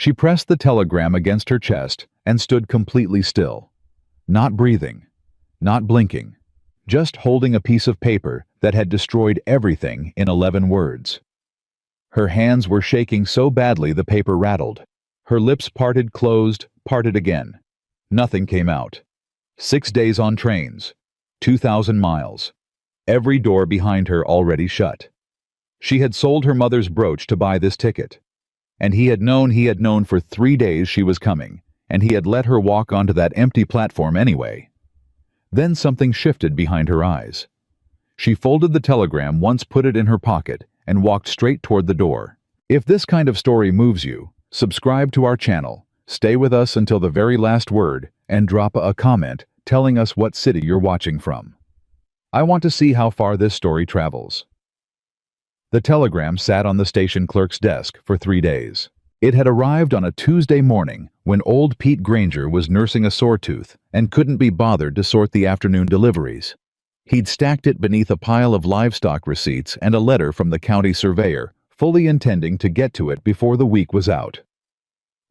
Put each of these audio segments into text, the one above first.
She pressed the telegram against her chest and stood completely still, not breathing, not blinking, just holding a piece of paper that had destroyed everything in 11 words. Her hands were shaking so badly the paper rattled. Her lips parted, closed, parted again. Nothing came out. 6 days on trains. 2,000 miles. Every door behind her already shut. She had sold her mother's brooch to buy this ticket. And he had known for 3 days she was coming, and he had let her walk onto that empty platform anyway. Then something shifted behind her eyes. She folded the telegram once, put it in her pocket, and walked straight toward the door. If this kind of story moves you, subscribe to our channel, stay with us until the very last word, and drop a comment telling us what city you're watching from. I want to see how far this story travels. The telegram sat on the station clerk's desk for 3 days. It had arrived on a Tuesday morning when old Pete Granger was nursing a sore tooth and couldn't be bothered to sort the afternoon deliveries. He'd stacked it beneath a pile of livestock receipts and a letter from the county surveyor, fully intending to get to it before the week was out.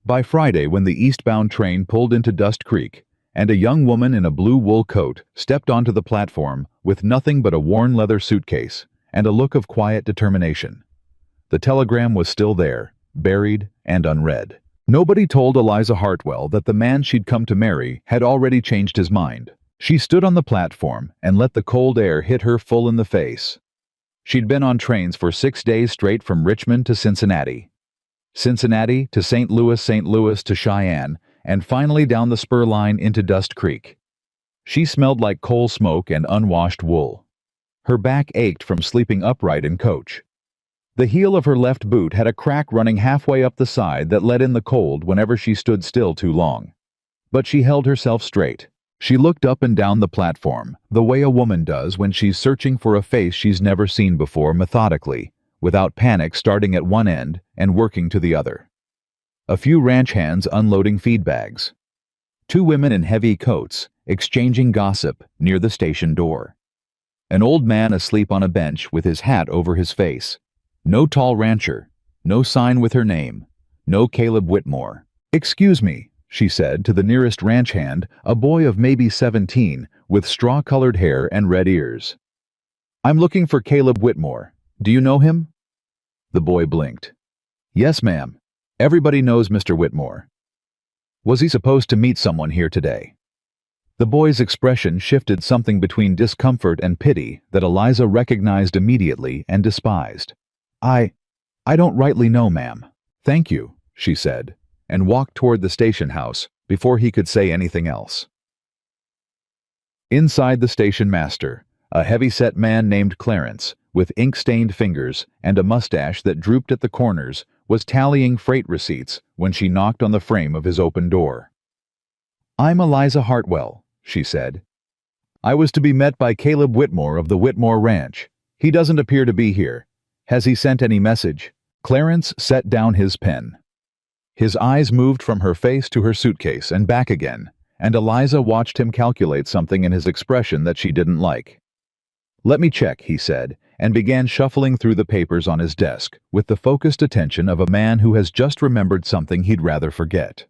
By Friday, when the eastbound train pulled into Dust Creek, and a young woman in a blue wool coat stepped onto the platform with nothing but a worn leather suitcase and a look of quiet determination, the telegram was still there, buried and unread. Nobody told Eliza Hartwell that the man she'd come to marry had already changed his mind. She stood on the platform and let the cold air hit her full in the face. She'd been on trains for 6 days straight from Richmond to Cincinnati. Cincinnati to St. Louis to Cheyenne, and finally down the spur line into Dust Creek. She smelled like coal smoke and unwashed wool. Her back ached from sleeping upright in coach. The heel of her left boot had a crack running halfway up the side that let in the cold whenever she stood still too long. But she held herself straight. She looked up and down the platform, the way a woman does when she's searching for a face she's never seen before, methodically, without panic, starting at one end and working to the other. A few ranch hands unloading feed bags. 2 women in heavy coats exchanging gossip near the station door. An old man asleep on a bench with his hat over his face. No tall rancher, no sign with her name, no Caleb Whitmore. "Excuse me," she said to the nearest ranch hand, a boy of maybe 17, with straw-colored hair and red ears. "I'm looking for Caleb Whitmore. Do you know him?" The boy blinked. "Yes, ma'am. Everybody knows Mr. Whitmore." "Was he supposed to meet someone here today?" The boy's expression shifted something between discomfort and pity that Eliza recognized immediately and despised. I don't rightly know, ma'am." "Thank you," she said, and walked toward the station house before he could say anything else. Inside the station master, a heavy-set man named Clarence, with ink-stained fingers and a mustache that drooped at the corners, was tallying freight receipts when she knocked on the frame of his open door. "I'm Eliza Hartwell," she said. "I was to be met by Caleb Whitmore of the Whitmore Ranch. He doesn't appear to be here. Has he sent any message?" Clarence set down his pen. His eyes moved from her face to her suitcase and back again, and Eliza watched him calculate something in his expression that she didn't like. "Let me check," he said, and began shuffling through the papers on his desk with the focused attention of a man who has just remembered something he'd rather forget.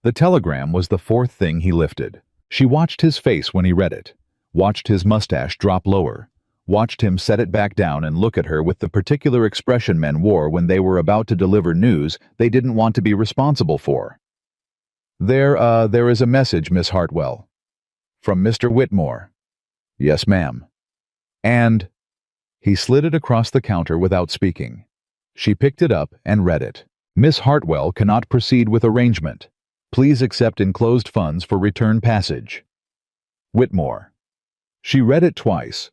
The telegram was the 4th thing he lifted. She watched his face when he read it, watched his mustache drop lower, watched him set it back down and look at her with the particular expression men wore when they were about to deliver news they didn't want to be responsible for. There is a message, Miss Hartwell." "From Mr. Whitmore." "Yes, ma'am." "And—" He slid it across the counter without speaking. She picked it up and read it. "Miss Hartwell cannot proceed with arrangement. Please accept enclosed funds for return passage. Whitmore." She read it twice.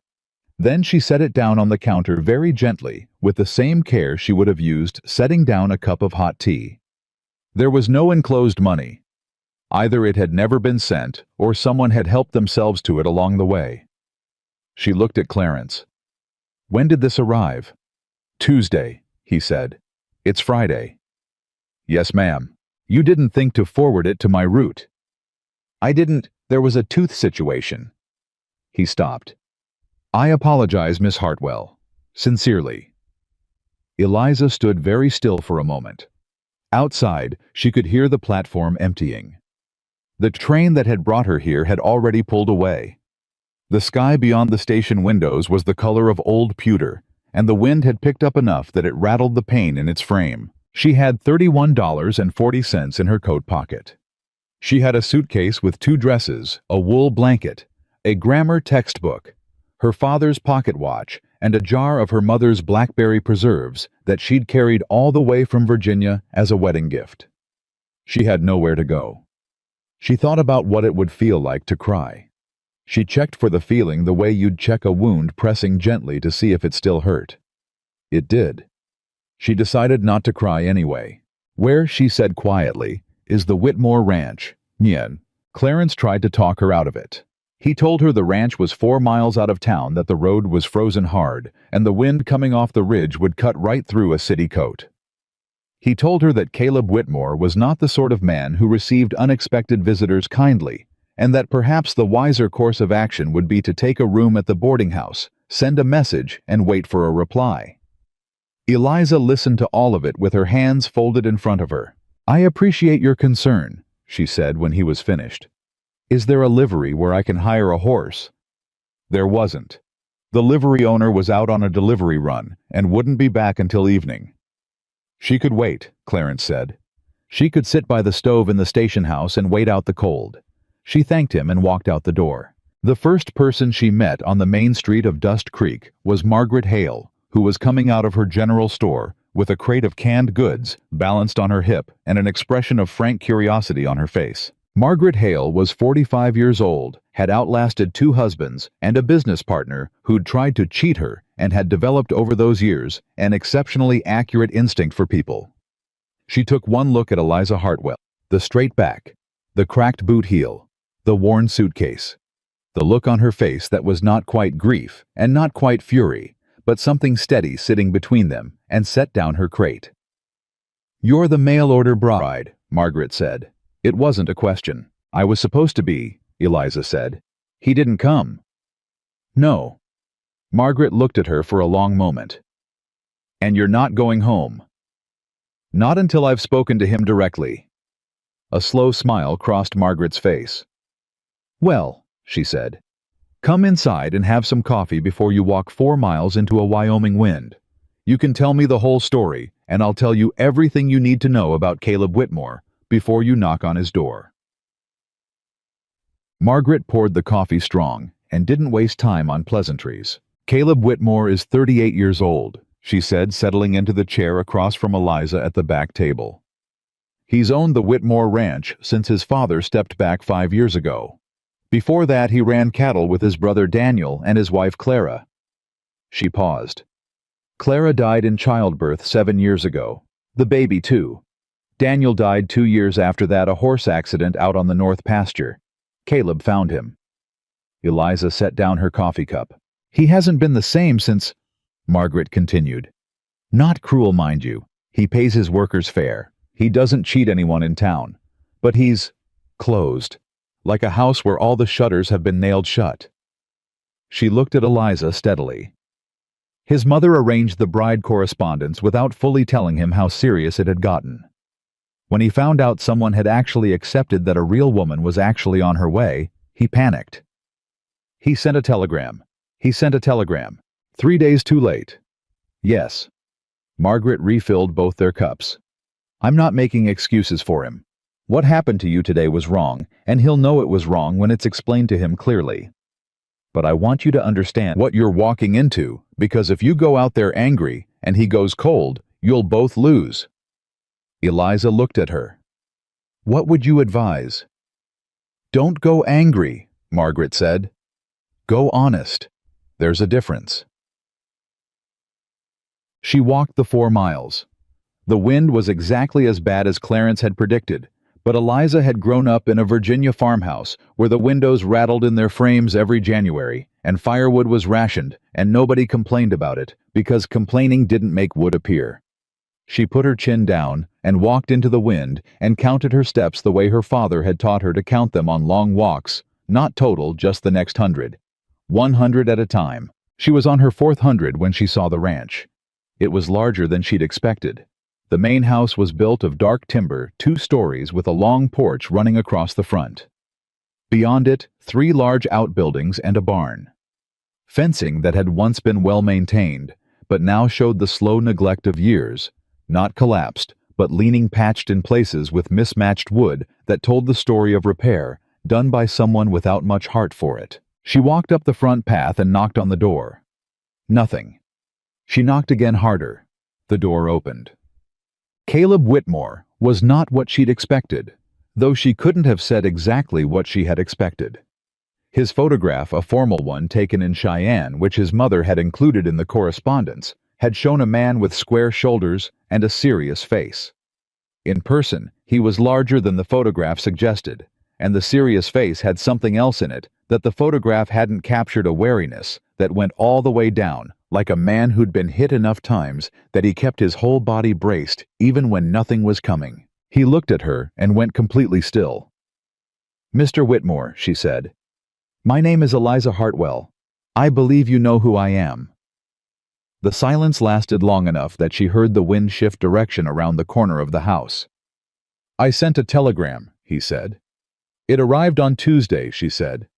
Then she set it down on the counter very gently, with the same care she would have used setting down a cup of hot tea. There was no enclosed money. Either it had never been sent, or someone had helped themselves to it along the way. She looked at Clarence. "When did this arrive?" "Tuesday," he said. "It's Friday." "Yes, ma'am. You didn't think to forward it to my route." "I didn't. There was a tooth situation." He stopped. "I apologize, Miss Hartwell. Sincerely." Eliza stood very still for a moment. Outside, she could hear the platform emptying. The train that had brought her here had already pulled away. The sky beyond the station windows was the color of old pewter, and the wind had picked up enough that it rattled the pane in its frame. She had $31.40 in her coat pocket. She had a suitcase with 2 dresses, a wool blanket, a grammar textbook, her father's pocket watch, and a jar of her mother's blackberry preserves that she'd carried all the way from Virginia as a wedding gift. She had nowhere to go. She thought about what it would feel like to cry. She checked for the feeling the way you'd check a wound, pressing gently to see if it still hurt. It did. She decided not to cry anyway. "Where," she said quietly, "is the Whitmore Ranch?" "Nyen." Clarence tried to talk her out of it. He told her the ranch was 4 miles out of town, that the road was frozen hard, and the wind coming off the ridge would cut right through a city coat. He told her that Caleb Whitmore was not the sort of man who received unexpected visitors kindly, and that perhaps the wiser course of action would be to take a room at the boarding house, send a message, and wait for a reply. Eliza listened to all of it with her hands folded in front of her. "I appreciate your concern," she said when he was finished. "Is there a livery where I can hire a horse?" There wasn't. The livery owner was out on a delivery run and wouldn't be back until evening. She could wait, Clarence said. She could sit by the stove in the station house and wait out the cold. She thanked him and walked out the door. The first person she met on the main street of Dust Creek was Margaret Hale, who was coming out of her general store with a crate of canned goods balanced on her hip and an expression of frank curiosity on her face. Margaret Hale was 45 years old, had outlasted 2 husbands, and a business partner who'd tried to cheat her and had developed over those years an exceptionally accurate instinct for people. She took one look at Eliza Hartwell, the straight back, the cracked boot heel, the worn suitcase, the look on her face that was not quite grief and not quite fury, but something steady sitting between them, and set down her crate. "You're the mail-order bride," Margaret said. It wasn't a question. "I was supposed to be," Eliza said. "He didn't come." "No." Margaret looked at her for a long moment. "And you're not going home?" "Not until I've spoken to him directly." A slow smile crossed Margaret's face. "Well," she said, "come inside and have some coffee before you walk 4 miles into a Wyoming wind. You can tell me the whole story, and I'll tell you everything you need to know about Caleb Whitmore before you knock on his door." Margaret poured the coffee strong and didn't waste time on pleasantries. "Caleb Whitmore is 38 years old," she said, settling into the chair across from Eliza at the back table. "He's owned the Whitmore Ranch since his father stepped back 5 years ago. Before that, he ran cattle with his brother Daniel and his wife Clara." She paused. "Clara died in childbirth 7 years ago. The baby, too. Daniel died 2 years after that, a horse accident out on the north pasture. Caleb found him." Eliza set down her coffee cup. "He hasn't been the same since," Margaret continued. "Not cruel, mind you. He pays his workers fair. He doesn't cheat anyone in town. But he's closed, like a house where all the shutters have been nailed shut." She looked at Eliza steadily. "His mother arranged the bride correspondence without fully telling him how serious it had gotten. When he found out someone had actually accepted that a real woman was actually on her way, he panicked. He sent a telegram. 3 days too late." "Yes." Margaret refilled both their cups. "I'm not making excuses for him. What happened to you today was wrong, and he'll know it was wrong when it's explained to him clearly. But I want you to understand what you're walking into, because if you go out there angry and he goes cold, you'll both lose." Eliza looked at her. "What would you advise?" "Don't go angry," Margaret said. "Go honest. There's a difference." She walked the 4 miles. The wind was exactly as bad as Clarence had predicted, but Eliza had grown up in a Virginia farmhouse where the windows rattled in their frames every January, and firewood was rationed, and nobody complained about it, because complaining didn't make wood appear. She put her chin down and walked into the wind and counted her steps the way her father had taught her to count them on long walks, not total, just the next 100. 100 at a time. She was on her 4th 100 when she saw the ranch. It was larger than she'd expected. The main house was built of dark timber, 2 stories with a long porch running across the front. Beyond it, 3 large outbuildings and a barn. Fencing that had once been well maintained, but now showed the slow neglect of years, not collapsed, but leaning patched in places with mismatched wood that told the story of repair, done by someone without much heart for it. She walked up the front path and knocked on the door. Nothing. She knocked again harder. The door opened. Caleb Whitmore was not what she'd expected, though she couldn't have said exactly what she had expected. His photograph, a formal one taken in Cheyenne, which his mother had included in the correspondence, had shown a man with square shoulders and a serious face. In person, he was larger than the photograph suggested, and the serious face had something else in it that the photograph hadn't captured, a wariness that went all the way down, like a man who'd been hit enough times that he kept his whole body braced even when nothing was coming. He looked at her and went completely still. "Mr. Whitmore," she said. "My name is Eliza Hartwell. I believe you know who I am." The silence lasted long enough that she heard the wind shift direction around the corner of the house. "I sent a telegram," he said. "It arrived on Tuesday," she said.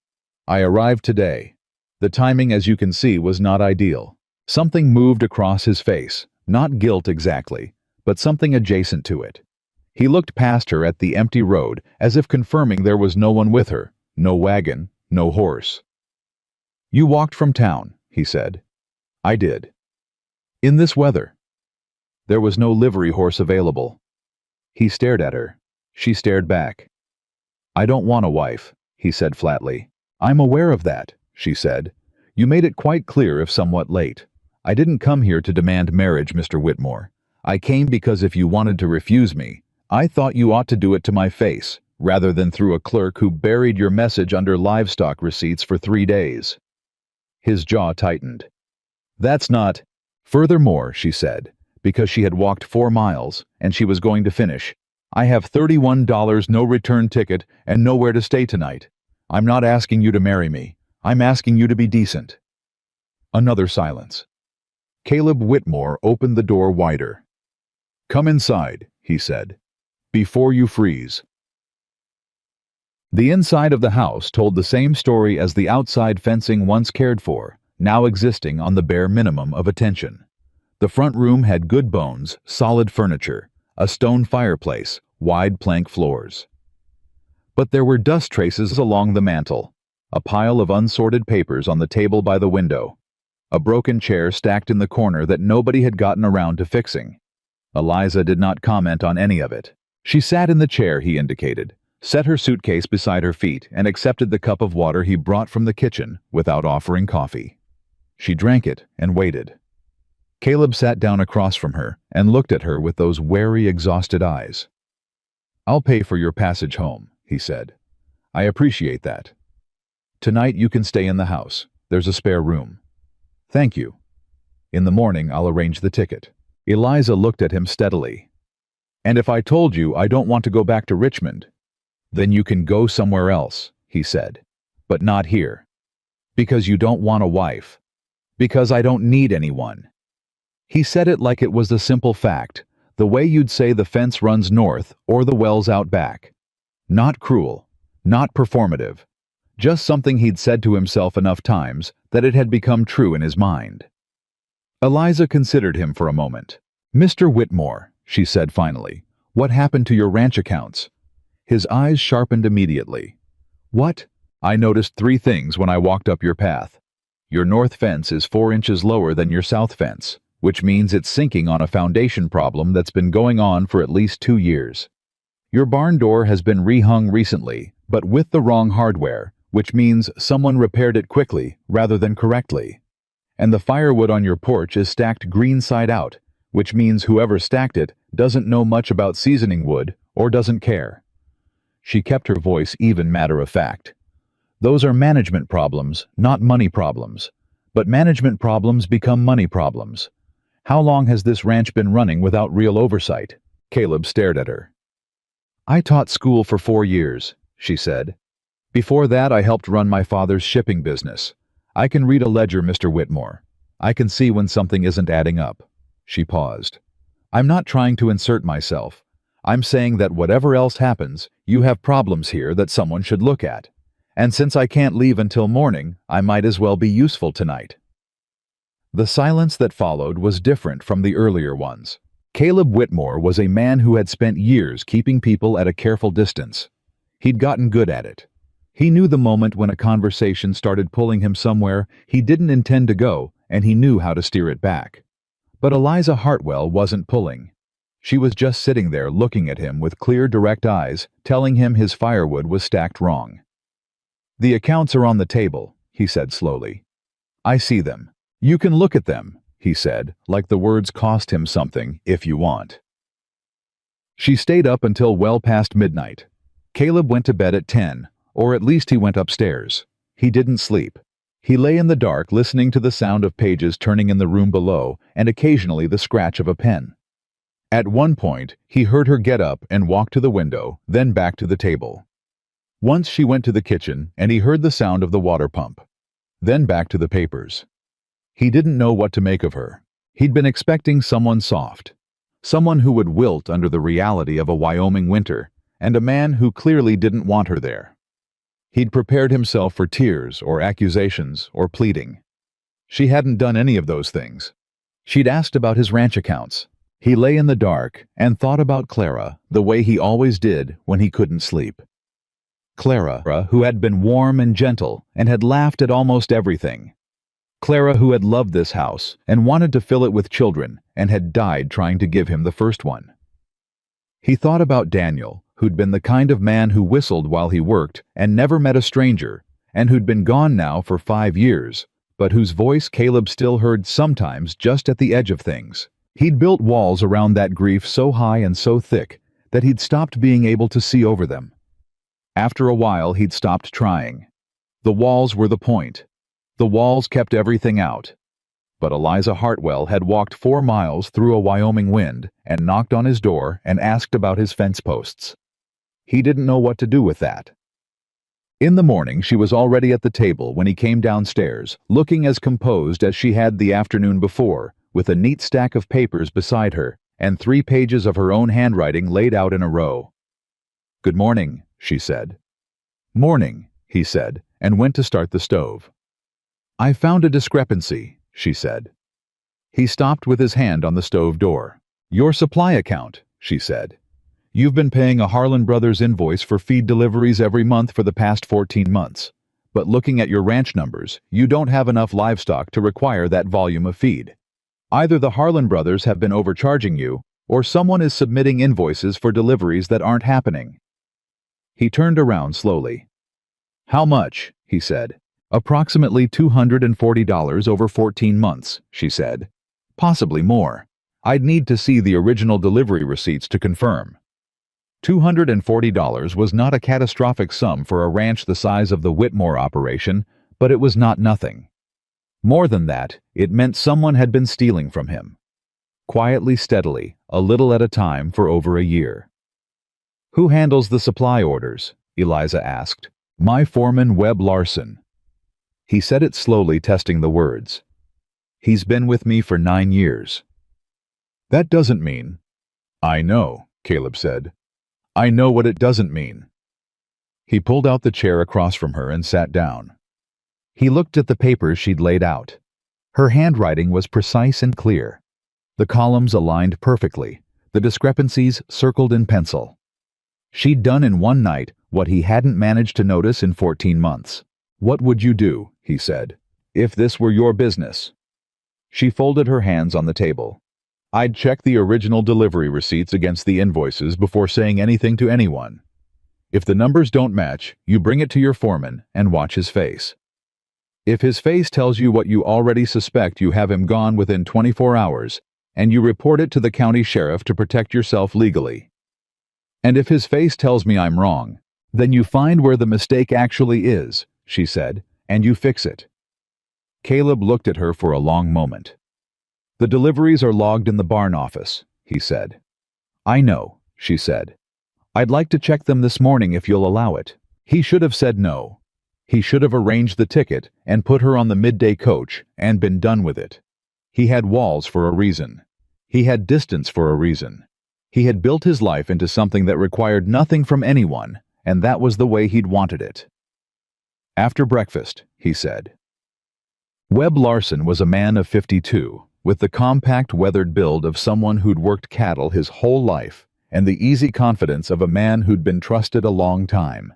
"I arrived today. The timing, as you can see, was not ideal." Something moved across his face, not guilt exactly, but something adjacent to it. He looked past her at the empty road, as if confirming there was no one with her, no wagon, no horse. "You walked from town," he said. "I did." "In this weather?" There was no livery horse available. He stared at her. She stared back. "I don't want a wife," he said flatly. "I'm aware of that," she said. "You made it quite clear, if somewhat late. I didn't come here to demand marriage, Mr. Whitmore. I came because if you wanted to refuse me, I thought you ought to do it to my face, rather than through a clerk who buried your message under livestock receipts for 3 days. His jaw tightened. "That's not—" "Furthermore," she said, because she had walked 4 miles, and she was going to finish, "I have $31 no-return ticket and nowhere to stay tonight. I'm not asking you to marry me. I'm asking you to be decent." Another silence. Caleb Whitmore opened the door wider. "Come inside," he said, "before you freeze." The inside of the house told the same story as the outside fencing once cared for, now existing on the bare minimum of attention. The front room had good bones, solid furniture, a stone fireplace, wide plank floors. But there were dust traces along the mantel, a pile of unsorted papers on the table by the window, a broken chair stacked in the corner that nobody had gotten around to fixing. Eliza did not comment on any of it. She sat in the chair he indicated, set her suitcase beside her feet, and accepted the cup of water he brought from the kitchen without offering coffee. She drank it and waited. Caleb sat down across from her and looked at her with those wary, exhausted eyes. "I'll pay for your passage home," he said. "I appreciate that. Tonight you can stay in the house. There's a spare room." "Thank you. In the morning I'll arrange the ticket." Eliza looked at him steadily. "And if I told you I don't want to go back to Richmond?" "Then you can go somewhere else," he said. "But not here." "Because you don't want a wife." "Because I don't need anyone." He said it like it was a simple fact, the way you'd say the fence runs north or the wells out back. Not cruel, not performative, just something he'd said to himself enough times that it had become true in his mind. Eliza considered him for a moment. "Mr. Whitmore," she said finally, "what happened to your ranch accounts?" His eyes sharpened immediately. "What?" "I noticed 3 things when I walked up your path. Your north fence is 4 inches lower than your south fence, which means it's sinking on a foundation problem that's been going on for at least 2 years. Your barn door has been rehung recently, but with the wrong hardware, which means someone repaired it quickly rather than correctly. And the firewood on your porch is stacked green side out, which means whoever stacked it doesn't know much about seasoning wood or doesn't care." She kept her voice even matter-of-fact. "Those are management problems, not money problems. But management problems become money problems. How long has this ranch been running without real oversight?" Caleb stared at her. "I taught school for 4 years," she said. "Before that I helped run my father's shipping business. I can read a ledger, Mr. Whitmore. I can see when something isn't adding up." She paused. I'm not trying to insert myself. I'm saying that whatever else happens, you have problems here that someone should look at. And since I can't leave until morning, I might as well be useful tonight." The silence that followed was different from the earlier ones. Caleb Whitmore was a man who had spent years keeping people at a careful distance. He'd gotten good at it. He knew the moment when a conversation started pulling him somewhere he didn't intend to go, and he knew how to steer it back. But Eliza Hartwell wasn't pulling. She was just sitting there looking at him with clear, direct eyes, telling him his firewood was stacked wrong. "The accounts are on the table," he said slowly. "I see them. You can look at them," he said, like the words cost him something, "if you want." She stayed up until well past midnight. Caleb went to bed at 10, or at least he went upstairs. He didn't sleep. He lay in the dark listening to the sound of pages turning in the room below and occasionally the scratch of a pen. At one point, he heard her get up and walk to the window, then back to the table. Once she went to the kitchen and he heard the sound of the water pump. Then back to the papers. He didn't know what to make of her. He'd been expecting someone soft. Someone who would wilt under the reality of a Wyoming winter, and a man who clearly didn't want her there. He'd prepared himself for tears or accusations or pleading. She hadn't done any of those things. She'd asked about his ranch accounts. He lay in the dark and thought about Clara the way he always did when he couldn't sleep. Clara, who had been warm and gentle and had laughed at almost everything. Clara, who had loved this house and wanted to fill it with children and had died trying to give him the first one. He thought about Daniel, who'd been the kind of man who whistled while he worked and never met a stranger, and who'd been gone now for 5 years, but whose voice Caleb still heard sometimes just at the edge of things. He'd built walls around that grief so high and so thick that he'd stopped being able to see over them. After a while, he'd stopped trying. The walls were the point. The walls kept everything out. But Eliza Hartwell had walked 4 miles through a Wyoming wind and knocked on his door and asked about his fence posts. He didn't know what to do with that. In the morning, she was already at the table when he came downstairs, looking as composed as she had the afternoon before, with a neat stack of papers beside her and 3 pages of her own handwriting laid out in a row. "Good morning," she said. "Morning," he said, and went to start the stove. "I found a discrepancy," she said. He stopped with his hand on the stove door. "Your supply account," she said. "You've been paying a Harlan Brothers invoice for feed deliveries every month for the past 14 months. But looking at your ranch numbers, you don't have enough livestock to require that volume of feed. Either the Harlan Brothers have been overcharging you, or someone is submitting invoices for deliveries that aren't happening." He turned around slowly. "How much?" he said. "Approximately $240 over 14 months, she said. "Possibly more. I'd need to see the original delivery receipts to confirm." $240 was not a catastrophic sum for a ranch the size of the Whitmore operation, but it was not nothing. More than that, it meant someone had been stealing from him. Quietly, steadily, a little at a time for over a year. "Who handles the supply orders?" Eliza asked. "My foreman, Webb Larson." He said it slowly, testing the words. "He's been with me for 9 years. "That doesn't mean—" "I know," Caleb said. "I know what it doesn't mean." He pulled out the chair across from her and sat down. He looked at the papers she'd laid out. Her handwriting was precise and clear. The columns aligned perfectly, the discrepancies circled in pencil. She'd done in one night what he hadn't managed to notice in 14 months. "What would you do," he said, "if this were your business?" She folded her hands on the table. "I'd check the original delivery receipts against the invoices before saying anything to anyone. If the numbers don't match, you bring it to your foreman and watch his face. If his face tells you what you already suspect, you have him gone within 24 hours, and you report it to the county sheriff to protect yourself legally. And if his face tells me I'm wrong, then you find where the mistake actually is," she said, "and you fix it." Caleb looked at her for a long moment. "The deliveries are logged in the barn office," he said. "I know," she said. "I'd like to check them this morning if you'll allow it." He should have said no. He should have arranged the ticket and put her on the midday coach and been done with it. He had walls for a reason. He had distance for a reason. He had built his life into something that required nothing from anyone, and that was the way he'd wanted it. After breakfast, he said. Webb Larson was a man of 52, with the compact, weathered build of someone who'd worked cattle his whole life, and the easy confidence of a man who'd been trusted a long time.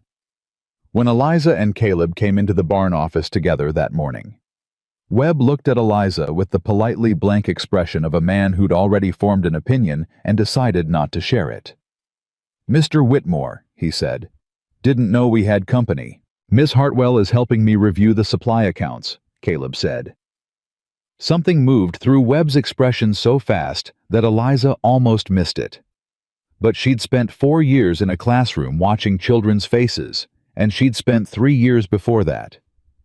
When Eliza and Caleb came into the barn office together that morning, Webb looked at Eliza with the politely blank expression of a man who'd already formed an opinion and decided not to share it. "Mr. Whitmore," he said, "didn't know we had company." "Miss Hartwell is helping me review the supply accounts," Caleb said. Something moved through Webb's expression so fast that Eliza almost missed it. But she'd spent 4 years in a classroom watching children's faces, and she'd spent 3 years before that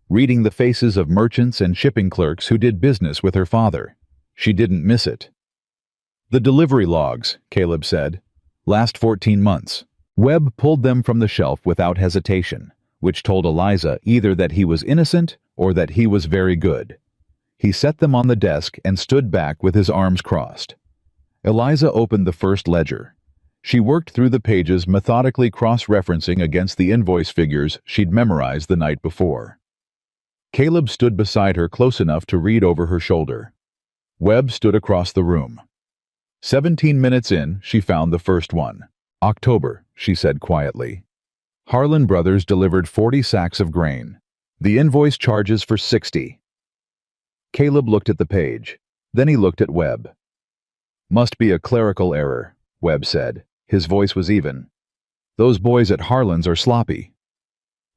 reading the faces of merchants and shipping clerks who did business with her father. She didn't miss it. "The delivery logs," Caleb said. "Last 14 months. Webb pulled them from the shelf without hesitation, which told Eliza either that he was innocent or that he was very good. He set them on the desk and stood back with his arms crossed. Eliza opened the first ledger. She worked through the pages, methodically cross-referencing against the invoice figures she'd memorized the night before. Caleb stood beside her close enough to read over her shoulder. Webb stood across the room. 17 minutes in, she found the first one. "October," she said quietly. "Harlan Brothers delivered 40 sacks of grain. The invoice charges for 60. Caleb looked at the page. Then he looked at Webb. "Must be a clerical error," Webb said. His voice was even. "Those boys at Harlan's are sloppy."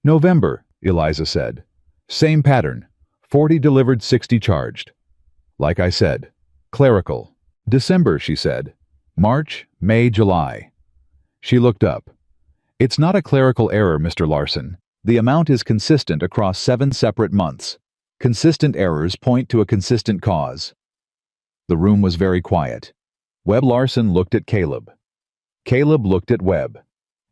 "November," Eliza said. "Same pattern. 40 delivered, 60 charged." "Like I said. Clerical." "December," she said. "March, May, July." She looked up. "It's not a clerical error, Mr. Larson. The amount is consistent across 7 separate months. Consistent errors point to a consistent cause." The room was very quiet. Webb Larson looked at Caleb. Caleb looked at Webb.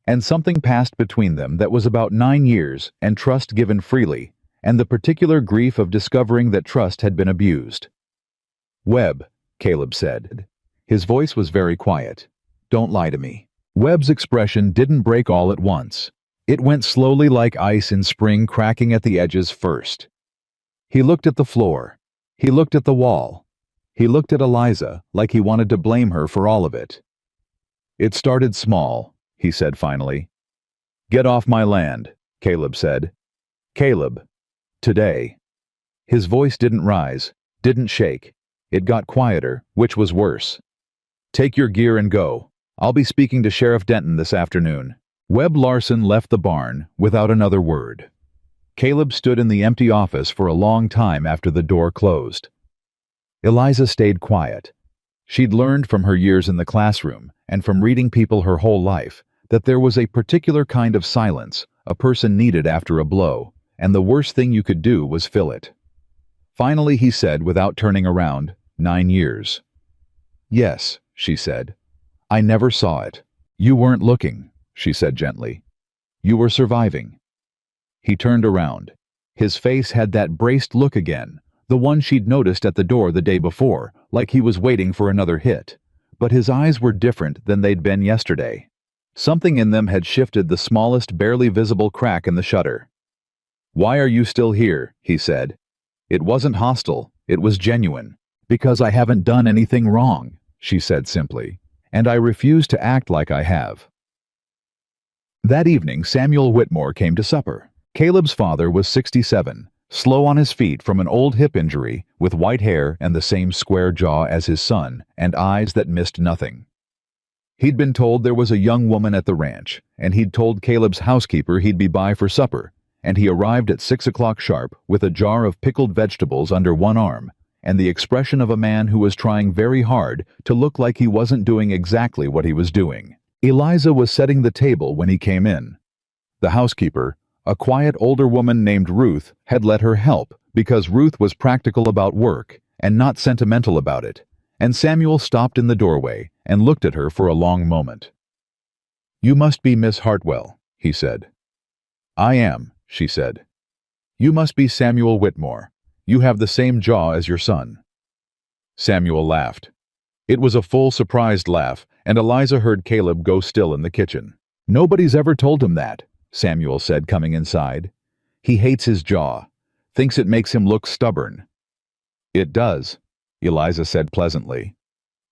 And something passed between them that was about 9 years and trust given freely, and the particular grief of discovering that trust had been abused. "Webb," Caleb said. His voice was very quiet. "Don't lie to me." Webb's expression didn't break all at once. It went slowly like ice in spring, cracking at the edges first. He looked at the floor. He looked at the wall. He looked at Eliza like he wanted to blame her for all of it. "It started small," he said finally. "Get off my land," Caleb said. "Caleb. Today." His voice didn't rise, didn't shake. It got quieter, which was worse. "Take your gear and go. I'll be speaking to Sheriff Denton this afternoon." Webb Larson left the barn without another word. Caleb stood in the empty office for a long time after the door closed. Eliza stayed quiet. She'd learned from her years in the classroom and from reading people her whole life that there was a particular kind of silence a person needed after a blow, and the worst thing you could do was fill it. Finally he said without turning around, 9 years. "Yes," she said. "I never saw it." "You weren't looking," she said gently. "You were surviving." He turned around. His face had that braced look again, the one she'd noticed at the door the day before, like he was waiting for another hit. But his eyes were different than they'd been yesterday. Something in them had shifted the smallest, barely visible crack in the shutter. "Why are you still here?" he said. "It wasn't hostile, it was genuine." "Because I haven't done anything wrong," she said simply, "and I refuse to act like I have." That evening, Samuel Whitmore came to supper. Caleb's father was 67, slow on his feet from an old hip injury, with white hair and the same square jaw as his son, and eyes that missed nothing. He'd been told there was a young woman at the ranch, and he'd told Caleb's housekeeper he'd be by for supper, and he arrived at 6 o'clock sharp with a jar of pickled vegetables under one arm, and the expression of a man who was trying very hard to look like he wasn't doing exactly what he was doing. Eliza was setting the table when he came in. The housekeeper, a quiet older woman named Ruth, had let her help because Ruth was practical about work and not sentimental about it, and Samuel stopped in the doorway and looked at her for a long moment. "You must be Miss Hartwell," he said. "I am," she said. "You must be Samuel Whitmore. You have the same jaw as your son." Samuel laughed. It was a full surprised laugh, and Eliza heard Caleb go still in the kitchen. "Nobody's ever told him that," Samuel said, coming inside. "He hates his jaw, thinks it makes him look stubborn." "It does," Eliza said pleasantly.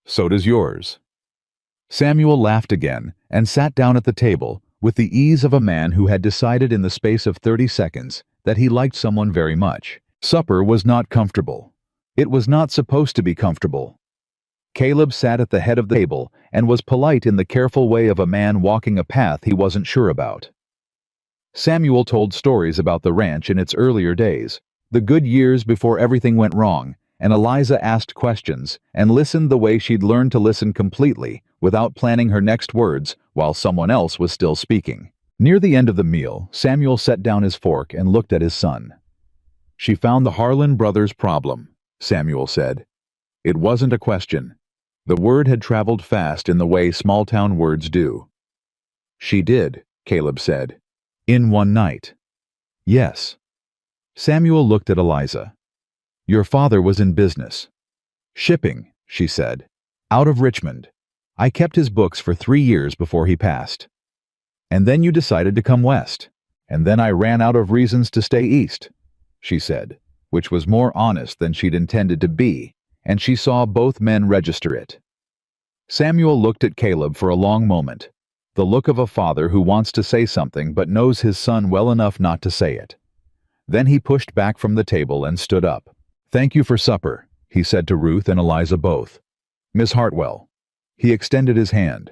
"So does yours." Samuel laughed again and sat down at the table with the ease of a man who had decided in the space of 30 seconds that he liked someone very much. Supper was not comfortable. It was not supposed to be comfortable. Caleb sat at the head of the table and was polite in the careful way of a man walking a path he wasn't sure about. Samuel told stories about the ranch in its earlier days, the good years before everything went wrong, and Eliza asked questions and listened the way she'd learned to listen completely without planning her next words while someone else was still speaking. Near the end of the meal, Samuel set down his fork and looked at his son. "She found the Harlan brothers' problem," Samuel said. It wasn't a question. The word had traveled fast in the way small-town words do. "She did," Caleb said. "In one night." "Yes." Samuel looked at Eliza. "Your father was in business. Shipping," she said. "Out of Richmond. I kept his books for 3 years before he passed. And then you decided to come west. And then I ran out of reasons to stay east," she said, which was more honest than she'd intended to be, and she saw both men register it. Samuel looked at Caleb for a long moment, the look of a father who wants to say something but knows his son well enough not to say it. Then he pushed back from the table and stood up. "Thank you for supper," he said to Ruth and Eliza both. "Miss Hartwell." He extended his hand.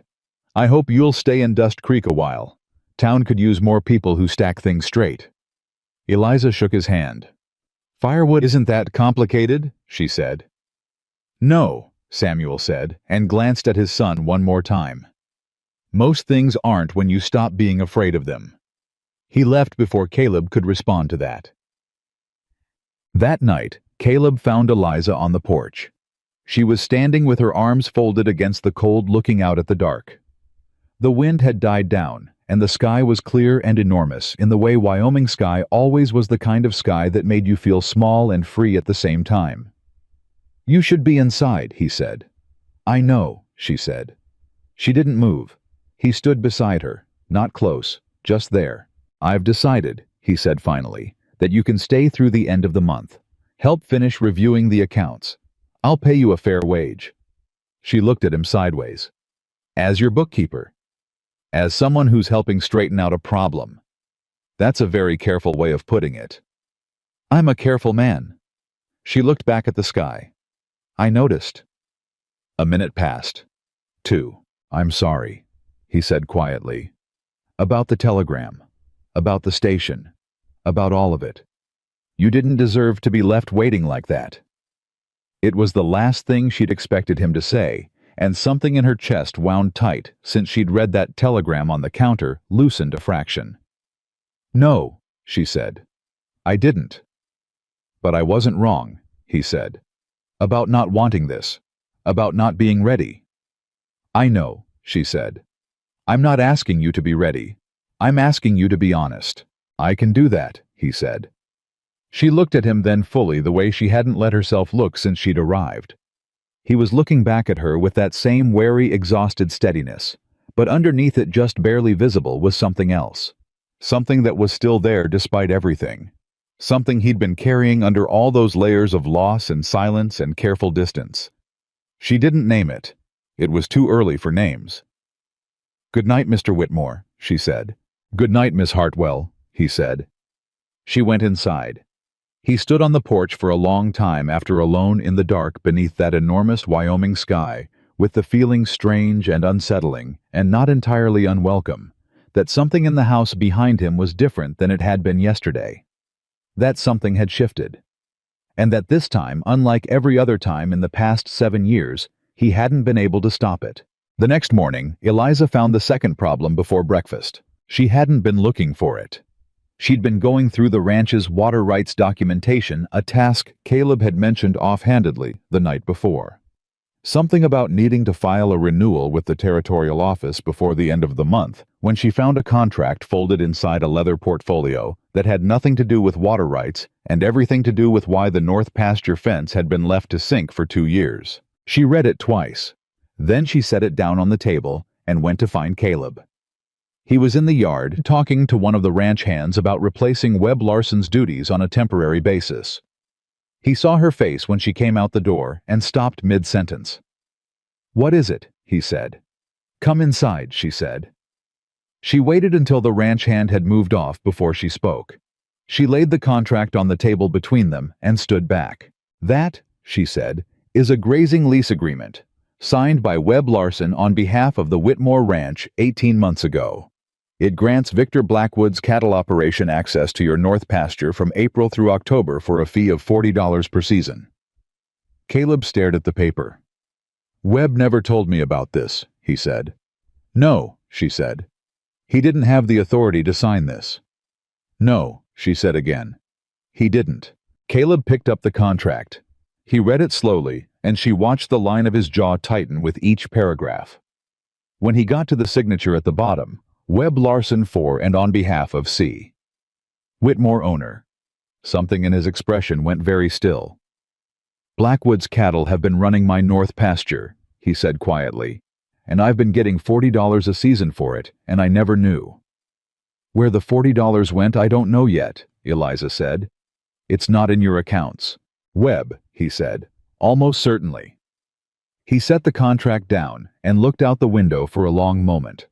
"I hope you'll stay in Dust Creek a while. Town could use more people who stack things straight." Eliza shook his hand. "Firewood isn't that complicated," she said. "No," Samuel said, and glanced at his son one more time. "Most things aren't when you stop being afraid of them." He left before Caleb could respond to that. That night, Caleb found Eliza on the porch. She was standing with her arms folded against the cold, looking out at the dark. The wind had died down, and the sky was clear and enormous in the way Wyoming sky always was, the kind of sky that made you feel small and free at the same time. "You should be inside," he said. "I know," she said. She didn't move. He stood beside her, not close, just there. "I've decided," he said finally, "that you can stay through the end of the month. Help finish reviewing the accounts. I'll pay you a fair wage." She looked at him sideways. "As your bookkeeper?" "As someone who's helping straighten out a problem." "That's a very careful way of putting it." "I'm a careful man." She looked back at the sky. "I noticed." A minute passed. 2. "I'm sorry," he said quietly. "About the telegram. About the station. About all of it. You didn't deserve to be left waiting like that." It was the last thing she'd expected him to say, and something in her chest wound tight since she'd read that telegram on the counter loosened a fraction. "No," she said. "I didn't." "But I wasn't wrong," he said. "About not wanting this. About not being ready." "I know," she said. "I'm not asking you to be ready. I'm asking you to be honest." "I can do that," he said. She looked at him then fully the way she hadn't let herself look since she'd arrived. He was looking back at her with that same wary, exhausted steadiness, but underneath it, just barely visible, was something else. Something that was still there despite everything. Something he'd been carrying under all those layers of loss and silence and careful distance. She didn't name it. It was too early for names. "Good night, Mr. Whitmore," she said. "Good night, Miss Hartwell," he said. She went inside. He stood on the porch for a long time after, alone in the dark beneath that enormous Wyoming sky, with the feeling strange and unsettling, and not entirely unwelcome, that something in the house behind him was different than it had been yesterday. That something had shifted. And that this time, unlike every other time in the past 7 years, he hadn't been able to stop it. The next morning, Eliza found the second problem before breakfast. She hadn't been looking for it. She'd been going through the ranch's water rights documentation, a task Caleb had mentioned offhandedly the night before. Something about needing to file a renewal with the territorial office before the end of the month, when she found a contract folded inside a leather portfolio that had nothing to do with water rights and everything to do with why the north pasture fence had been left to sink for 2 years. She read it twice. Then she set it down on the table and went to find Caleb. He was in the yard talking to one of the ranch hands about replacing Webb Larson's duties on a temporary basis. He saw her face when she came out the door and stopped mid-sentence. "What is it?" he said. "Come inside," she said. She waited until the ranch hand had moved off before she spoke. She laid the contract on the table between them and stood back. "That," she said, "is a grazing lease agreement, signed by Webb Larson on behalf of the Whitmore Ranch 18 months ago. It grants Victor Blackwood's cattle operation access to your north pasture from April through October for a fee of $40 per season." Caleb stared at the paper. "Webb never told me about this," he said. "No," she said. "He didn't have the authority to sign this." "No," she said again. "He didn't." Caleb picked up the contract. He read it slowly, and she watched the line of his jaw tighten with each paragraph. When he got to the signature at the bottom, Webb Larson for and on behalf of C. Whitmore owner. Something in his expression went very still. "Blackwood's cattle have been running my north pasture," he said quietly, "and I've been getting $40 a season for it, and I never knew." "Where the $40 went, I don't know yet," Eliza said. "It's not in your accounts." "Webb," he said, "almost certainly." He set the contract down and looked out the window for a long moment.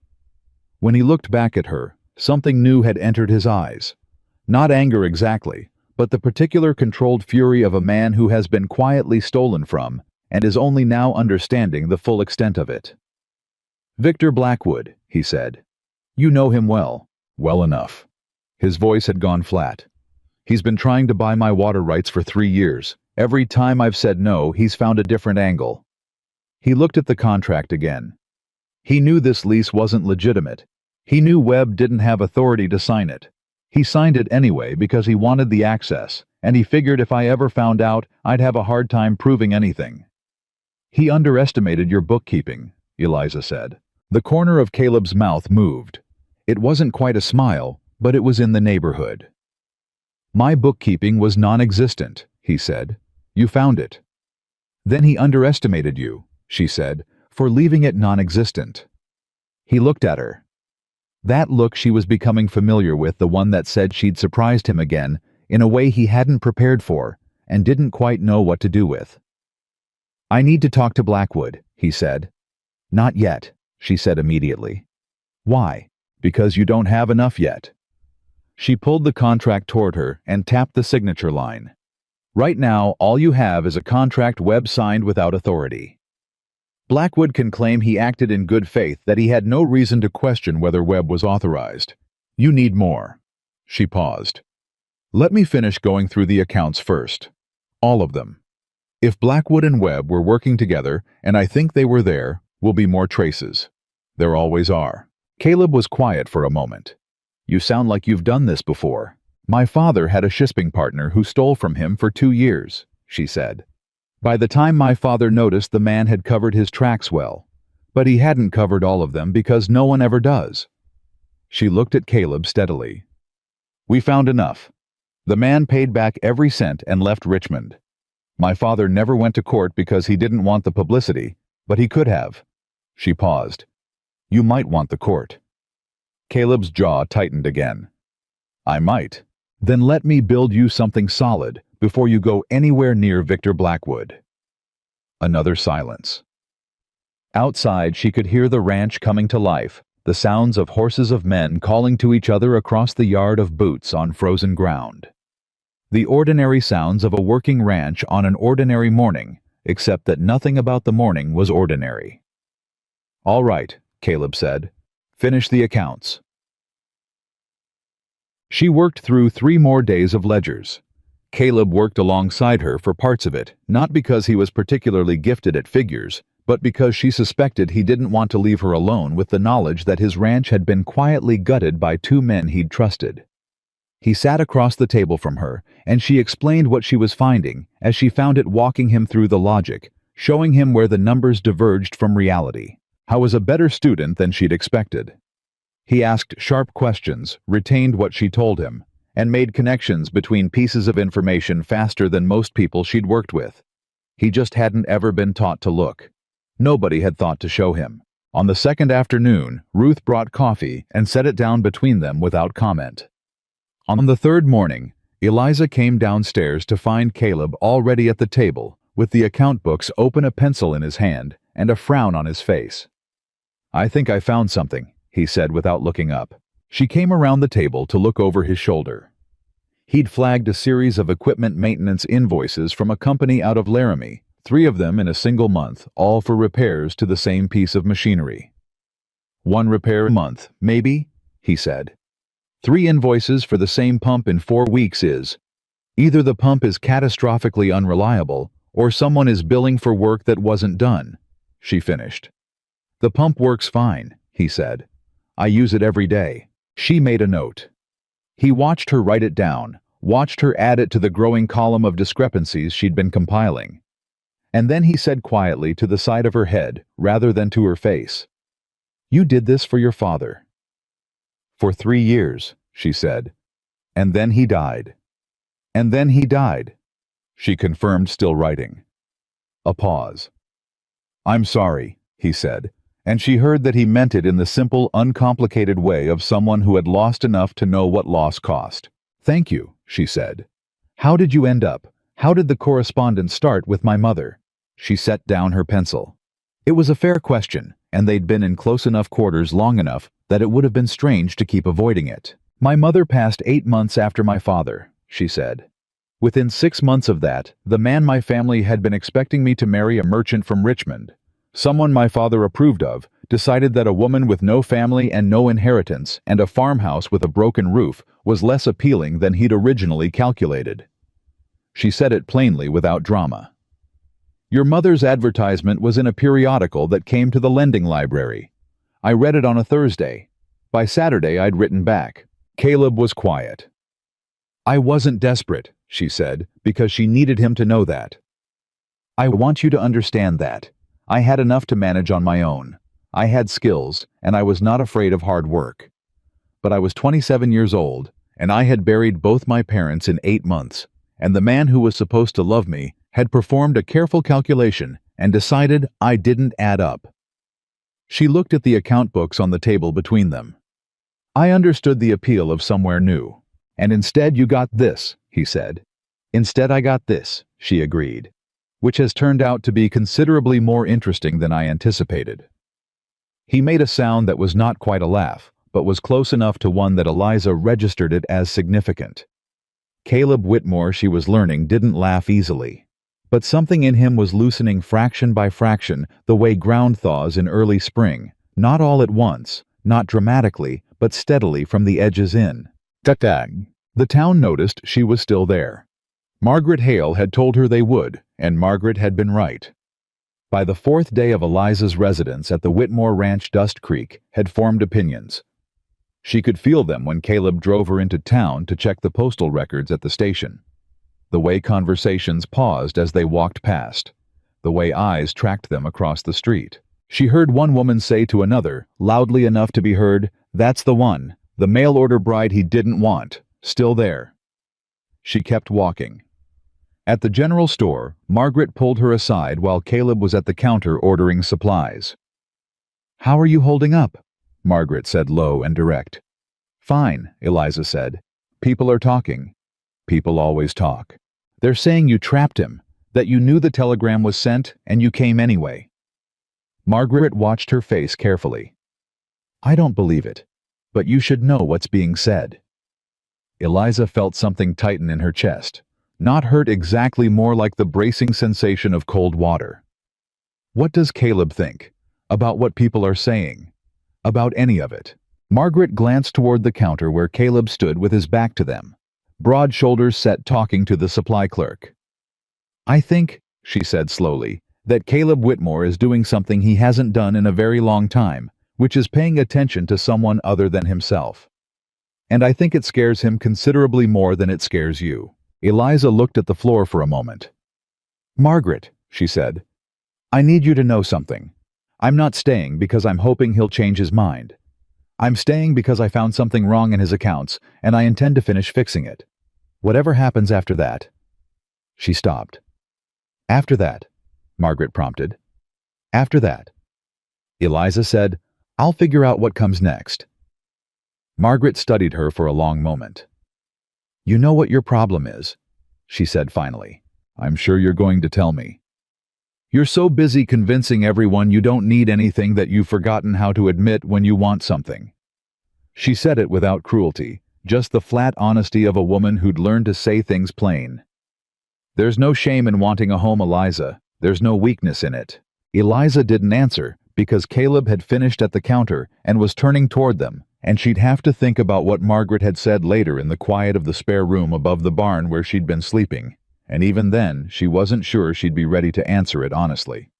When he looked back at her, something new had entered his eyes. Not anger exactly, but the particular controlled fury of a man who has been quietly stolen from and is only now understanding the full extent of it. "Victor Blackwood," he said. "You know him well." "Well enough." His voice had gone flat. "He's been trying to buy my water rights for 3 years. Every time I've said no, he's found a different angle." He looked at the contract again. He knew this lease wasn't legitimate. He knew Webb didn't have authority to sign it. He signed it anyway because he wanted the access, and he figured if I ever found out, I'd have a hard time proving anything. "He underestimated your bookkeeping," Eliza said. The corner of Caleb's mouth moved. It wasn't quite a smile, but it was in the neighborhood. "My bookkeeping was non-existent," he said. "You found it." "Then he underestimated you," she said, "for leaving it non-existent." He looked at her. That look she was becoming familiar with, the one that said she'd surprised him again in a way he hadn't prepared for and didn't quite know what to do with. "I need to talk to Blackwood," he said. "Not yet," she said immediately. "Why?" "Because you don't have enough yet." She pulled the contract toward her and tapped the signature line. "Right now, all you have is a contract Webb signed without authority. Blackwood can claim he acted in good faith, that he had no reason to question whether Webb was authorized. You need more." She paused. "Let me finish going through the accounts first. All of them. If Blackwood and Webb were working together, and I think they were, there will be more traces. There always are." Caleb was quiet for a moment. "You sound like you've done this before." "My father had a shipping partner who stole from him for 2 years," she said. "By the time my father noticed, the man had covered his tracks well, but he hadn't covered all of them because no one ever does." She looked at Caleb steadily. "We found enough. The man paid back every cent and left Richmond. My father never went to court because he didn't want the publicity, but he could have." She paused. "You might want the court." Caleb's jaw tightened again. "I might. Then let me build you something solid before you go anywhere near Victor Blackwood." Another silence. Outside, she could hear the ranch coming to life, the sounds of horses of men calling to each other across the yard of boots on frozen ground. The ordinary sounds of a working ranch on an ordinary morning, except that nothing about the morning was ordinary. "All right," Caleb said. "Finish the accounts." She worked through 3 more days of ledgers. Caleb worked alongside her for parts of it, not because he was particularly gifted at figures, but because she suspected he didn't want to leave her alone with the knowledge that his ranch had been quietly gutted by 2 men he'd trusted. He sat across the table from her, and she explained what she was finding as she found it, walking him through the logic, showing him where the numbers diverged from reality. How was a better student than she'd expected. He asked sharp questions, retained what she told him, and made connections between pieces of information faster than most people she'd worked with. He just hadn't ever been taught to look. Nobody had thought to show him. On the second afternoon, Ruth brought coffee and set it down between them without comment. On the third morning, Eliza came downstairs to find Caleb already at the table, with the account books open, a pencil in his hand, and a frown on his face. "I think I found something," he said without looking up. She came around the table to look over his shoulder. He'd flagged a series of equipment maintenance invoices from a company out of Laramie, 3 of them in a single month, all for repairs to the same piece of machinery. "1 repair a month, maybe?" he said. 3 invoices for the same pump in 4 weeks is either the pump is catastrophically unreliable or someone is billing for work that wasn't done, she finished. "The pump works fine," he said. "I use it every day." She made a note. He watched her write it down, watched her add it to the growing column of discrepancies she'd been compiling. And then he said quietly to the side of her head, rather than to her face, "You did this for your father." "For 3 years," she said. "And then he died." "And then he died," she confirmed, still writing. A pause. "I'm sorry," he said, and she heard that he meant it in the simple, uncomplicated way of someone who had lost enough to know what loss cost. "Thank you," she said. "How did you end up? How did the correspondence start with my mother?" She set down her pencil. It was a fair question, and they'd been in close enough quarters long enough that it would have been strange to keep avoiding it. "My mother passed 8 months after my father," she said. "Within 6 months of that, the man my family had been expecting me to marry, a merchant from Richmond, someone my father approved of, decided that a woman with no family and no inheritance and a farmhouse with a broken roof was less appealing than he'd originally calculated." She said it plainly, without drama. "Your mother's advertisement was in a periodical that came to the lending library. I read it on a Thursday. By Saturday I'd written back." Caleb was quiet. "I wasn't desperate," she said, because she needed him to know that. "I want you to understand that. I had enough to manage on my own. I had skills, and I was not afraid of hard work. But I was 27 years old, and I had buried both my parents in 8 months, and the man who was supposed to love me had performed a careful calculation and decided I didn't add up." She looked at the account books on the table between them. "I understood the appeal of somewhere new. And instead you got this," he said. "Instead I got this," she agreed, "which has turned out to be considerably more interesting than I anticipated." He made a sound that was not quite a laugh, but was close enough to one that Eliza registered it as significant. Caleb Whitmore, she was learning, didn't laugh easily. But something in him was loosening fraction by fraction, the way ground thaws in early spring, not all at once, not dramatically, but steadily from the edges in. Ta-tag. The town noticed she was still there. Margaret Hale had told her they would, and Margaret had been right. By the 4th day of Eliza's residence at the Whitmore Ranch, Dust Creek had formed opinions. She could feel them when Caleb drove her into town to check the postal records at the station. The way conversations paused as they walked past. The way eyes tracked them across the street. She heard one woman say to another, loudly enough to be heard, "That's the one, the mail-order bride he didn't want, still there." She kept walking. At the general store, Margaret pulled her aside while Caleb was at the counter ordering supplies. "How are you holding up?" Margaret said, low and direct. "Fine," Eliza said. "People are talking. People always talk. They're saying you trapped him, that you knew the telegram was sent and you came anyway." Margaret watched her face carefully. "I don't believe it, but you should know what's being said." Eliza felt something tighten in her chest. Not hurt exactly, more like the bracing sensation of cold water. What does Caleb think? About what people are saying? About any of it? Margaret glanced toward the counter where Caleb stood with his back to them, broad shoulders set, talking to the supply clerk. "I think," she said slowly, "that Caleb Whitmore is doing something he hasn't done in a very long time, which is paying attention to someone other than himself. And I think it scares him considerably more than it scares you." Eliza looked at the floor for a moment. "Margaret," she said, "I need you to know something. I'm not staying because I'm hoping he'll change his mind. I'm staying because I found something wrong in his accounts, and I intend to finish fixing it. Whatever happens after that..." She stopped. After that, Margaret prompted. After that. Eliza said, I'll figure out what comes next. Margaret studied her for a long moment. You know what your problem is, she said finally. I'm sure you're going to tell me. You're so busy convincing everyone you don't need anything that you've forgotten how to admit when you want something. She said it without cruelty, just the flat honesty of a woman who'd learned to say things plain. There's no shame in wanting a home, Eliza. There's no weakness in it. Eliza didn't answer because Caleb had finished at the counter and was turning toward them, and she'd have to think about what Margaret had said later in the quiet of the spare room above the barn where she'd been sleeping. And even then, she wasn't sure she'd be ready to answer it honestly.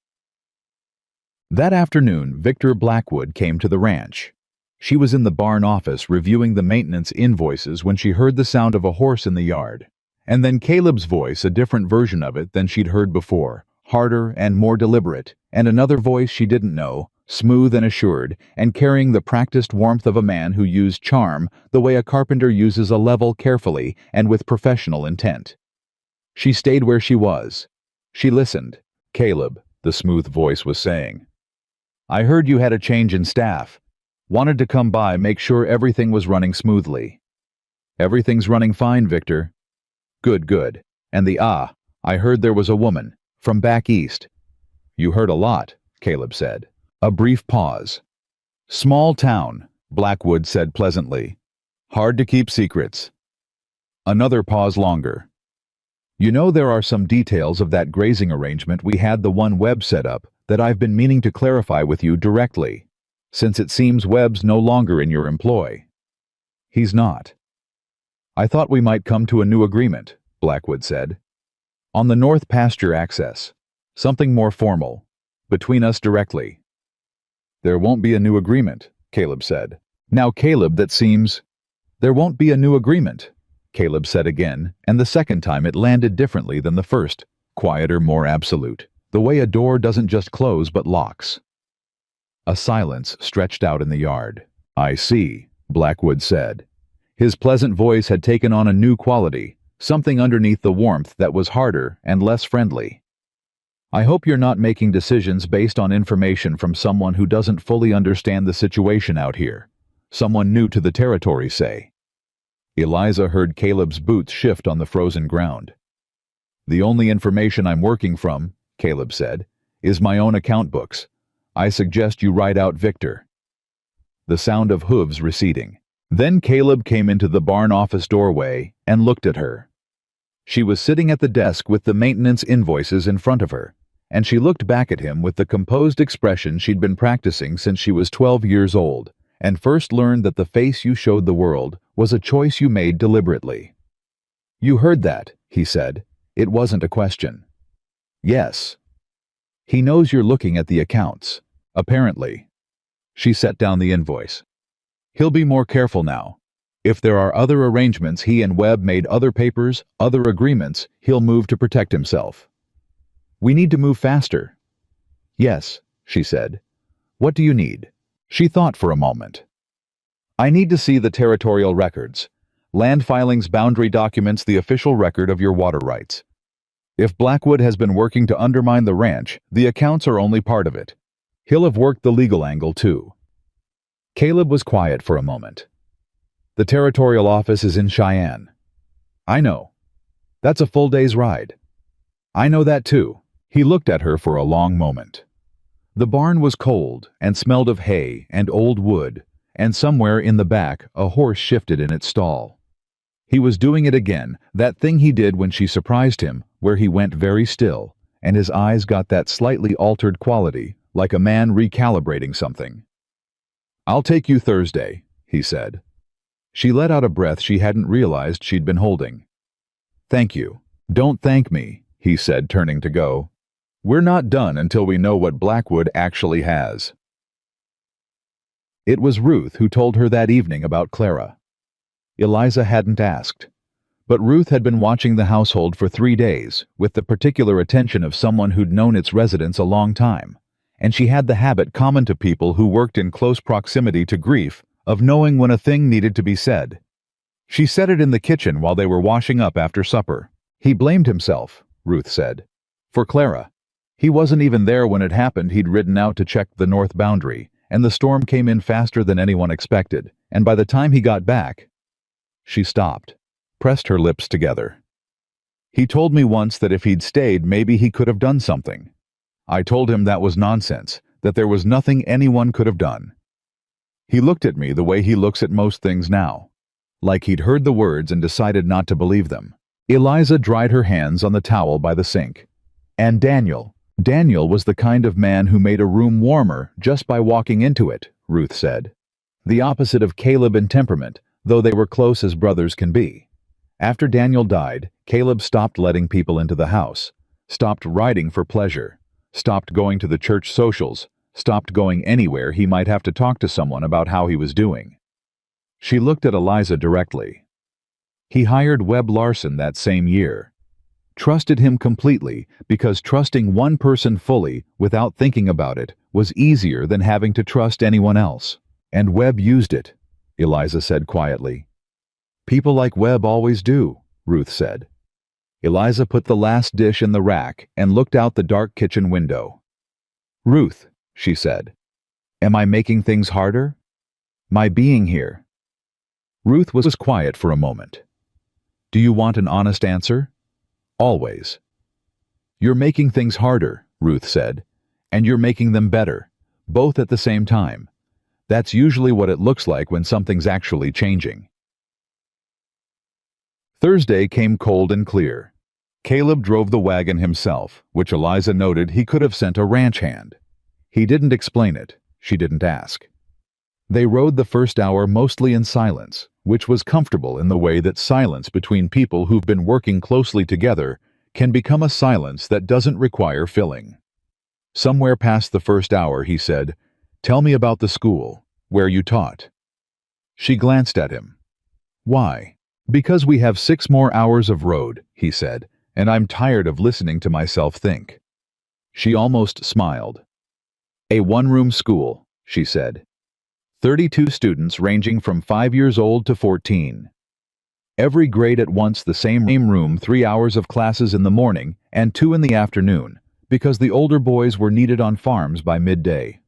That afternoon, Victor Blackwood came to the ranch. She was in the barn office reviewing the maintenance invoices when she heard the sound of a horse in the yard. And then Caleb's voice, a different version of it than she'd heard before, harder and more deliberate, and another voice she didn't know, smooth and assured, and carrying the practiced warmth of a man who used charm the way a carpenter uses a level carefully and with professional intent. She stayed where she was. She listened. Caleb, the smooth voice was saying, I heard you had a change in staff. Wanted to come by, make sure everything was running smoothly. Everything's running fine, Victor. Good, good. And I heard there was a woman, from back east. You heard a lot, Caleb said. A brief pause. Small town, Blackwood said pleasantly. Hard to keep secrets. Another pause longer. You know, there are some details of that grazing arrangement we had the one Webb set up that I've been meaning to clarify with you directly, since it seems Webb's no longer in your employ. He's not. I thought we might come to a new agreement, Blackwood said. On the north pasture access. Something more formal. Between us directly. There won't be a new agreement, Caleb said. Now, Caleb, that seems... There won't be a new agreement, Caleb said again, and the second time it landed differently than the first, quieter, more absolute, the way a door doesn't just close but locks. A silence stretched out in the yard. I see, Blackwood said. His pleasant voice had taken on a new quality, something underneath the warmth that was harder and less friendly. I hope you're not making decisions based on information from someone who doesn't fully understand the situation out here. Someone new to the territory, say. Eliza heard Caleb's boots shift on the frozen ground. The only information I'm working from, Caleb said, is my own account books. I suggest you write out Victor. The sound of hooves receding. Then Caleb came into the barn office doorway and looked at her. She was sitting at the desk with the maintenance invoices in front of her, and she looked back at him with the composed expression she'd been practicing since she was 12 years old, and first learned that the face you showed the world was a choice you made deliberately. You heard that, he said. It wasn't a question. Yes. He knows you're looking at the accounts, apparently. She set down the invoice. He'll be more careful now. If there are other arrangements, he and Webb made other papers, other agreements, he'll move to protect himself. We need to move faster. Yes, she said. What do you need? She thought for a moment. I need to see the territorial records. Land filings, boundary documents, the official record of your water rights. If Blackwood has been working to undermine the ranch, the accounts are only part of it. He'll have worked the legal angle too. Caleb was quiet for a moment. The territorial office is in Cheyenne. I know. That's a full day's ride. I know that too. He looked at her for a long moment. The barn was cold and smelled of hay and old wood, and somewhere in the back a horse shifted in its stall. He was doing it again, that thing he did when she surprised him, where he went very still, and his eyes got that slightly altered quality, like a man recalibrating something. I'll take you Thursday, he said. She let out a breath she hadn't realized she'd been holding. Thank you. Don't thank me, he said, turning to go. We're not done until we know what Blackwood actually has. It was Ruth who told her that evening about Clara. Eliza hadn't asked. But Ruth had been watching the household for 3 days, with the particular attention of someone who'd known its residents a long time, and she had the habit common to people who worked in close proximity to grief of knowing when a thing needed to be said. She said it in the kitchen while they were washing up after supper. He blamed himself, Ruth said. For Clara. He wasn't even there when it happened. He'd ridden out to check the north boundary, and the storm came in faster than anyone expected, and by the time he got back... She stopped, pressed her lips together. He told me once that if he'd stayed, maybe he could have done something. I told him that was nonsense, that there was nothing anyone could have done. He looked at me the way he looks at most things now, like he'd heard the words and decided not to believe them. Eliza dried her hands on the towel by the sink. And Daniel was the kind of man who made a room warmer just by walking into it, Ruth said. The opposite of Caleb in temperament, though they were close as brothers can be. After Daniel died, Caleb stopped letting people into the house, stopped riding for pleasure, stopped going to the church socials, stopped going anywhere he might have to talk to someone about how he was doing. She looked at Eliza directly. He hired Webb Larson that same year. Trusted him completely because trusting one person fully without thinking about it was easier than having to trust anyone else. And Webb used it, Eliza said quietly. People like Webb always do, Ruth said. Eliza put the last dish in the rack and looked out the dark kitchen window. Ruth, she said, am I making things harder? My being here. Ruth was quiet for a moment. Do you want an honest answer? Always. You're making things harder, Ruth said, and you're making them better, both at the same time. That's usually what it looks like when something's actually changing. Thursday came cold and clear. Caleb drove the wagon himself, which Eliza noted he could have sent a ranch hand. He didn't explain it. She didn't ask. They rode the first hour mostly in silence, which was comfortable in the way that silence between people who've been working closely together can become a silence that doesn't require filling. Somewhere past the first hour, he said, "Tell me about the school, where you taught." She glanced at him. "Why?" "Because we have 6 more hours of road," he said, "and I'm tired of listening to myself think." She almost smiled. "A one-room school," she said. 32 students ranging from 5 years old to 14. Every grade at once, the same room, 3 hours of classes in the morning and 2 in the afternoon, because the older boys were needed on farms by midday.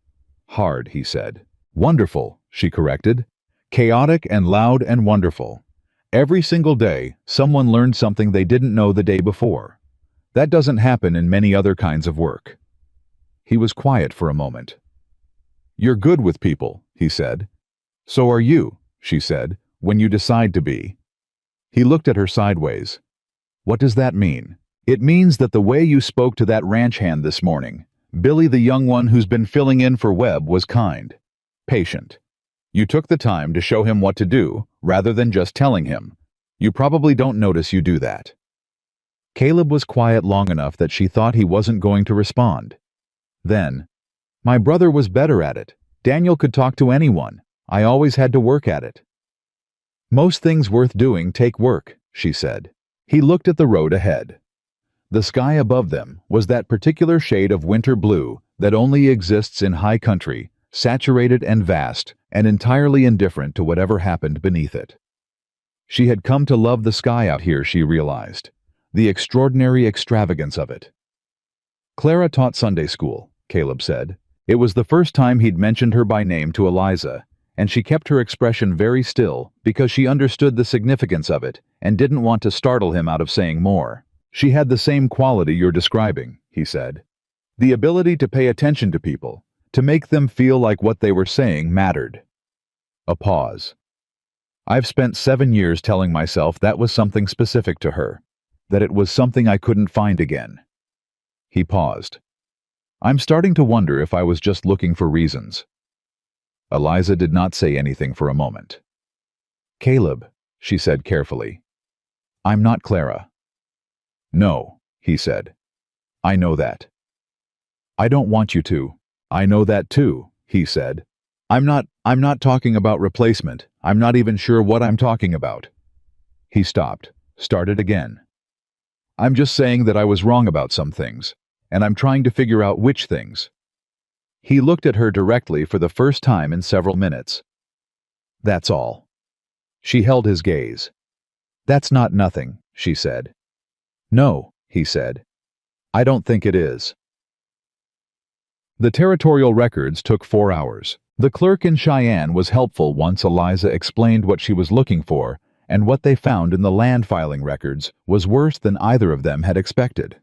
"Hard," he said. "Wonderful," she corrected. "Chaotic and loud and wonderful. Every single day, someone learned something they didn't know the day before. That doesn't happen in many other kinds of work." He was quiet for a moment. "You're good with people," he said. "So are you," she said, "when you decide to be." He looked at her sideways. "What does that mean?" "It means that the way you spoke to that ranch hand this morning, Billy, the young one who's been filling in for Webb, was kind, patient. You took the time to show him what to do, rather than just telling him. You probably don't notice you do that." Caleb was quiet long enough that she thought he wasn't going to respond. Then, "My brother was better at it. Daniel could talk to anyone. I always had to work at it." "Most things worth doing take work," she said. He looked at the road ahead. The sky above them was that particular shade of winter blue that only exists in high country, saturated and vast, and entirely indifferent to whatever happened beneath it. She had come to love the sky out here, she realized, the extraordinary extravagance of it. "Clara taught Sunday school," Caleb said. It was the first time he'd mentioned her by name to Eliza, and she kept her expression very still because she understood the significance of it and didn't want to startle him out of saying more. "She had the same quality you're describing," he said. "The ability to pay attention to people, to make them feel like what they were saying mattered." A pause. "I've spent 7 years telling myself that was something specific to her, that it was something I couldn't find again." He paused. "I'm starting to wonder if I was just looking for reasons." Eliza did not say anything for a moment. "Caleb," she said carefully, "I'm not Clara." "No," he said. "I know that." "I don't want you to." "I know that too," he said. I'm not talking about replacement. I'm not even sure what I'm talking about." He stopped, started again. "I'm just saying that I was wrong about some things, and I'm trying to figure out which things." He looked at her directly for the first time in several minutes. "That's all." She held his gaze. "That's not nothing," she said. "No," he said. I don't think it is. The territorial records took 4 hours. The clerk in Cheyenne was helpful once Eliza explained what she was looking for, and what they found in the land filing records was worse than either of them had expected.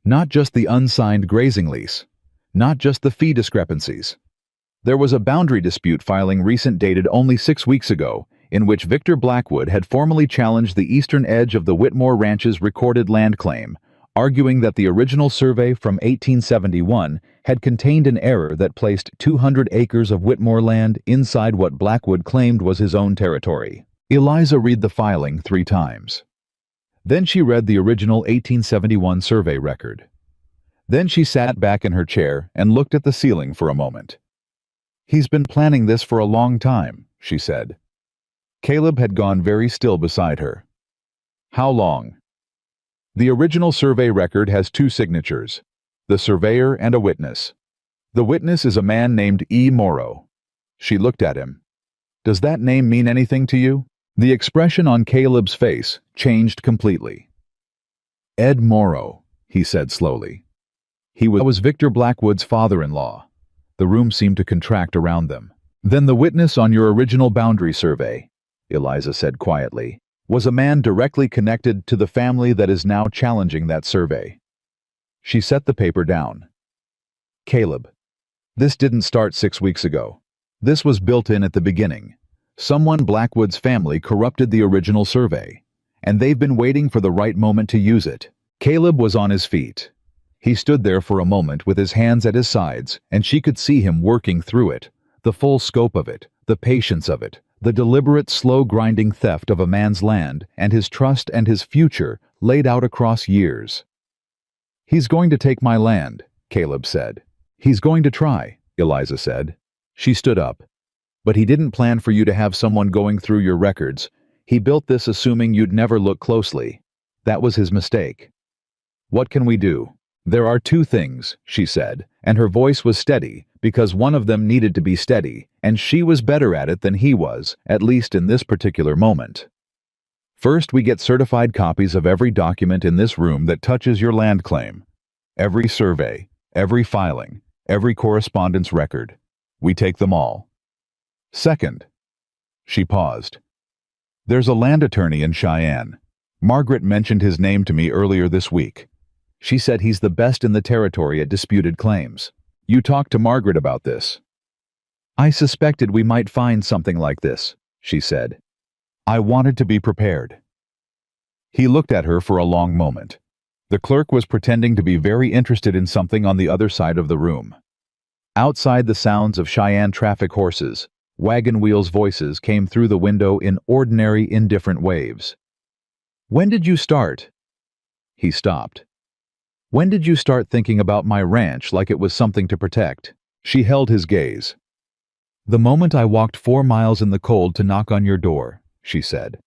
Not just the unsigned grazing lease. Not just the fee discrepancies. There was a boundary dispute filing recent dated only 6 weeks ago, in which Victor Blackwood had formally challenged the eastern edge of the Whitmore Ranch's recorded land claim, arguing that the original survey from 1871 had contained an error that placed 200 acres of Whitmore land inside what Blackwood claimed was his own territory. Eliza read the filing 3 times. Then she read the original 1871 survey record. Then she sat back in her chair and looked at the ceiling for a moment. "He's been planning this for a long time," she said. Caleb had gone very still beside her. "How long?" The original survey record has 2 signatures, the surveyor and a witness. The witness is a man named E. Morrow. She looked at him. "Does that name mean anything to you?" The expression on Caleb's face changed completely. "Ed Morrow," he said slowly. He was Victor Blackwood's father-in-law." The room seemed to contract around them. "Then the witness on your original boundary survey," Eliza said quietly, "was a man directly connected to the family that is now challenging that survey." She set the paper down. "Caleb, this didn't start 6 weeks ago. This was built in at the beginning. Someone Blackwood's family corrupted the original survey, and they've been waiting for the right moment to use it." Caleb was on his feet. He stood there for a moment with his hands at his sides, and she could see him working through it, the full scope of it, the patience of it, the deliberate, slow-grinding theft of a man's land and his trust and his future laid out across years. "He's going to take my land," Caleb said. "He's going to try," Eliza said. She stood up. "But he didn't plan for you to have someone going through your records. He built this assuming you'd never look closely. That was his mistake. What can we do?" "There are 2 things," she said, and her voice was steady because one of them needed to be steady, and she was better at it than he was, at least in this particular moment. "First, we get certified copies of every document in this room that touches your land claim. Every survey, every filing, every correspondence record. We take them all. Second," she paused, "there's a land attorney in Cheyenne. Margaret mentioned his name to me earlier this week. She said he's the best in the territory at disputed claims. You talked to Margaret about this." "I suspected we might find something like this," she said. "I wanted to be prepared." He looked at her for a long moment. The clerk was pretending to be very interested in something on the other side of the room. Outside, the sounds of Cheyenne traffic horses, wagon wheels' voices came through the window in ordinary, indifferent waves. "When did you start?" He stopped. "When did you start thinking about my ranch like it was something to protect?" She held his gaze. "The moment I walked 4 miles in the cold to knock on your door," she said.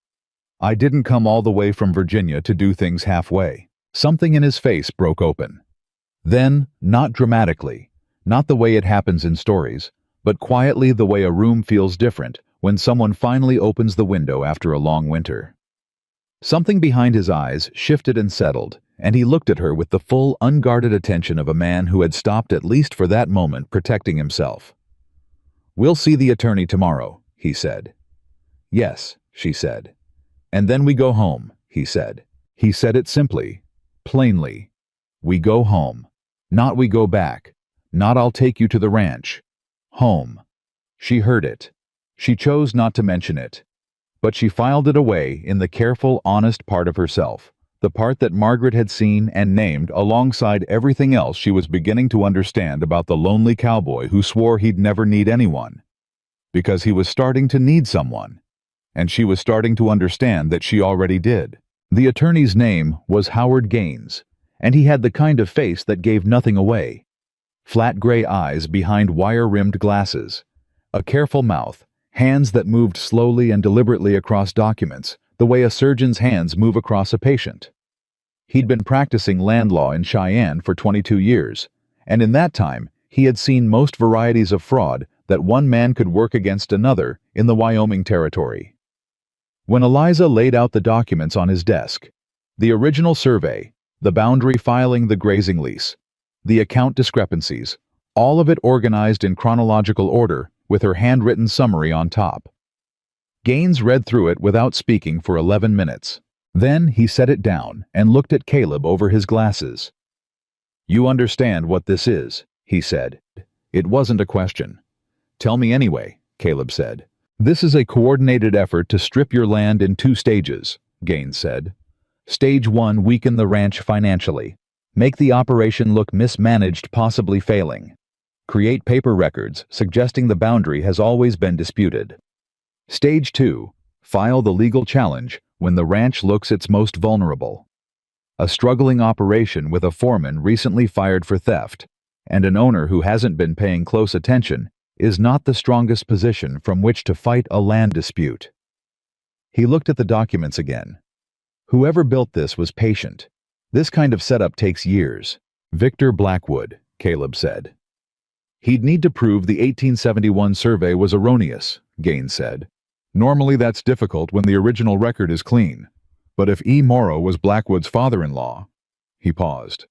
"I didn't come all the way from Virginia to do things halfway." Something in his face broke open. Then, not dramatically, not the way it happens in stories, but quietly the way a room feels different when someone finally opens the window after a long winter. Something behind his eyes shifted and settled, and he looked at her with the full, unguarded attention of a man who had stopped at least for that moment protecting himself. "We'll see the attorney tomorrow," he said. "Yes," she said. "And then we go home," he said. He said it simply, plainly. "We go home. Not we go back. Not I'll take you to the ranch. Home." She heard it. She chose not to mention it. But she filed it away in the careful, honest part of herself, the part that Margaret had seen and named alongside everything else she was beginning to understand about the lonely cowboy who swore he'd never need anyone. Because he was starting to need someone. And she was starting to understand that she already did. The attorney's name was Howard Gaines, and he had the kind of face that gave nothing away. Flat gray eyes behind wire-rimmed glasses, a careful mouth, hands that moved slowly and deliberately across documents, the way a surgeon's hands move across a patient. He'd been practicing land law in Cheyenne for 22 years, and in that time he had seen most varieties of fraud that one man could work against another in the Wyoming Territory. When Eliza laid out the documents on his desk, the original survey, The boundary filing the grazing lease. The account discrepancies. All of it organized in chronological order, with her handwritten summary on top. Gaines read through it without speaking for 11 minutes. Then he set it down and looked at Caleb over his glasses. "You understand what this is," he said. It wasn't a question. "Tell me anyway," Caleb said. "This is a coordinated effort to strip your land in 2 stages, Gaines said. Stage 1, weaken the ranch financially. Make the operation look mismanaged, possibly failing. Create paper records suggesting the boundary has always been disputed. Stage 2, file the legal challenge when the ranch looks its most vulnerable. A struggling operation with a foreman recently fired for theft, and an owner who hasn't been paying close attention is not the strongest position from which to fight a land dispute." He looked at the documents again. Whoever built this was patient. This kind of setup takes years. Victor Blackwood, Caleb said. "He'd need to prove the 1871 survey was erroneous," Gaines said. "Normally that's difficult when the original record is clean. But if E. Morrow was Blackwood's father-in-law..." He paused.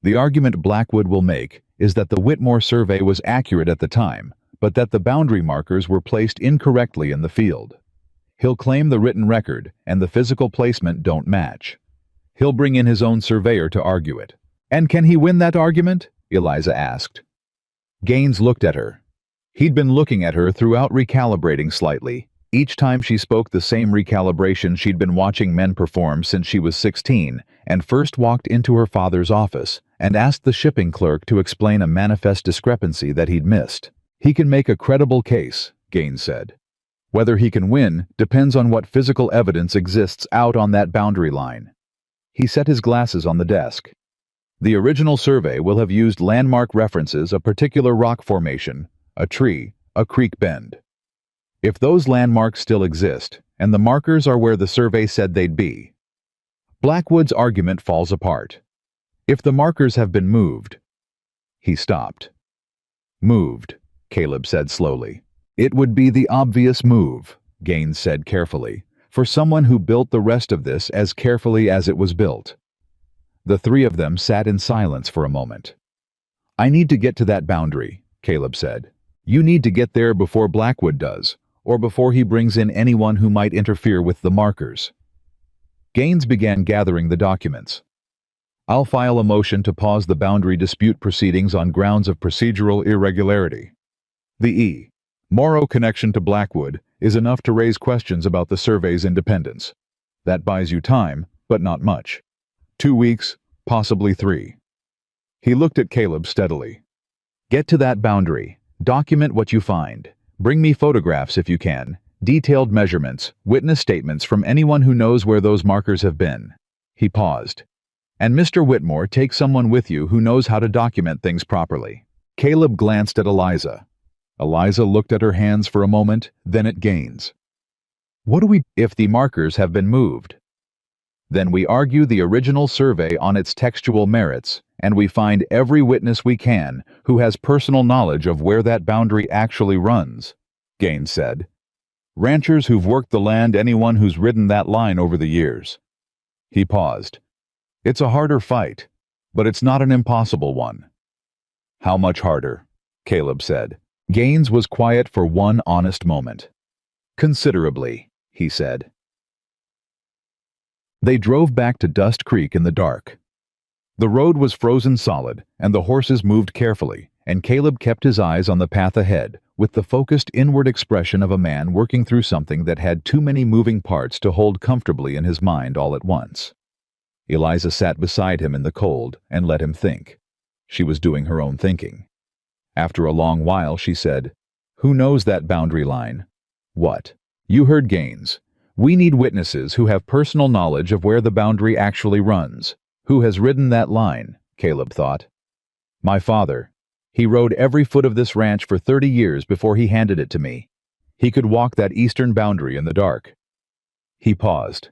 "The argument Blackwood will make is that the Whitmore survey was accurate at the time, but that the boundary markers were placed incorrectly in the field. He'll claim the written record and the physical placement don't match. He'll bring in his own surveyor to argue it." "And can he win that argument?" Eliza asked. Gaines looked at her. He'd been looking at her throughout, recalibrating slightly. Each time she spoke the same recalibration she'd been watching men perform since she was 16 and first walked into her father's office and asked the shipping clerk to explain a manifest discrepancy that he'd missed. "He can make a credible case," Gaines said. "Whether he can win depends on what physical evidence exists out on that boundary line." He set his glasses on the desk. "The original survey will have used landmark references, a particular rock formation, a tree, a creek bend. If those landmarks still exist, and the markers are where the survey said they'd be, Blackwood's argument falls apart. If the markers have been moved..." He stopped. "Moved," Caleb said slowly. "It would be the obvious move," Gaines said carefully, "for someone who built the rest of this as carefully as it was built." The 3 of them sat in silence for a moment. "I need to get to that boundary," Caleb said. "You need to get there before Blackwood does, or before he brings in anyone who might interfere with the markers." Gaines began gathering the documents. "I'll file a motion to pause the boundary dispute proceedings on grounds of procedural irregularity. The E. Morrow connection to Blackwood is enough to raise questions about the survey's independence. That buys you time, but not much. 2 weeks, possibly 3. He looked at Caleb steadily. "Get to that boundary. Document what you find. Bring me photographs if you can, detailed measurements, witness statements from anyone who knows where those markers have been." He paused. "And Mr. Whitmore, take someone with you who knows how to document things properly." Caleb glanced at Eliza. Eliza looked at her hands for a moment, then at Gaines. "What do we do if the markers have been moved?" "Then we argue the original survey on its textual merits, and we find every witness we can who has personal knowledge of where that boundary actually runs," Gaines said. "Ranchers who've worked the land, anyone who's ridden that line over the years." He paused. "It's a harder fight, but it's not an impossible one." "How much harder?" Caleb said. Gaines was quiet for one honest moment. "Considerably," he said. They drove back to Dust Creek in the dark. The road was frozen solid, and the horses moved carefully, and Caleb kept his eyes on the path ahead, with the focused inward expression of a man working through something that had too many moving parts to hold comfortably in his mind all at once. Eliza sat beside him in the cold and let him think. She was doing her own thinking. After a long while, she said, "Who knows that boundary line?" "What?" "You heard Gaines. We need witnesses who have personal knowledge of where the boundary actually runs. Who has ridden that line?" Caleb thought. "My father. He rode every foot of this ranch for 30 years before he handed it to me. He could walk that eastern boundary in the dark." He paused.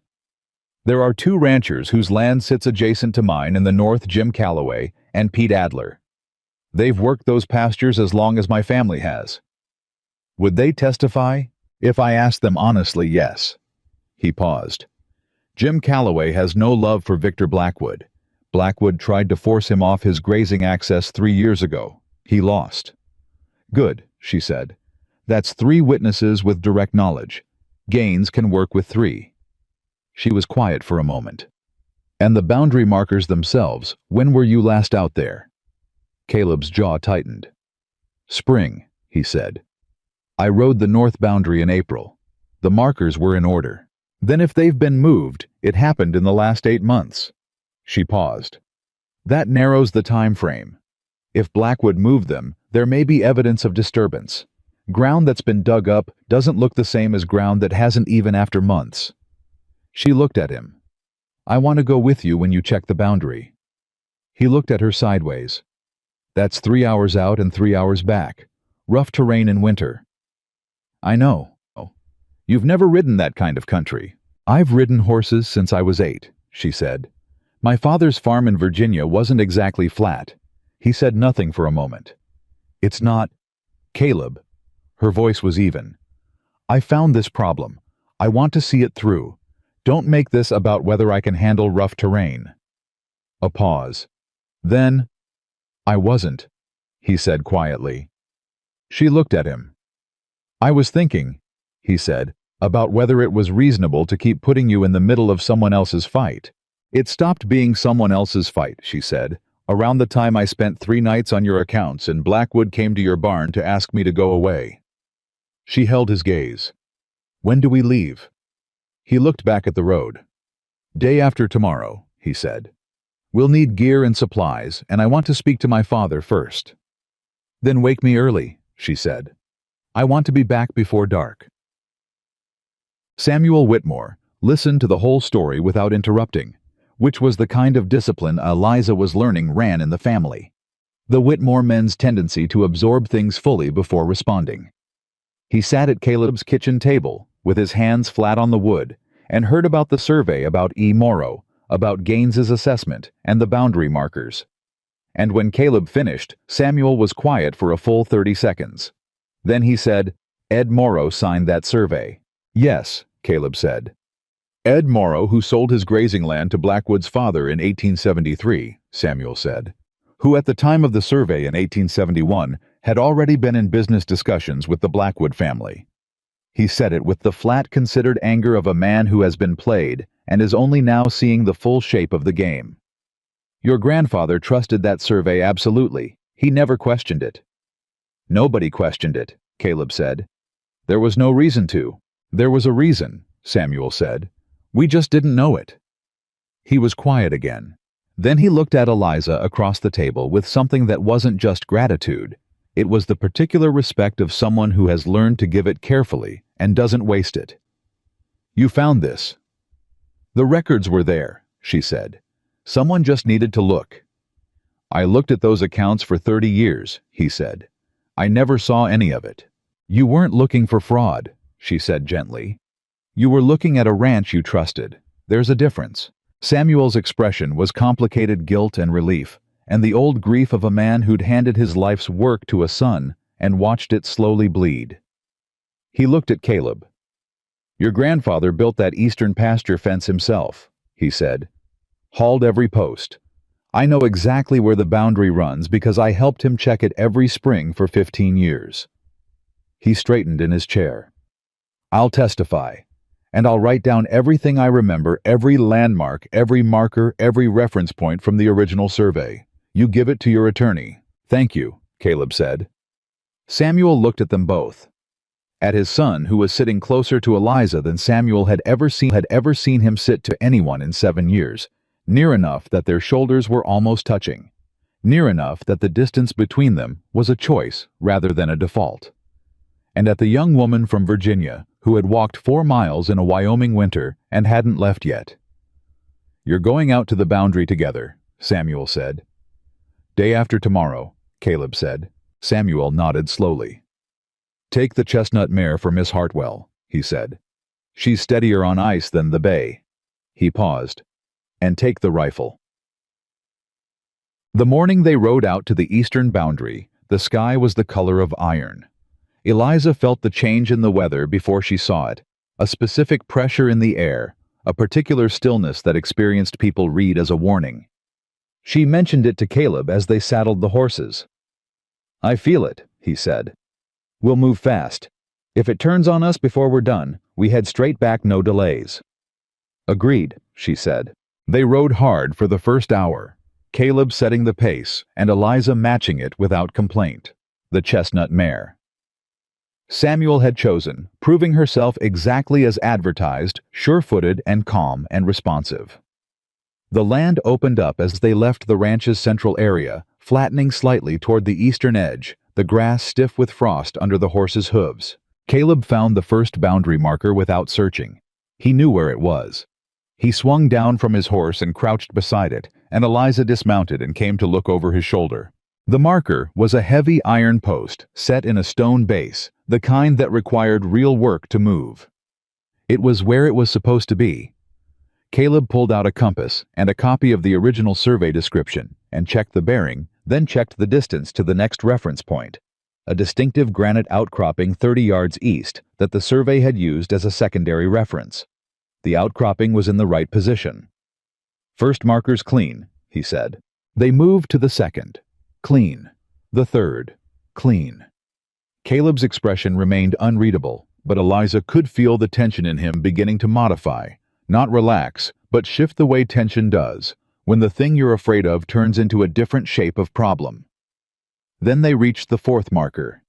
"There are 2 ranchers whose land sits adjacent to mine in the north, Jim Calloway and Pete Adler. They've worked those pastures as long as my family has. Would they testify? If I asked them honestly, yes." He paused. "Jim Calloway has no love for Victor Blackwood, Blackwood tried to force him off his grazing access 3 years ago. He lost. Good, she said. That's 3 witnesses with direct knowledge. Gaines can work with 3. She was quiet for a moment. And the boundary markers themselves, when were you last out there? Caleb's jaw tightened. Spring, he said. I rode the north boundary in April. The markers were in order. Then if they've been moved, it happened in the last 8 months. She paused. That narrows the time frame. If Blackwood moved them, there may be evidence of disturbance. Ground that's been dug up doesn't look the same as ground that hasn't even after months. She looked at him. I want to go with you when you check the boundary. He looked at her sideways. That's 3 hours out and 3 hours back. Rough terrain in winter. I know. You've never ridden that kind of country. I've ridden horses since I was 8, she said. My father's farm in Virginia wasn't exactly flat. He said nothing for a moment. It's not... Caleb. Her voice was even. I found this problem. I want to see it through. Don't make this about whether I can handle rough terrain. A pause. Then, I wasn't, he said quietly. She looked at him. I was thinking, he said, about whether it was reasonable to keep putting you in the middle of someone else's fight. It stopped being someone else's fight, she said, around the time I spent 3 nights on your accounts and Blackwood came to your barn to ask me to go away. She held his gaze. When do we leave? He looked back at the road. Day after tomorrow, he said. We'll need gear and supplies, and I want to speak to my father first. Then wake me early, she said. I want to be back before dark. Samuel Whitmore listened to the whole story without interrupting, which was the kind of discipline Eliza was learning ran in the family. The Whitmore men's tendency to absorb things fully before responding. He sat at Caleb's kitchen table, with his hands flat on the wood, and heard about the survey about E. Morrow, about Gaines's assessment, and the boundary markers. And when Caleb finished, Samuel was quiet for a full 30 seconds. Then he said, Ed Morrow signed that survey. Yes, Caleb said. Ed Morrow, who sold his grazing land to Blackwood's father in 1873, Samuel said, who at the time of the survey in 1871 had already been in business discussions with the Blackwood family. He said it with the flat, considered anger of a man who has been played and is only now seeing the full shape of the game. Your grandfather trusted that survey absolutely. He never questioned it. Nobody questioned it, Caleb said. There was no reason to. There was a reason, Samuel said. We just didn't know it. He was quiet again. Then he looked at Eliza across the table with something that wasn't just gratitude. It was the particular respect of someone who has learned to give it carefully and doesn't waste it. You found this. The records were there, she said. Someone just needed to look. I looked at those accounts for 30 years, he said. I never saw any of it. You weren't looking for fraud, she said gently. You were looking at a ranch you trusted. There's a difference. Samuel's expression was complicated guilt and relief, and the old grief of a man who'd handed his life's work to a son and watched it slowly bleed. He looked at Caleb. Your grandfather built that eastern pasture fence himself, he said. Hauled every post. I know exactly where the boundary runs because I helped him check it every spring for 15 years. He straightened in his chair. I'll testify, and I'll write down everything I remember, every landmark, every marker, every reference point from the original survey. You give it to your attorney. Thank you, Caleb said. Samuel looked at them both. At his son, who was sitting closer to Eliza than Samuel had ever seen him sit to anyone in 7 years, near enough that their shoulders were almost touching, near enough that the distance between them was a choice rather than a default. And at the young woman from Virginia, who had walked 4 miles in a Wyoming winter and hadn't left yet. You're going out to the boundary together, Samuel said. Day after tomorrow, Caleb said. Samuel nodded slowly. Take the chestnut mare for Miss Hartwell, he said. She's steadier on ice than the bay. He paused. And take the rifle. The morning they rode out to the eastern boundary, the sky was the color of iron. Eliza felt the change in the weather before she saw it, a specific pressure in the air, a particular stillness that experienced people read as a warning. She mentioned it to Caleb as they saddled the horses. "I feel it," he said. "We'll move fast. If it turns on us before we're done, we head straight back, no delays." "Agreed," she said. They rode hard for the first hour, Caleb setting the pace and Eliza matching it without complaint. The chestnut mare Samuel had chosen, proving herself exactly as advertised, sure-footed and calm and responsive. The land opened up as they left the ranch's central area, flattening slightly toward the eastern edge, the grass stiff with frost under the horses' hooves. Caleb found the first boundary marker without searching. He knew where it was. He swung down from his horse and crouched beside it, and Eliza dismounted and came to look over his shoulder. The marker was a heavy iron post set in a stone base, the kind that required real work to move. It was where it was supposed to be. Caleb pulled out a compass and a copy of the original survey description and checked the bearing, then checked the distance to the next reference point, a distinctive granite outcropping 30 yards east that the survey had used as a secondary reference. The outcropping was in the right position. "First marker's clean," he said. They moved to the second. Clean. The third. Clean. Caleb's expression remained unreadable, but Eliza could feel the tension in him beginning to modify, not relax, but shift the way tension does, when the thing you're afraid of turns into a different shape of problem. Then they reached the fourth marker.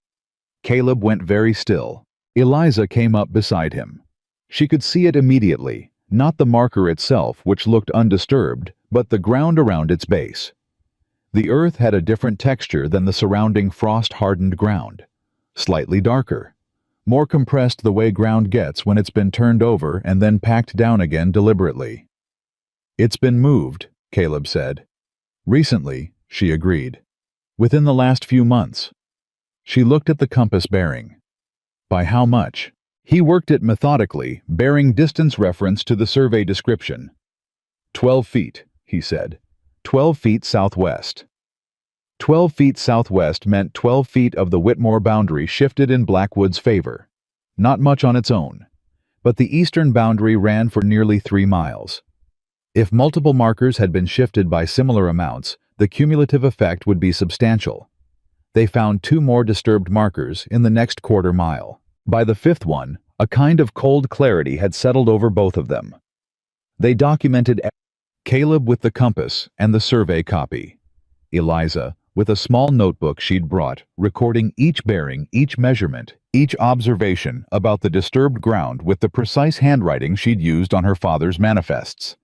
Caleb went very still. Eliza came up beside him. She could see it immediately, not the marker itself, which looked undisturbed, but the ground around its base. The earth had a different texture than the surrounding frost-hardened ground. Slightly darker. More compressed the way ground gets when it's been turned over and then packed down again deliberately. "It's been moved," Caleb said. "Recently," she agreed. "Within the last few months." She looked at the compass bearing. "By how much?" He worked it methodically, bearing distance reference to the survey description. 12 feet, he said. 12 feet southwest. 12 feet southwest meant 12 feet of the Whitmore boundary shifted in Blackwood's favor. Not much on its own. But the eastern boundary ran for nearly 3 miles. If multiple markers had been shifted by similar amounts, the cumulative effect would be substantial. They found 2 more disturbed markers in the next quarter mile. By the 5th one, a kind of cold clarity had settled over both of them. They documented Caleb with the compass and the survey copy. Eliza, with a small notebook she'd brought, recording each bearing, each measurement, each observation about the disturbed ground with the precise handwriting she'd used on her father's manifests.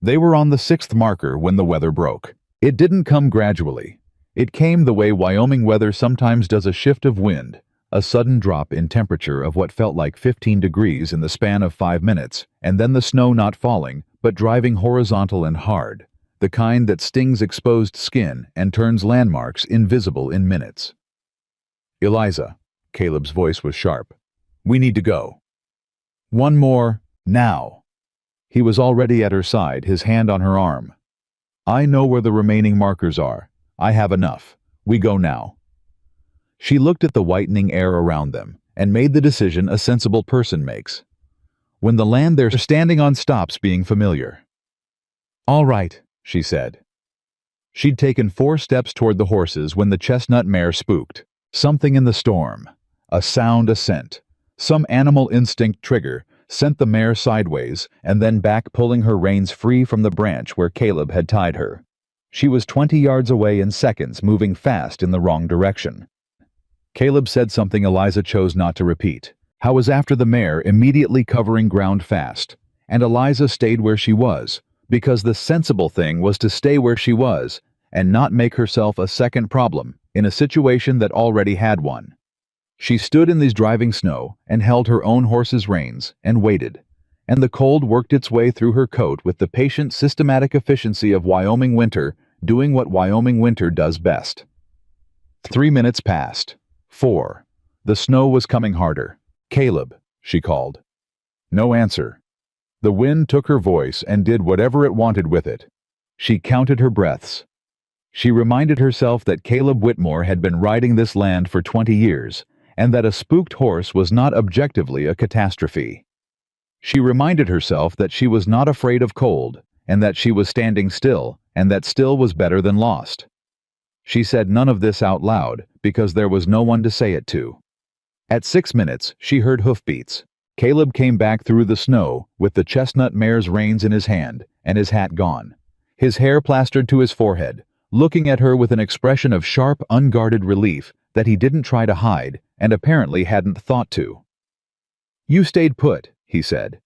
They were on the 6th marker when the weather broke. It didn't come gradually. It came the way Wyoming weather sometimes does: a shift of wind, a sudden drop in temperature of what felt like 15 degrees in the span of 5 minutes, and then the snow not falling, but driving horizontal and hard, the kind that stings exposed skin and turns landmarks invisible in minutes. "Eliza," Caleb's voice was sharp. "We need to go." "One more, now." He was already at her side, his hand on her arm. "I know where the remaining markers are. I have enough. We go now." She looked at the whitening air around them and made the decision a sensible person makes. When the land they're standing on stops being familiar. "All right," she said. She'd taken 4 steps toward the horses when the chestnut mare spooked. Something in the storm, a sound, a scent, some animal instinct trigger sent the mare sideways and then back, pulling her reins free from the branch where Caleb had tied her. She was 20 yards away in seconds, moving fast in the wrong direction. Caleb said something Eliza chose not to repeat. How was after the mare, immediately covering ground fast, and Eliza stayed where she was, because the sensible thing was to stay where she was and not make herself a second problem in a situation that already had one. She stood in the driving snow and held her own horse's reins and waited, and the cold worked its way through her coat with the patient, systematic efficiency of Wyoming winter doing what Wyoming winter does best. 3 minutes passed. 4. The snow was coming harder. "Caleb," she called. No answer. The wind took her voice and did whatever it wanted with it. She counted her breaths. She reminded herself that Caleb Whitmore had been riding this land for 20 years, and that a spooked horse was not objectively a catastrophe. She reminded herself that she was not afraid of cold, and that she was standing still, and that still was better than lost. She said none of this out loud because there was no one to say it to. At 6 minutes, she heard hoofbeats. Caleb came back through the snow with the chestnut mare's reins in his hand and his hat gone, his hair plastered to his forehead, looking at her with an expression of sharp, unguarded relief that he didn't try to hide and apparently hadn't thought to. "You stayed put," he said.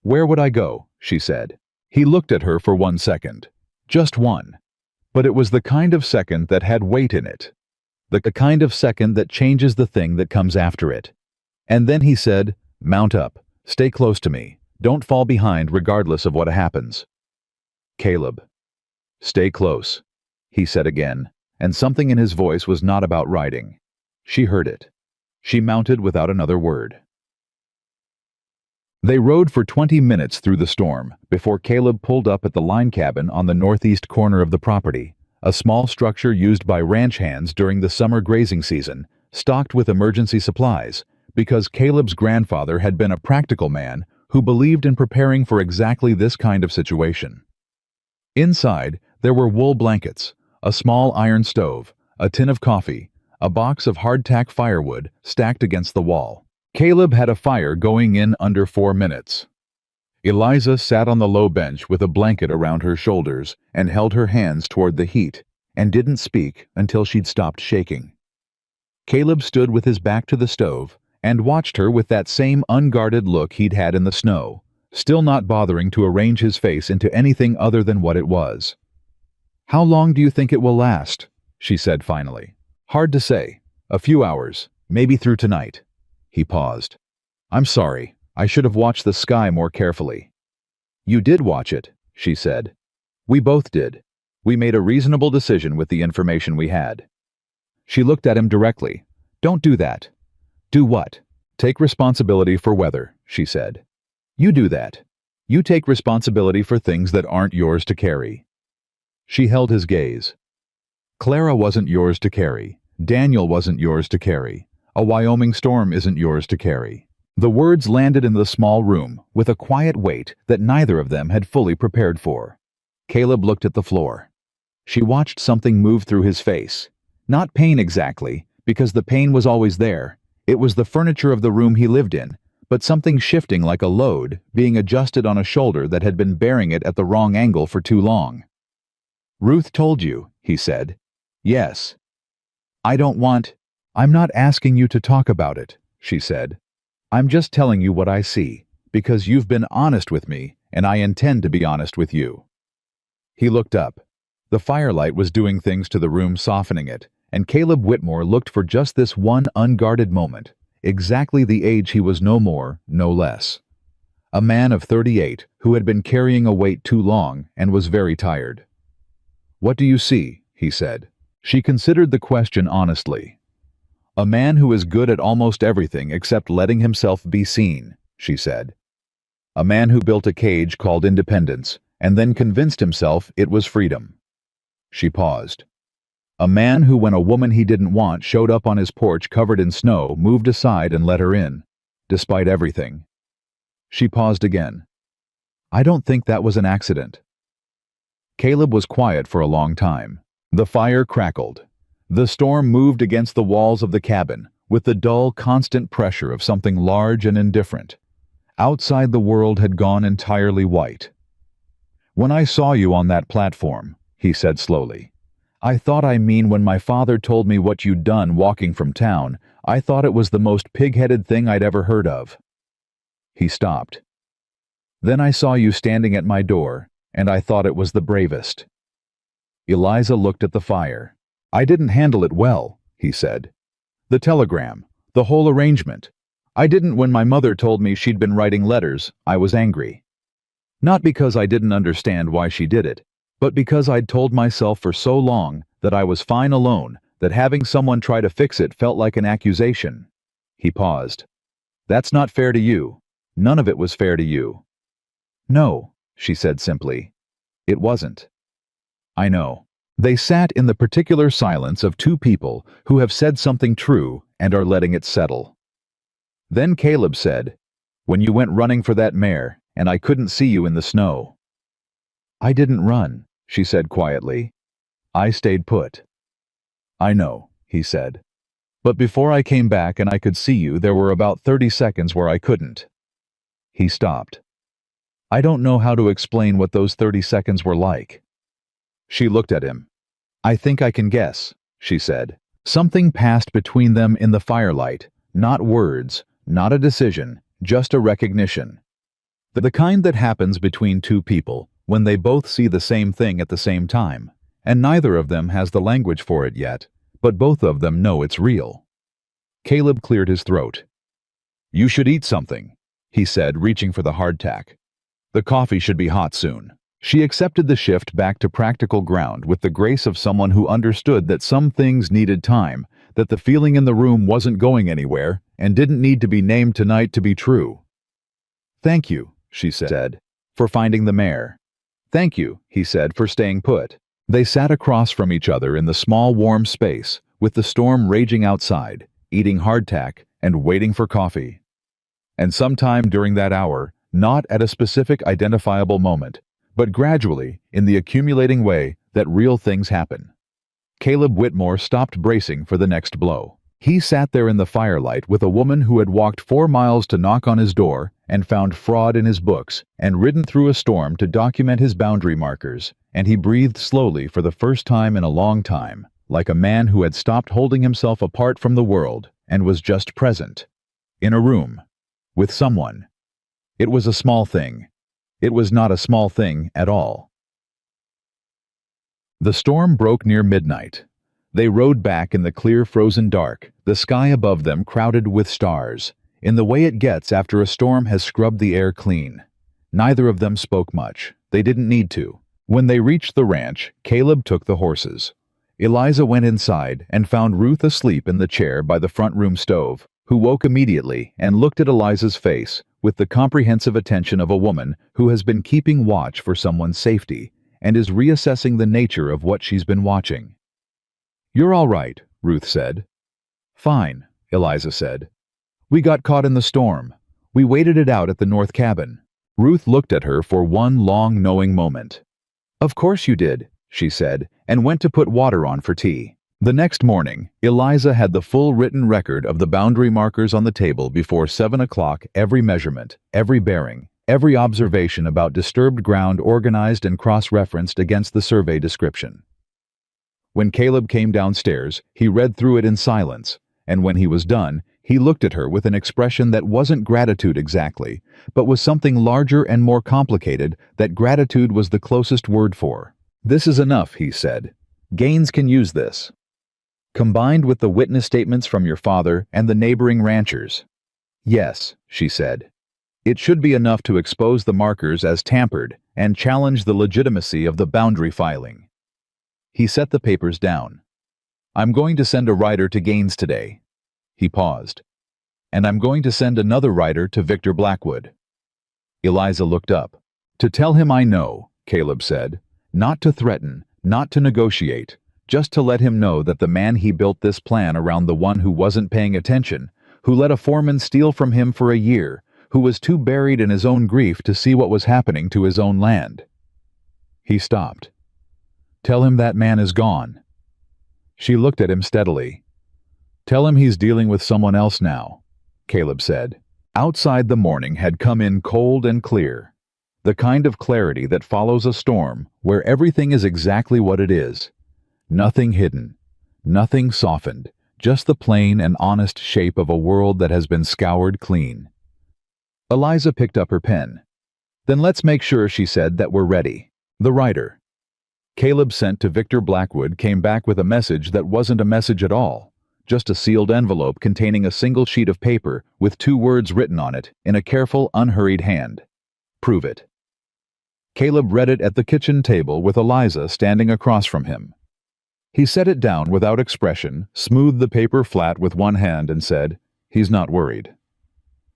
"Where would I go?" she said. He looked at her for 1 second. Just one. But it was the kind of second that had weight in it. The kind of second that changes the thing that comes after it. And then he said, "Mount up. Stay close to me. Don't fall behind regardless of what happens." "Caleb." "Stay close," he said again, and something in his voice was not about riding. She heard it. She mounted without another word. They rode for 20 minutes through the storm before Caleb pulled up at the line cabin on the northeast corner of the property, a small structure used by ranch hands during the summer grazing season, stocked with emergency supplies, because Caleb's grandfather had been a practical man who believed in preparing for exactly this kind of situation. Inside, there were wool blankets, a small iron stove, a tin of coffee, a box of hardtack firewood stacked against the wall. Caleb had a fire going in under 4 minutes. Eliza sat on the low bench with a blanket around her shoulders and held her hands toward the heat, and didn't speak until she'd stopped shaking. Caleb stood with his back to the stove and watched her with that same unguarded look he'd had in the snow, still not bothering to arrange his face into anything other than what it was. "How long do you think it will last?" she said finally. "Hard to say. A few hours, maybe through tonight." He paused. "I'm sorry. I should have watched the sky more carefully." "You did watch it," she said. "We both did. We made a reasonable decision with the information we had." She looked at him directly. "Don't do that." "Do what?" "Take responsibility for weather," she said. "You do that. You take responsibility for things that aren't yours to carry." She held his gaze. "Clara wasn't yours to carry. Daniel wasn't yours to carry. A Wyoming storm isn't yours to carry." The words landed in the small room with a quiet weight that neither of them had fully prepared for. Caleb looked at the floor. She watched something move through his face. Not pain exactly, because the pain was always there. It was the furniture of the room he lived in, but something shifting like a load, being adjusted on a shoulder that had been bearing it at the wrong angle for too long. "Ruth told you," he said. "Yes." "I'm not asking you to talk about it," she said. "I'm just telling you what I see, because you've been honest with me, and I intend to be honest with you." He looked up. The firelight was doing things to the room, softening it, and Caleb Whitmore looked for just this one unguarded moment, exactly the age he was, no more, no less. A man of 38 who had been carrying a weight too long and was very tired. "What do you see?" he said. She considered the question honestly. "A man who is good at almost everything except letting himself be seen," she said. "A man who built a cage called independence and then convinced himself it was freedom." She paused. "A man who, when a woman he didn't want showed up on his porch covered in snow, moved aside and let her in, despite everything." She paused again. "I don't think that was an accident." Caleb was quiet for a long time. The fire crackled. The storm moved against the walls of the cabin, with the dull, constant pressure of something large and indifferent. Outside, the world had gone entirely white. "When I saw you on that platform," he said slowly, when my father told me what you'd done walking from town, I thought it was the most pig-headed thing I'd ever heard of." He stopped. "Then I saw you standing at my door, and I thought it was the bravest." Eliza looked at the fire. "I didn't handle it well," he said. "The telegram, the whole arrangement. I didn't. When my mother told me she'd been writing letters, I was angry. Not because I didn't understand why she did it, but because I'd told myself for so long that I was fine alone, that having someone try to fix it felt like an accusation." He paused. "That's not fair to you. None of it was fair to you." "No," she said simply. "It wasn't." "I know." They sat in the particular silence of two people who have said something true and are letting it settle. Then Caleb said, "When you went running for that mare, and I couldn't see you in the snow." "I didn't run," she said quietly. I stayed put. I know, he said. But before I came back and I could see you, there were about 30 seconds where I couldn't. He stopped. I don't know how to explain what those 30 seconds were like. She looked at him. I think I can guess, she said. Something passed between them in the firelight, not words, not a decision, just a recognition. The kind that happens between two people when they both see the same thing at the same time, and neither of them has the language for it yet, but both of them know it's real. Caleb cleared his throat. You should eat something, he said, reaching for the hardtack. The coffee should be hot soon. She accepted the shift back to practical ground with the grace of someone who understood that some things needed time, that the feeling in the room wasn't going anywhere, and didn't need to be named tonight to be true. Thank you, she said, for finding the mare. Thank you, he said, for staying put. They sat across from each other in the small warm space, with the storm raging outside, eating hardtack and waiting for coffee. And sometime during that hour, not at a specific identifiable moment, but gradually, in the accumulating way that real things happen, Caleb Whitmore stopped bracing for the next blow. He sat there in the firelight with a woman who had walked 4 miles to knock on his door and found fraud in his books and ridden through a storm to document his boundary markers, and he breathed slowly for the first time in a long time, like a man who had stopped holding himself apart from the world and was just present, in a room, with someone. It was a small thing. It was not a small thing at all. The storm broke near midnight. They rode back in the clear frozen dark, the sky above them crowded with stars, in the way it gets after a storm has scrubbed the air clean. Neither of them spoke much. They didn't need to. When they reached the ranch, Caleb took the horses. Eliza went inside and found Ruth asleep in the chair by the front room stove, who woke immediately and looked at Eliza's face with the comprehensive attention of a woman who has been keeping watch for someone's safety and is reassessing the nature of what she's been watching. You're all right, Ruth said. Fine, Eliza said. We got caught in the storm. We waited it out at the north cabin. Ruth looked at her for one long knowing moment. Of course you did, she said, and went to put water on for tea. The next morning, Eliza had the full written record of the boundary markers on the table before 7 o'clock, every measurement, every bearing, every observation about disturbed ground organized and cross-referenced against the survey description. When Caleb came downstairs, he read through it in silence, and when he was done, he looked at her with an expression that wasn't gratitude exactly, but was something larger and more complicated that gratitude was the closest word for. This is enough, he said. Gaines can use this. Combined with the witness statements from your father and the neighboring ranchers. Yes, she said. It should be enough to expose the markers as tampered and challenge the legitimacy of the boundary filing. He set the papers down. I'm going to send a writer to Gaines today. He paused. And I'm going to send another writer to Victor Blackwood. Eliza looked up. To tell him I know, Caleb said. Not to threaten, not to negotiate, just to let him know that the man he built this plan around, the one who wasn't paying attention, who let a foreman steal from him for a year, who was too buried in his own grief to see what was happening to his own land. He stopped. Tell him that man is gone. She looked at him steadily. Tell him he's dealing with someone else now, Caleb said. Outside the morning had come in cold and clear, the kind of clarity that follows a storm where everything is exactly what it is. Nothing hidden, nothing softened, just the plain and honest shape of a world that has been scoured clean. Eliza picked up her pen. Then let's make sure, she said, that we're ready. The writer Caleb sent to Victor Blackwood came back with a message that wasn't a message at all, just a sealed envelope containing a single sheet of paper with 2 words written on it in a careful, unhurried hand. Prove it. Caleb read it at the kitchen table with Eliza standing across from him. He set it down without expression, smoothed the paper flat with one hand and said, He's not worried.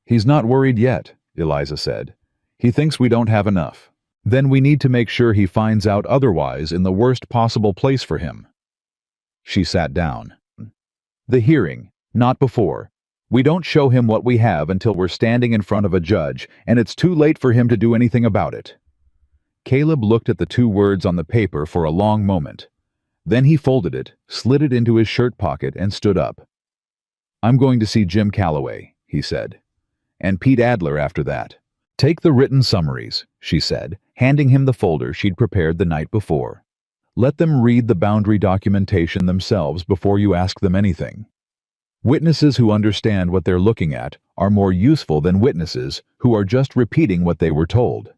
He's not worried yet, Eliza said. He thinks we don't have enough. Then we need to make sure he finds out otherwise in the worst possible place for him. She sat down. The hearing, not before. We don't show him what we have until we're standing in front of a judge, and it's too late for him to do anything about it. Caleb looked at the two words on the paper for a long moment. Then he folded it, slid it into his shirt pocket, and stood up. "I'm going to see Jim Calloway," he said. "And Pete Adler after that." "Take the written summaries," she said, handing him the folder she'd prepared the night before. "Let them read the boundary documentation themselves before you ask them anything. Witnesses who understand what they're looking at are more useful than witnesses who are just repeating what they were told."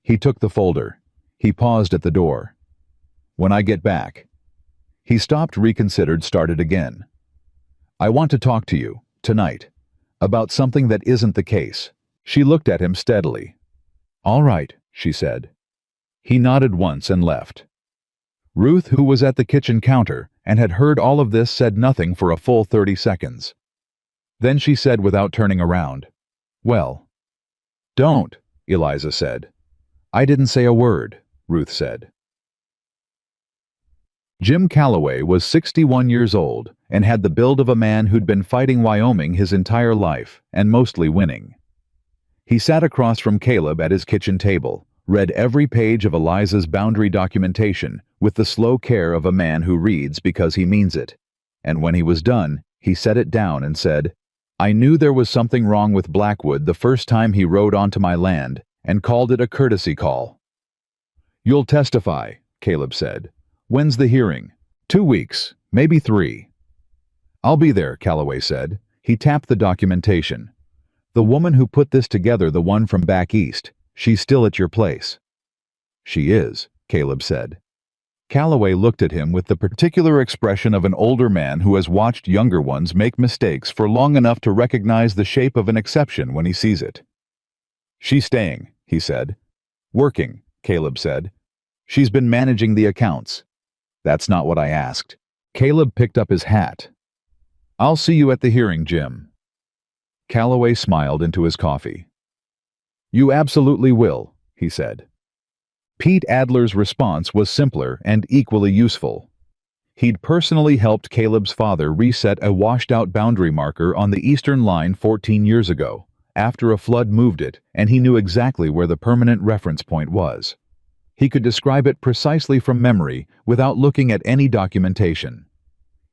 He took the folder. He paused at the door. "When I get back." He stopped, reconsidered, started again. "I want to talk to you, tonight, about something that isn't the case." She looked at him steadily. "All right," she said. He nodded once and left. Ruth, who was at the kitchen counter and had heard all of this, said nothing for a full 30 seconds. Then she said without turning around, "Well." "Don't," Eliza said. "I didn't say a word," Ruth said. Jim Calloway was 61 years old and had the build of a man who'd been fighting Wyoming his entire life and mostly winning. He sat across from Caleb at his kitchen table, read every page of Eliza's boundary documentation with the slow care of a man who reads because he means it. And when he was done, he set it down and said, "I knew there was something wrong with Blackwood the first time he rode onto my land and called it a courtesy call." "You'll testify," Caleb said. "When's the hearing?" "2 weeks, maybe 3. "I'll be there," Calloway said. He tapped the documentation. "The woman who put this together, the one from back east, she's still at your place." "She is," Caleb said. Calloway looked at him with the particular expression of an older man who has watched younger ones make mistakes for long enough to recognize the shape of an exception when he sees it. "She's staying," he said. "Working," Caleb said. "She's been managing the accounts." "That's not what I asked." Caleb picked up his hat. "I'll see you at the hearing, Jim." Calloway smiled into his coffee. "You absolutely will," he said. Pete Adler's response was simpler and equally useful. He'd personally helped Caleb's father reset a washed-out boundary marker on the eastern line 14 years ago, after a flood moved it, and he knew exactly where the permanent reference point was. He could describe it precisely from memory without looking at any documentation.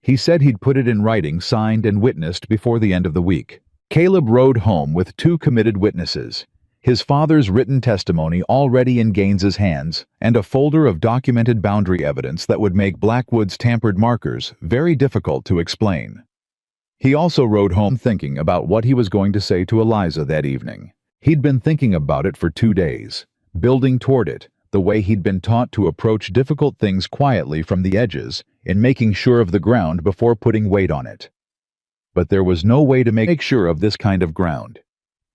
He said he'd put it in writing, signed and witnessed before the end of the week. Caleb rode home with 2 committed witnesses, his father's written testimony already in Gaines's hands, and a folder of documented boundary evidence that would make Blackwood's tampered markers very difficult to explain. He also rode home thinking about what he was going to say to Eliza that evening. He'd been thinking about it for 2 days, building toward it, the way he'd been taught to approach difficult things quietly from the edges, in making sure of the ground before putting weight on it. But there was no way to make sure of this kind of ground.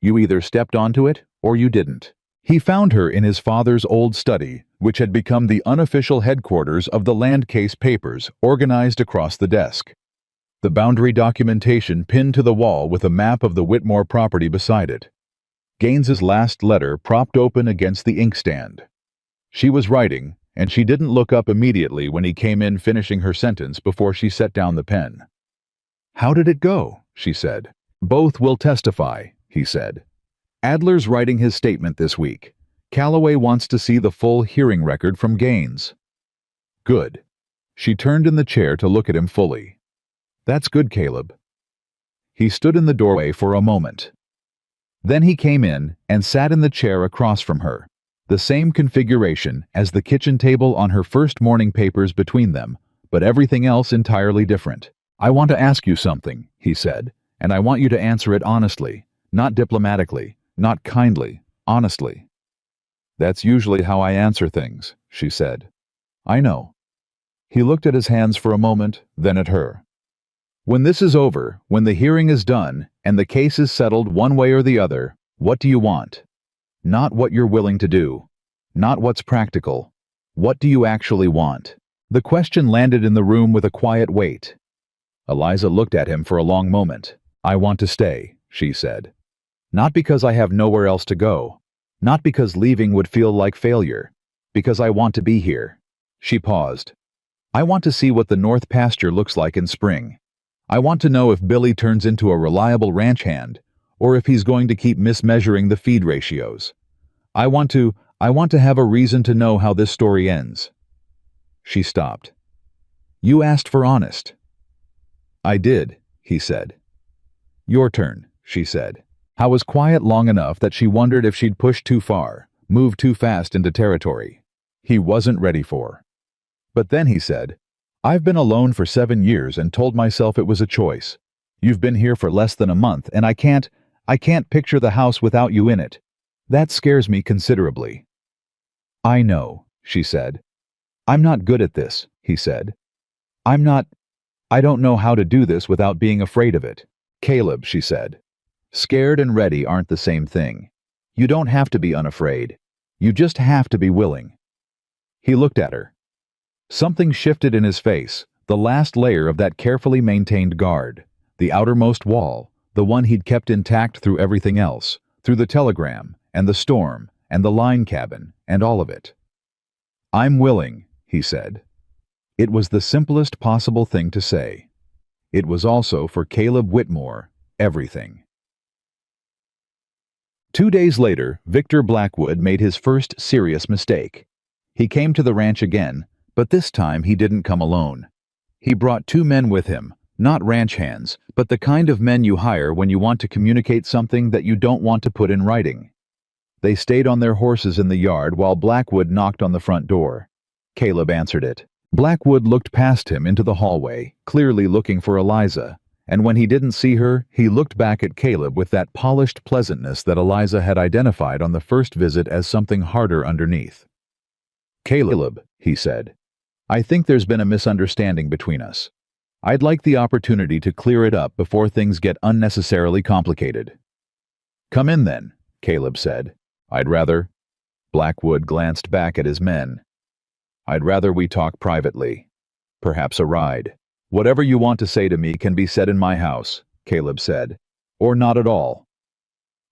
You either stepped onto it, or you didn't. He found her in his father's old study, which had become the unofficial headquarters of the land case papers organized across the desk. The boundary documentation pinned to the wall with a map of the Whitmore property beside it. Gaines's last letter propped open against the inkstand. She was writing, and she didn't look up immediately when he came in finishing her sentence before she set down the pen. "How did it go?" she said. "Both will testify," he said. "Adler's writing his statement this week. Calloway wants to see the full hearing record from Gaines." "Good." She turned in the chair to look at him fully. "That's good, Caleb." He stood in the doorway for a moment. Then he came in and sat in the chair across from her, the same configuration as the kitchen table on her first morning papers between them, but everything else entirely different. "I want to ask you something," he said, "and I want you to answer it honestly, not diplomatically, not kindly, honestly." "That's usually how I answer things," she said. "I know." He looked at his hands for a moment, then at her. "When this is over, when the hearing is done, and the case is settled one way or the other, what do you want? Not what you're willing to do. Not what's practical. What do you actually want?" The question landed in the room with a quiet weight. Eliza looked at him for a long moment. "I want to stay," she said. "Not because I have nowhere else to go. Not because leaving would feel like failure. Because I want to be here." She paused. "I want to see what the North Pasture looks like in spring. I want to know if Billy turns into a reliable ranch hand, or if he's going to keep mismeasuring the feed ratios. I want to I want to have a reason to know how this story ends." She stopped. "You asked for honest." "I did," he said. "Your turn," she said. I was quiet long enough that she wondered if she'd pushed too far, moved too fast into territory he wasn't ready for. But then he said, "I've been alone for 7 years and told myself it was a choice. You've been here for less than a month, and I can't picture the house without you in it. That scares me considerably." "I know," she said. "I'm not good at this," he said. I don't know how to do this without being afraid of it." "Caleb," she said. "Scared and ready aren't the same thing. You don't have to be unafraid. You just have to be willing." He looked at her. Something shifted in his face, the last layer of that carefully maintained guard, the outermost wall, the one he'd kept intact through everything else, through the telegram, and the storm, and the line cabin, and all of it. "I'm willing," he said. It was the simplest possible thing to say. It was also, for Caleb Whitmore, everything. 2 days later, Victor Blackwood made his first serious mistake. He came to the ranch again, but this time he didn't come alone. He brought 2 men with him, not ranch hands, but the kind of men you hire when you want to communicate something that you don't want to put in writing. They stayed on their horses in the yard while Blackwood knocked on the front door. Caleb answered it. Blackwood looked past him into the hallway, clearly looking for Eliza, and when he didn't see her, he looked back at Caleb with that polished pleasantness that Eliza had identified on the first visit as something harder underneath. "Caleb," he said, "I think there's been a misunderstanding between us. I'd like the opportunity to clear it up before things get unnecessarily complicated." "Come in then," Caleb said. "I'd rather—" Blackwood glanced back at his men. "I'd rather we talk privately. Perhaps a ride. Whatever you want to say to me can be said in my house," Caleb said. "Or not at all."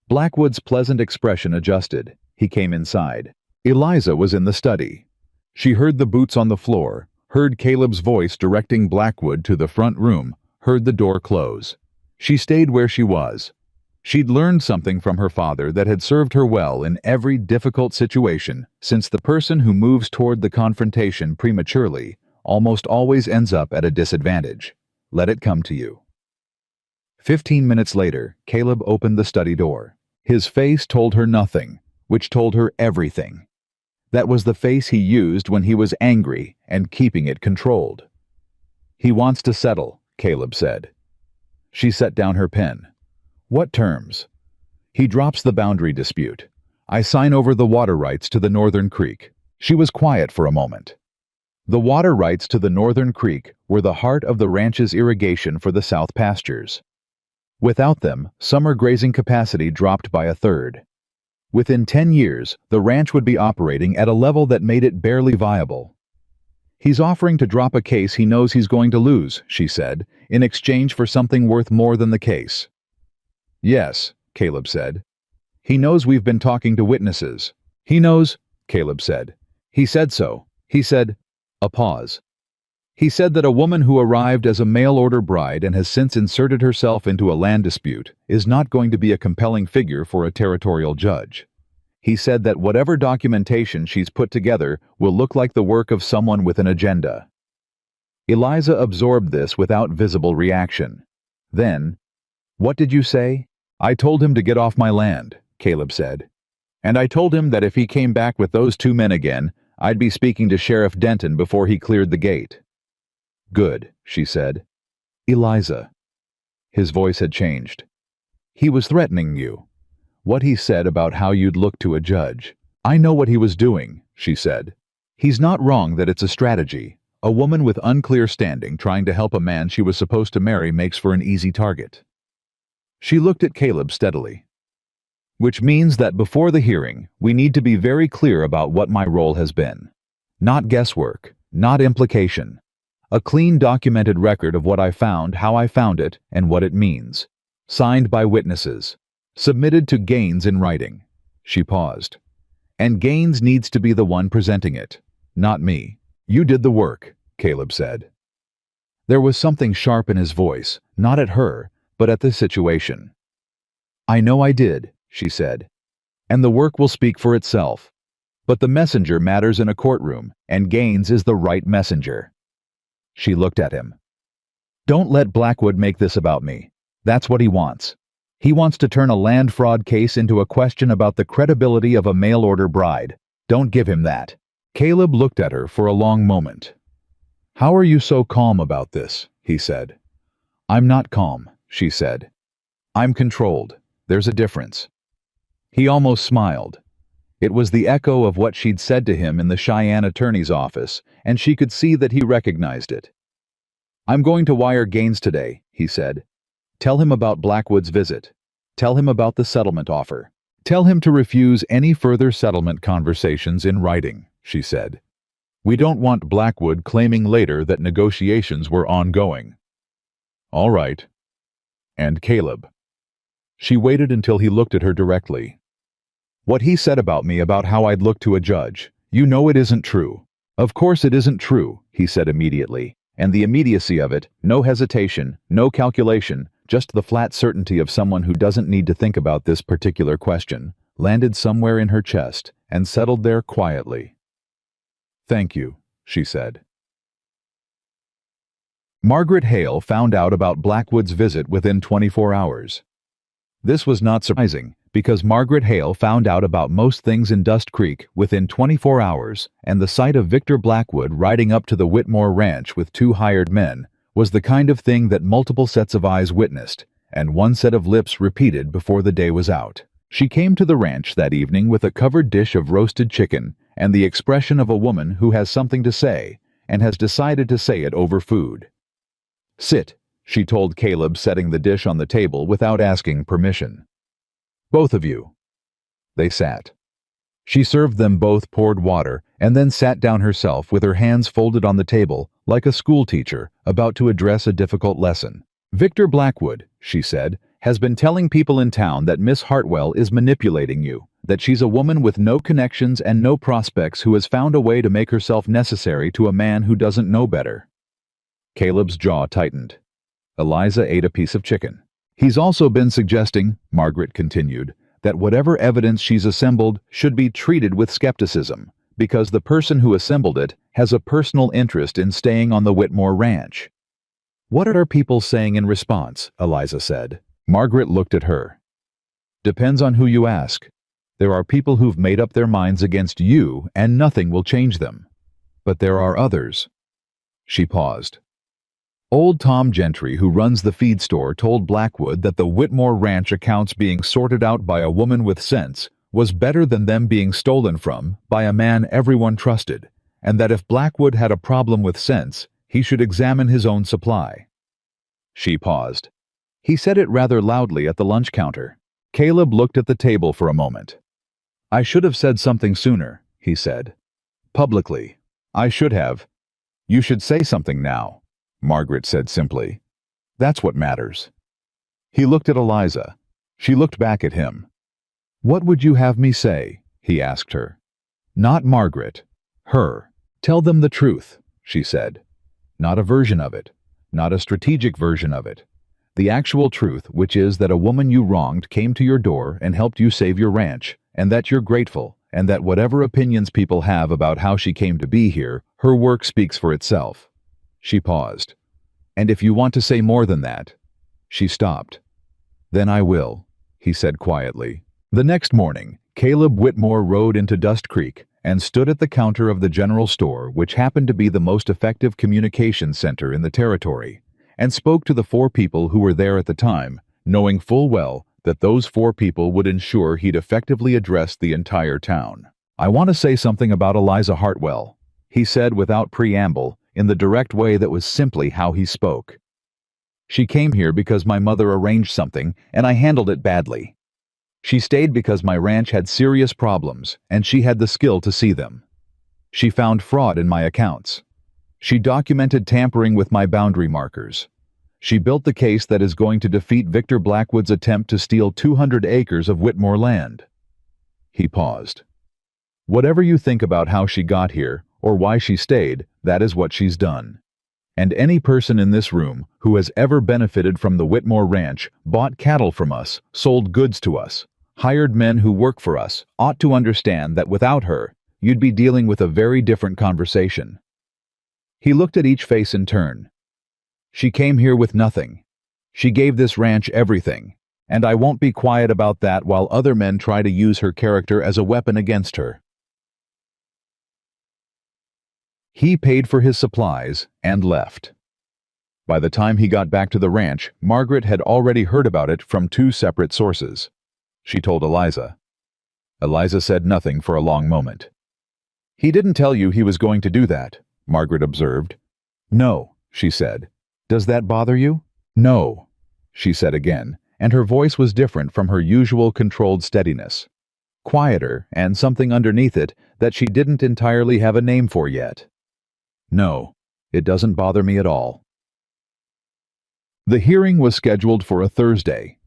Blackwood's pleasant expression adjusted. He came inside. Eliza was in the study. She heard the boots on the floor, heard Caleb's voice directing Blackwood to the front room, heard the door close. She stayed where she was. She'd learned something from her father that had served her well in every difficult situation, since the person who moves toward the confrontation prematurely almost always ends up at a disadvantage. Let it come to you. 15 minutes later, Caleb opened the study door. His face told her nothing, which told her everything. That was the face he used when he was angry and keeping it controlled. "He wants to settle," Caleb said. She set down her pen. "What terms?" "He drops the boundary dispute. I sign over the water rights to the Northern Creek." She was quiet for a moment. The water rights to the Northern Creek were the heart of the ranch's irrigation for the south pastures. Without them, summer grazing capacity dropped by 1/3. Within 10 years, the ranch would be operating at a level that made it barely viable. "He's offering to drop a case he knows he's going to lose," she said, "in exchange for something worth more than the case." "Yes," Caleb said. "He knows we've been talking to witnesses." "He knows," Caleb said. "He said so. He said—" A pause. "He said that a woman who arrived as a mail-order bride and has since inserted herself into a land dispute is not going to be a compelling figure for a territorial judge. He said that whatever documentation she's put together will look like the work of someone with an agenda." Eliza absorbed this without visible reaction. Then, "What did you say?" "I told him to get off my land," Caleb said. "And I told him that if he came back with those 2 men again, I'd be speaking to Sheriff Denton before he cleared the gate." "Good," she said. "Eliza." His voice had changed. "He was threatening you. What he said about how you'd look to a judge. I know what he was doing," she said. "He's not wrong that it's a strategy. A woman with unclear standing trying to help a man she was supposed to marry makes for an easy target." She looked at Caleb steadily. "Which means that before the hearing, we need to be very clear about what my role has been. Not guesswork, not implication. A clean documented record of what I found, how I found it, and what it means. Signed by witnesses. Submitted to Gaines in writing." She paused. "And Gaines needs to be the one presenting it, not me." "You did the work," Caleb said. There was something sharp in his voice, not at her, but at the situation. "I know I did," she said. "And the work will speak for itself. But the messenger matters in a courtroom, and Gaines is the right messenger. She looked at him. Don't let Blackwood make this about me. That's what he wants. He wants to turn a land fraud case into a question about the credibility of a mail-order bride. Don't give him that. Caleb looked at her for a long moment. How are you so calm about this? He said. I'm not calm, she said. I'm controlled. There's a difference. He almost smiled. It was the echo of what she'd said to him in the Cheyenne attorney's office, and she could see that he recognized it. I'm going to wire Gaines today, he said. Tell him about Blackwood's visit. Tell him about the settlement offer. Tell him to refuse any further settlement conversations in writing, she said. We don't want Blackwood claiming later that negotiations were ongoing. All right. And Caleb. She waited until he looked at her directly. What he said about me about how I'd look to a judge, you know it isn't true. Of course it isn't true, he said immediately, and the immediacy of it, no hesitation, no calculation, just the flat certainty of someone who doesn't need to think about this particular question, landed somewhere in her chest and settled there quietly. Thank you, she said. Margaret Hale found out about Blackwood's visit within 24 hours. This was not surprising, because Margaret Hale found out about most things in Dust Creek within 24 hours, and the sight of Victor Blackwood riding up to the Whitmore Ranch with 2 hired men was the kind of thing that multiple sets of eyes witnessed, and one set of lips repeated before the day was out. She came to the ranch that evening with a covered dish of roasted chicken and the expression of a woman who has something to say, and has decided to say it over food. Sit, she told Caleb, setting the dish on the table without asking permission. Both of you. They sat. She served them both poured water and then sat down herself with her hands folded on the table like a schoolteacher about to address a difficult lesson. Victor Blackwood, she said, has been telling people in town that Miss Hartwell is manipulating you, that she's a woman with no connections and no prospects who has found a way to make herself necessary to a man who doesn't know better. Caleb's jaw tightened. Eliza ate a piece of chicken. He's also been suggesting, Margaret continued, that whatever evidence she's assembled should be treated with skepticism, because the person who assembled it has a personal interest in staying on the Whitmore Ranch. What are people saying in response? Eliza said. Margaret looked at her. Depends on who you ask. There are people who've made up their minds against you, and nothing will change them. But there are others. She paused. Old Tom Gentry, who runs the feed store, told Blackwood that the Whitmore Ranch accounts being sorted out by a woman with sense was better than them being stolen from by a man everyone trusted, and that if Blackwood had a problem with sense, he should examine his own supply. She paused. He said it rather loudly at the lunch counter. Caleb looked at the table for a moment. I should have said something sooner, he said. Publicly. I should have. You should say something now, Margaret said simply. That's what matters. He looked at Eliza. She looked back at him. What would you have me say? He asked her. Not Margaret. Her. Tell them the truth, she said. Not a version of it. Not a strategic version of it. The actual truth, which is that a woman you wronged came to your door and helped you save your ranch, and that you're grateful, and that whatever opinions people have about how she came to be here, her work speaks for itself. She paused. And if you want to say more than that... She stopped. Then I will, he said quietly. The next morning, Caleb Whitmore rode into Dust Creek and stood at the counter of the general store, which happened to be the most effective communications center in the territory, and spoke to the 4 people who were there at the time, knowing full well that those 4 people would ensure he'd effectively addressed the entire town. I want to say something about Eliza Hartwell, he said without preamble, in the direct way that was simply how he spoke. She came here because my mother arranged something, and I handled it badly. She stayed because my ranch had serious problems, and she had the skill to see them. She found fraud in my accounts. She documented tampering with my boundary markers. She built the case that is going to defeat Victor Blackwood's attempt to steal 200 acres of Whitmore land. He paused. Whatever you think about how she got here, or why she stayed, that is what she's done. And any person in this room who has ever benefited from the Whitmore Ranch, bought cattle from us, sold goods to us, hired men who work for us, ought to understand that without her, you'd be dealing with a very different conversation. He looked at each face in turn. She came here with nothing. She gave this ranch everything, and I won't be quiet about that while other men try to use her character as a weapon against her. He paid for his supplies and left. By the time he got back to the ranch, Margaret had already heard about it from two separate sources. She told Eliza. Eliza said nothing for a long moment. "He didn't tell you he was going to do that," Margaret observed. "No," she said. "Does that bother you?" "No," she said again, and her voice was different from her usual controlled steadiness. Quieter, and something underneath it that she didn't entirely have a name for yet. "No, it doesn't bother me at all." The hearing was scheduled for a Thursday.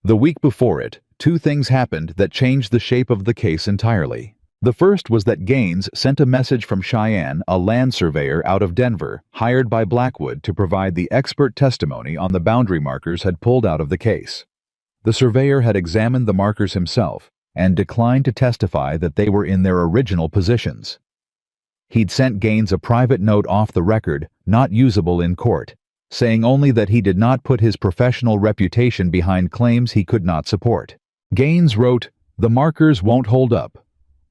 The week before it, two things happened that changed the shape of the case entirely. The first was that Gaines sent a message from Cheyenne, a land surveyor out of Denver, hired by Blackwood to provide the expert testimony on the boundary markers had pulled out of the case. The surveyor had examined the markers himself and declined to testify that they were in their original positions. He'd sent Gaines a private note off the record, not usable in court, saying only that he did not put his professional reputation behind claims he could not support. Gaines wrote, "The markers won't hold up.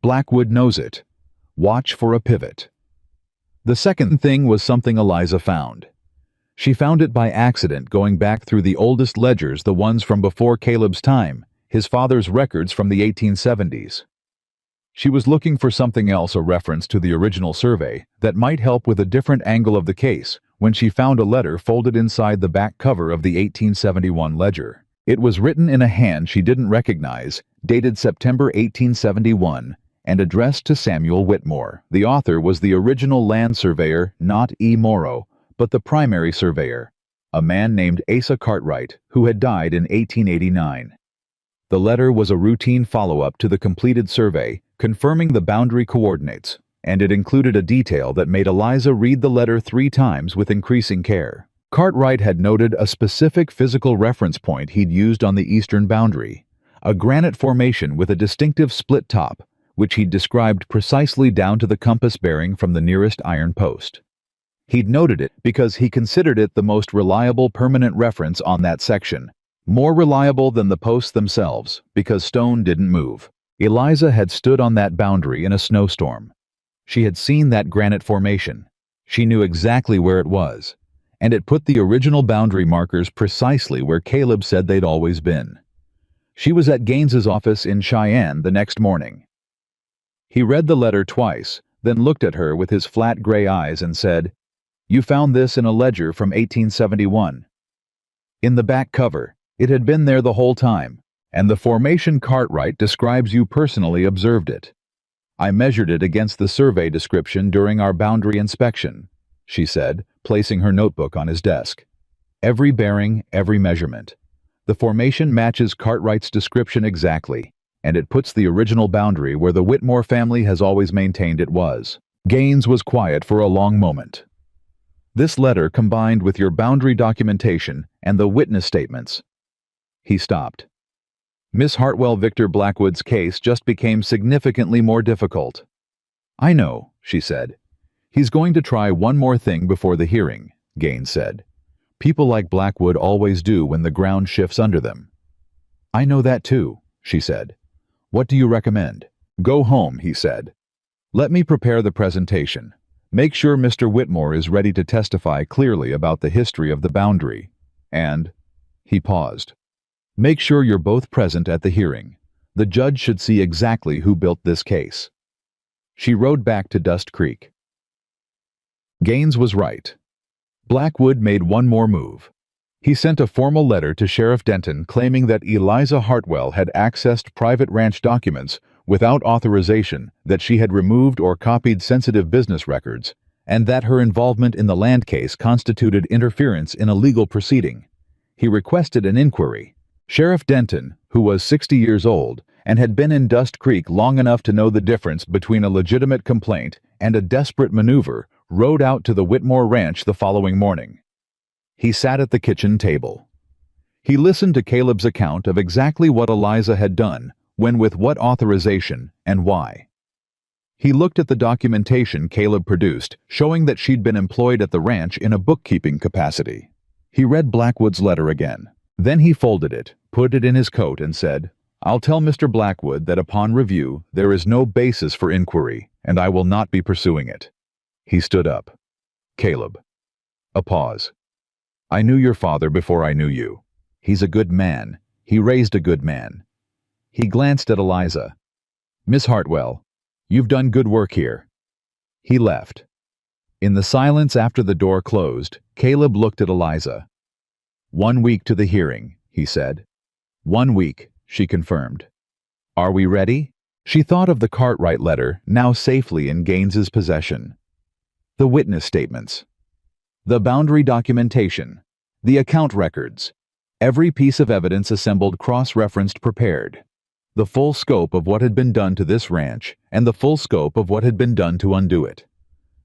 Blackwood knows it. Watch for a pivot." The second thing was something Eliza found. She found it by accident going back through the oldest ledgers, the ones from before Caleb's time, his father's records from the 1870s. She was looking for something else, a reference to the original survey, that might help with a different angle of the case, when she found a letter folded inside the back cover of the 1871 ledger. It was written in a hand she didn't recognize, dated September 1871, and addressed to Samuel Whitmore. The author was the original land surveyor, not E. Morrow, but the primary surveyor, a man named Asa Cartwright, who had died in 1889. The letter was a routine follow-up to the completed survey, confirming the boundary coordinates, and it included a detail that made Eliza read the letter 3 times with increasing care. Cartwright had noted a specific physical reference point he'd used on the eastern boundary, a granite formation with a distinctive split top, which he'd described precisely down to the compass bearing from the nearest iron post. He'd noted it because he considered it the most reliable permanent reference on that section, more reliable than the posts themselves, because stone didn't move. Eliza had stood on that boundary in a snowstorm. She had seen that granite formation. She knew exactly where it was, and it put the original boundary markers precisely where Caleb said they'd always been. She was at Gaines's office in Cheyenne the next morning. He read the letter twice, then looked at her with his flat gray eyes and said, "You found this in a ledger from 1871. In the back cover. It had been there the whole time, and the formation Cartwright describes you personally observed it. I measured it against the survey description during our boundary inspection," she said, placing her notebook on his desk. "Every bearing, every measurement. The formation matches Cartwright's description exactly, and it puts the original boundary where the Whitmore family has always maintained it was." Gaines was quiet for a long moment. "This letter combined with your boundary documentation and the witness statements." He stopped. Miss Hartwell Victor Blackwood's case just became significantly more difficult. "I know," she said. "He's going to try one more thing before the hearing," Gaines said. "People like Blackwood always do when the ground shifts under them." "I know that too," she said. "What do you recommend?" "Go home," he said. "Let me prepare the presentation. Make sure Mr. Whitmore is ready to testify clearly about the history of the boundary. And..." He paused. "Make sure you're both present at the hearing. The judge should see exactly who built this case." She rode back to Dust Creek. Gaines was right. Blackwood made one more move. He sent a formal letter to Sheriff Denton claiming that Eliza Hartwell had accessed private ranch documents without authorization, that she had removed or copied sensitive business records, and that her involvement in the land case constituted interference in a legal proceeding. He requested an inquiry. Sheriff Denton, who was 60 years old and had been in Dust Creek long enough to know the difference between a legitimate complaint and a desperate maneuver, rode out to the Whitmore Ranch the following morning. He sat at the kitchen table. He listened to Caleb's account of exactly what Eliza had done, when with what authorization, and why. He looked at the documentation Caleb produced, showing that she'd been employed at the ranch in a bookkeeping capacity. He read Blackwood's letter again. Then he folded it, put it in his coat, and said, "I'll tell Mr. Blackwood that upon review there is no basis for inquiry, and I will not be pursuing it." He stood up. "Caleb." A pause. "I knew your father before I knew you. He's a good man. He raised a good man." He glanced at Eliza. "Miss Hartwell, you've done good work here." He left. In the silence after the door closed, Caleb looked at Eliza. "1 week to the hearing," he said. "1 week," she confirmed. "Are we ready?" She thought of the Cartwright letter, now safely in Gaines's possession. The witness statements. The boundary documentation. The account records. Every piece of evidence assembled, cross-referenced, prepared. The full scope of what had been done to this ranch, and the full scope of what had been done to undo it.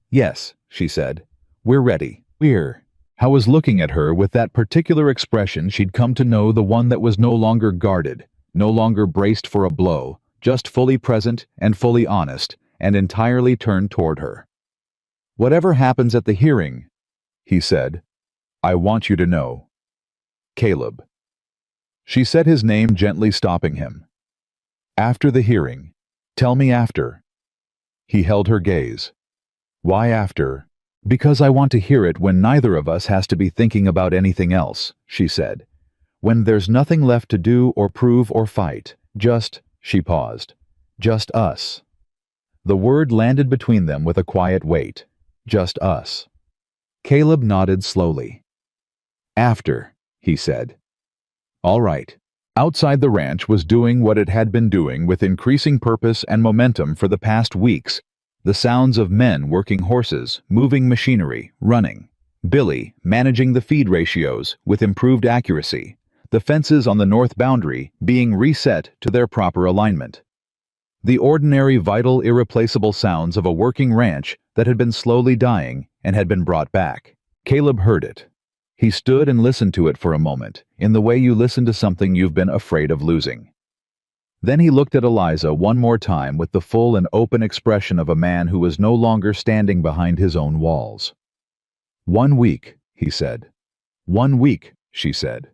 "Yes," she said. "We're ready." I was looking at her with that particular expression she'd come to know, the one that was no longer guarded, no longer braced for a blow, just fully present and fully honest, and entirely turned toward her. "Whatever happens at the hearing," he said, "I want you to know. Caleb." She said his name, gently stopping him. "After the hearing. Tell me after." He held her gaze. "Why after?" "Because I want to hear it when neither of us has to be thinking about anything else," she said. "When there's nothing left to do or prove or fight. Just," she paused, "just us." The word landed between them with a quiet weight. Just us. Caleb nodded slowly. "After," he said. "All right." Outside, the ranch was doing what it had been doing with increasing purpose and momentum for the past weeks. The sounds of men working horses, moving machinery, running. Billy managing the feed ratios with improved accuracy. The fences on the north boundary being reset to their proper alignment. The ordinary, vital, irreplaceable sounds of a working ranch that had been slowly dying and had been brought back. Caleb heard it. He stood and listened to it for a moment, in the way you listen to something you've been afraid of losing. Then he looked at Eliza one more time with the full and open expression of a man who was no longer standing behind his own walls. 1 week, he said. 1 week, she said.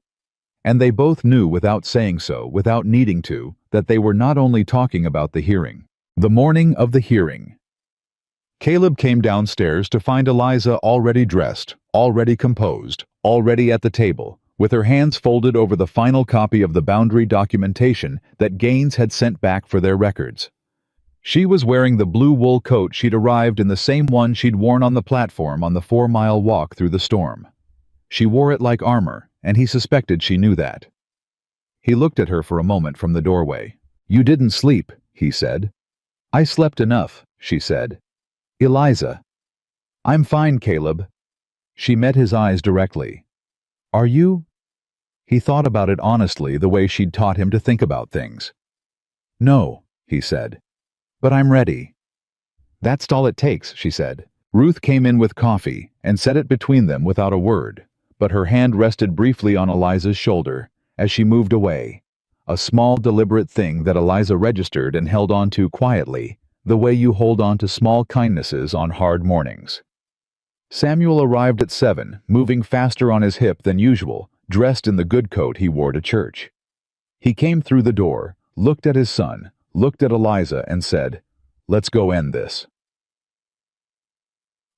And they both knew, without saying so, without needing to, that they were not only talking about the hearing. The morning of the hearing. Caleb came downstairs to find Eliza already dressed, already composed, already at the table, with her hands folded over the final copy of the boundary documentation that Gaines had sent back for their records. She was wearing the blue wool coat she'd arrived in, the same one she'd worn on the platform on the 4-mile walk through the storm. She wore it like armor, and he suspected she knew that. He looked at her for a moment from the doorway. "You didn't sleep," he said. "I slept enough," she said. "Eliza." "I'm fine, Caleb." She met his eyes directly. "Are you?" He thought about it honestly, the way she'd taught him to think about things. "No," he said. "But I'm ready." "That's all it takes," she said. Ruth came in with coffee and set it between them without a word, but her hand rested briefly on Eliza's shoulder as she moved away. A small, deliberate thing that Eliza registered and held on to quietly, the way you hold on to small kindnesses on hard mornings. Samuel arrived at 7, moving faster on his hip than usual, dressed in the good coat he wore to church. He came through the door, looked at his son, looked at Eliza, and said, "Let's go end this."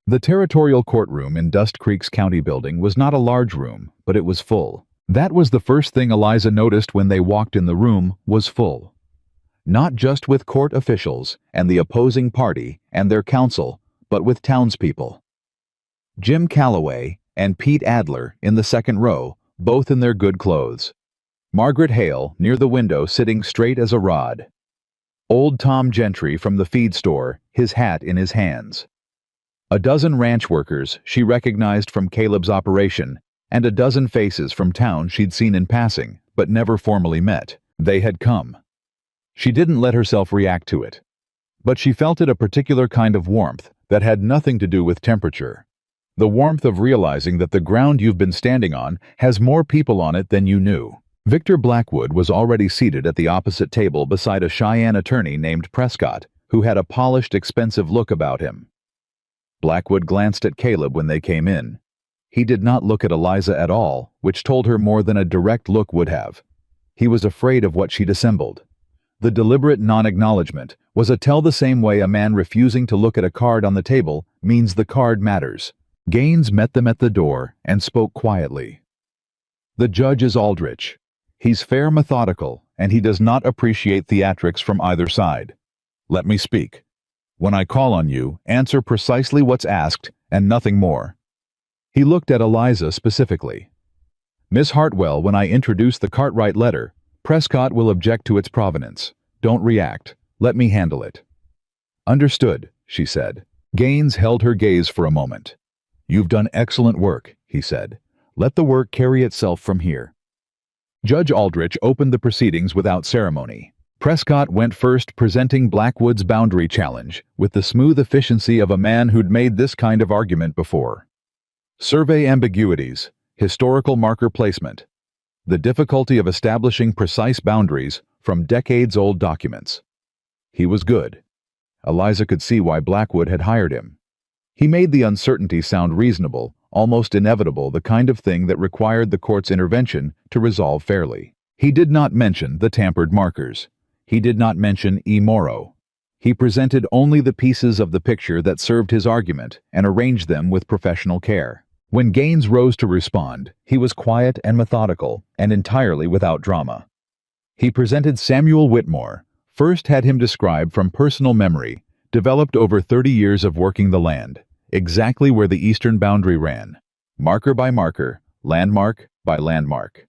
The territorial courtroom in Dust Creek's county building was not a large room, but it was full. That was the first thing Eliza noticed when they walked in. The room was full. Not just with court officials and the opposing party and their counsel, but with townspeople. Jim Calloway and Pete Adler in the second row, both in their good clothes. Margaret Hale near the window, sitting straight as a rod. Old Tom Gentry from the feed store, his hat in his hands. A dozen ranch workers she recognized from Caleb's operation, and a dozen faces from town she'd seen in passing, but never formally met. They had come. She didn't let herself react to it. But she felt it, a particular kind of warmth that had nothing to do with temperature. The warmth of realizing that the ground you've been standing on has more people on it than you knew. Victor Blackwood was already seated at the opposite table beside a Cheyenne attorney named Prescott, who had a polished, expensive look about him. Blackwood glanced at Caleb when they came in. He did not look at Eliza at all, which told her more than a direct look would have. He was afraid of what she'd assembled. The deliberate non-acknowledgement was a tell the same way a man refusing to look at a card on the table means the card matters. Gaines met them at the door and spoke quietly. The judge is Aldrich. He's fair, methodical, and he does not appreciate theatrics from either side. Let me speak. When I call on you, answer precisely what's asked and nothing more. He looked at Eliza specifically. Miss Hartwell, when I introduce the Cartwright letter, Prescott will object to its provenance. Don't react. Let me handle it. Understood, she said. Gaines held her gaze for a moment. You've done excellent work, he said. Let the work carry itself from here. Judge Aldrich opened the proceedings without ceremony. Prescott went first, presenting Blackwood's boundary challenge with the smooth efficiency of a man who'd made this kind of argument before. Survey ambiguities, historical marker placement, the difficulty of establishing precise boundaries from decades-old documents. He was good. Eliza could see why Blackwood had hired him. He made the uncertainty sound reasonable, almost inevitable, the kind of thing that required the court's intervention to resolve fairly. He did not mention the tampered markers. He did not mention E. Morrow. He presented only the pieces of the picture that served his argument and arranged them with professional care. When Gaines rose to respond, he was quiet and methodical and entirely without drama. He presented Samuel Whitmore, first had him describe from personal memory, developed over 30 years of working the land, exactly where the eastern boundary ran, marker by marker, landmark by landmark.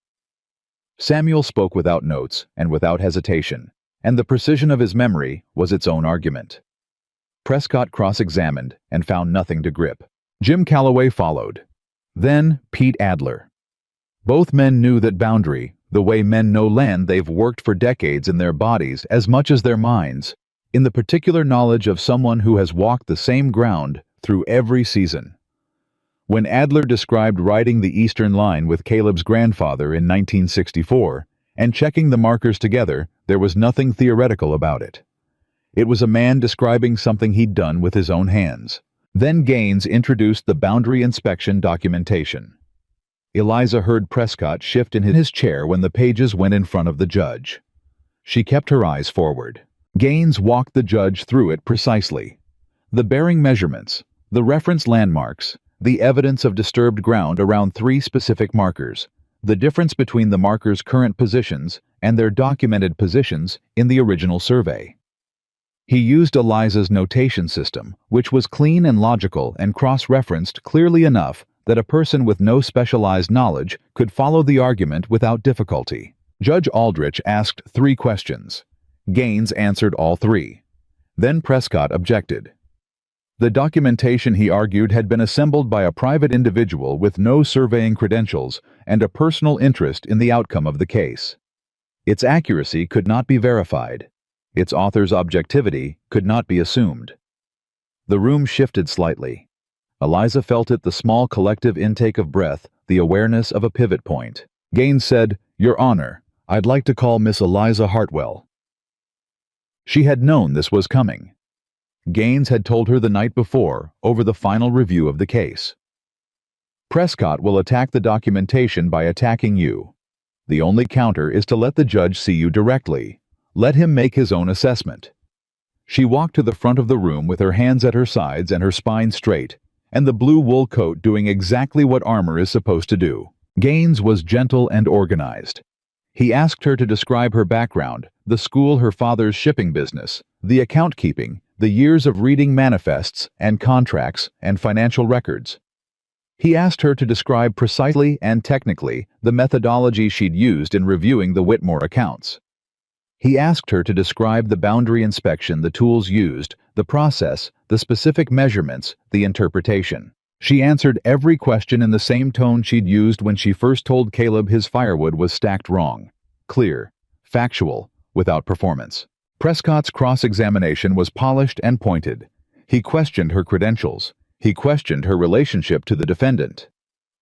Samuel spoke without notes and without hesitation, and the precision of his memory was its own argument. Prescott cross-examined and found nothing to grip. Jim Calloway followed. Then Pete Adler. Both men knew that boundary, the way men know land they've worked for decades in their bodies as much as their minds, in the particular knowledge of someone who has walked the same ground through every season. When Adler described riding the eastern line with Caleb's grandfather in 1964 and checking the markers together, there was nothing theoretical about it. It was a man describing something he'd done with his own hands. Then Gaines introduced the boundary inspection documentation. Eliza heard Prescott shift in his chair when the pages went in front of the judge. She kept her eyes forward. Gaines walked the judge through it precisely. The bearing measurements, the reference landmarks, the evidence of disturbed ground around 3 specific markers, the difference between the markers' current positions and their documented positions in the original survey. He used Eliza's notation system, which was clean and logical and cross-referenced clearly enough that a person with no specialized knowledge could follow the argument without difficulty. Judge Aldrich asked 3 questions. Gaines answered all 3. Then Prescott objected. The documentation, he argued, had been assembled by a private individual with no surveying credentials and a personal interest in the outcome of the case. Its accuracy could not be verified. Its author's objectivity could not be assumed. The room shifted slightly. Eliza felt it, the small collective intake of breath, the awareness of a pivot point. Gaines said, "Your Honor, I'd like to call Miss Eliza Hartwell." She had known this was coming. Gaines had told her the night before, over the final review of the case. Prescott will attack the documentation by attacking you. The only counter is to let the judge see you directly. Let him make his own assessment. She walked to the front of the room with her hands at her sides and her spine straight, and the blue wool coat doing exactly what armor is supposed to do. Gaines was gentle and organized. He asked her to describe her background, the school, her father's shipping business, the account keeping, the years of reading manifests and contracts and financial records. He asked her to describe precisely and technically the methodology she'd used in reviewing the Whitmore accounts. He asked her to describe the boundary inspection, the tools used, the process, the specific measurements, the interpretation. She answered every question in the same tone she'd used when she first told Caleb his firewood was stacked wrong. Clear, factual, without performance. Prescott's cross-examination was polished and pointed. He questioned her credentials. He questioned her relationship to the defendant.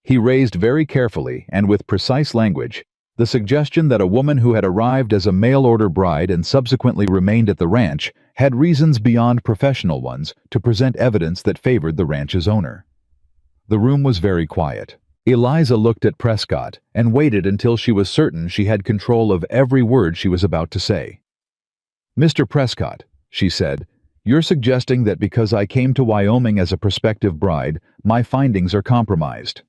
He raised very carefully and with precise language the suggestion that a woman who had arrived as a mail-order bride and subsequently remained at the ranch had reasons beyond professional ones to present evidence that favored the ranch's owner. The room was very quiet. Eliza looked at Prescott and waited until she was certain she had control of every word she was about to say. "Mr. Prescott," she said, "you're suggesting that because I came to Wyoming as a prospective bride, my findings are compromised."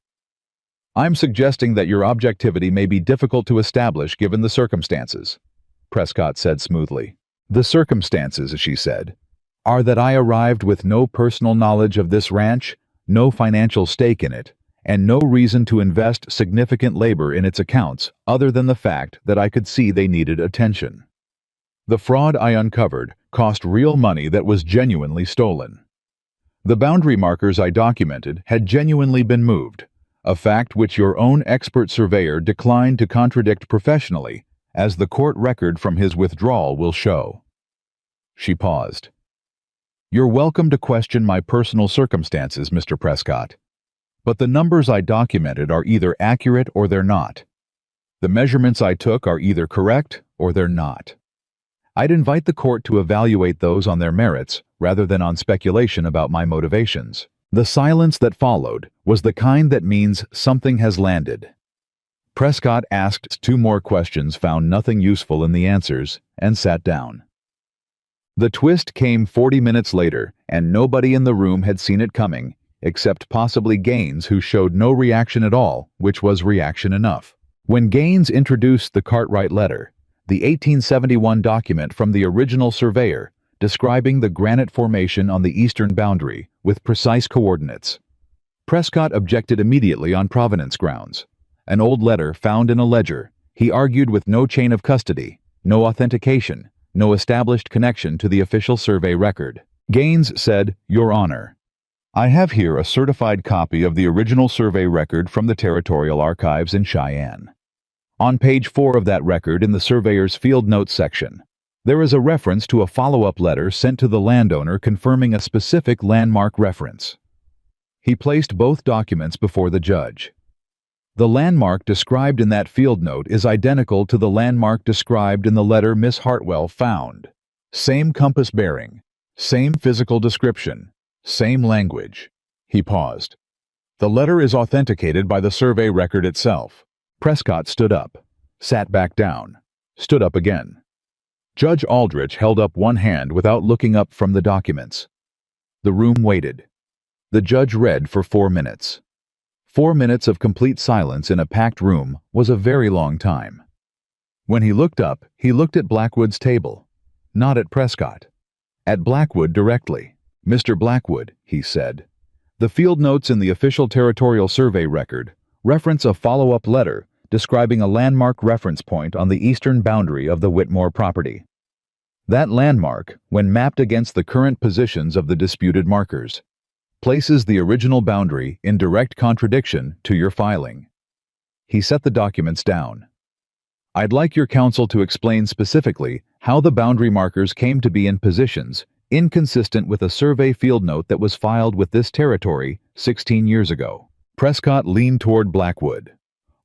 "I'm suggesting that your objectivity may be difficult to establish given the circumstances," Prescott said smoothly. "The circumstances," she said, "are that I arrived with no personal knowledge of this ranch, no financial stake in it, and no reason to invest significant labor in its accounts other than the fact that I could see they needed attention. The fraud I uncovered cost real money that was genuinely stolen. The boundary markers I documented had genuinely been moved, a fact which your own expert surveyor declined to contradict professionally, as the court record from his withdrawal will show." She paused. "You're welcome to question my personal circumstances, Mr. Prescott. But the numbers I documented are either accurate or they're not. The measurements I took are either correct or they're not. I'd invite the court to evaluate those on their merits rather than on speculation about my motivations." The silence that followed was the kind that means something has landed. Prescott asked 2 more questions, found nothing useful in the answers, and sat down. The twist came 40 minutes later, and nobody in the room had seen it coming, except possibly Gaines, who showed no reaction at all, which was reaction enough. When Gaines introduced the Cartwright letter, the 1871 document from the original surveyor, describing the granite formation on the eastern boundary with precise coordinates, Prescott objected immediately on provenance grounds. An old letter found in a ledger, he argued, with no chain of custody, no authentication, no established connection to the official survey record. Gaines said, "Your Honor, I have here a certified copy of the original survey record from the Territorial Archives in Cheyenne. On page 4 of that record, in the surveyor's field notes section, there is a reference to a follow-up letter sent to the landowner confirming a specific landmark reference." He placed both documents before the judge. "The landmark described in that field note is identical to the landmark described in the letter Miss Hartwell found. Same compass bearing, same physical description, same language." He paused. "The letter is authenticated by the survey record itself." Prescott stood up, sat back down, stood up again. Judge Aldrich held up one hand without looking up from the documents. The room waited. The judge read for 4 minutes. 4 minutes of complete silence in a packed room was a very long time. When he looked up, he looked at Blackwood's table, not at Prescott. At Blackwood directly. "Mr. Blackwood," he said, "the field notes in the official territorial survey record reference a follow-up letter describing a landmark reference point on the eastern boundary of the Whitmore property. That landmark, when mapped against the current positions of the disputed markers, places the original boundary in direct contradiction to your filing." He set the documents down. "I'd like your counsel to explain specifically how the boundary markers came to be in positions inconsistent with a survey field note that was filed with this territory 16 years ago." Prescott leaned toward Blackwood.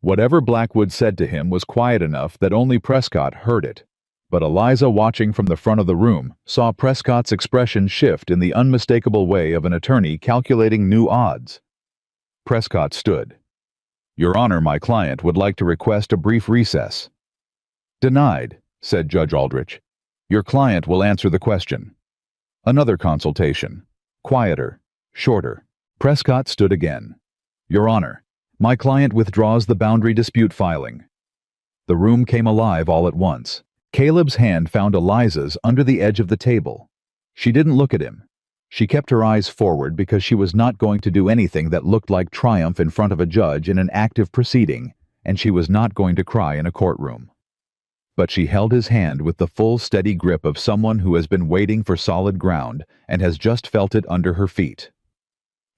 Whatever Blackwood said to him was quiet enough that only Prescott heard it, but Eliza, watching from the front of the room, saw Prescott's expression shift in the unmistakable way of an attorney calculating new odds. Prescott stood. "Your Honor, my client would like to request a brief recess." "Denied," said Judge Aldrich. "Your client will answer the question." Another consultation. Quieter, shorter. Prescott stood again. "Your Honor, my client withdraws the boundary dispute filing." The room came alive all at once. Caleb's hand found Eliza's under the edge of the table. She didn't look at him. She kept her eyes forward because she was not going to do anything that looked like triumph in front of a judge in an active proceeding, and she was not going to cry in a courtroom. But she held his hand with the full, steady grip of someone who has been waiting for solid ground and has just felt it under her feet.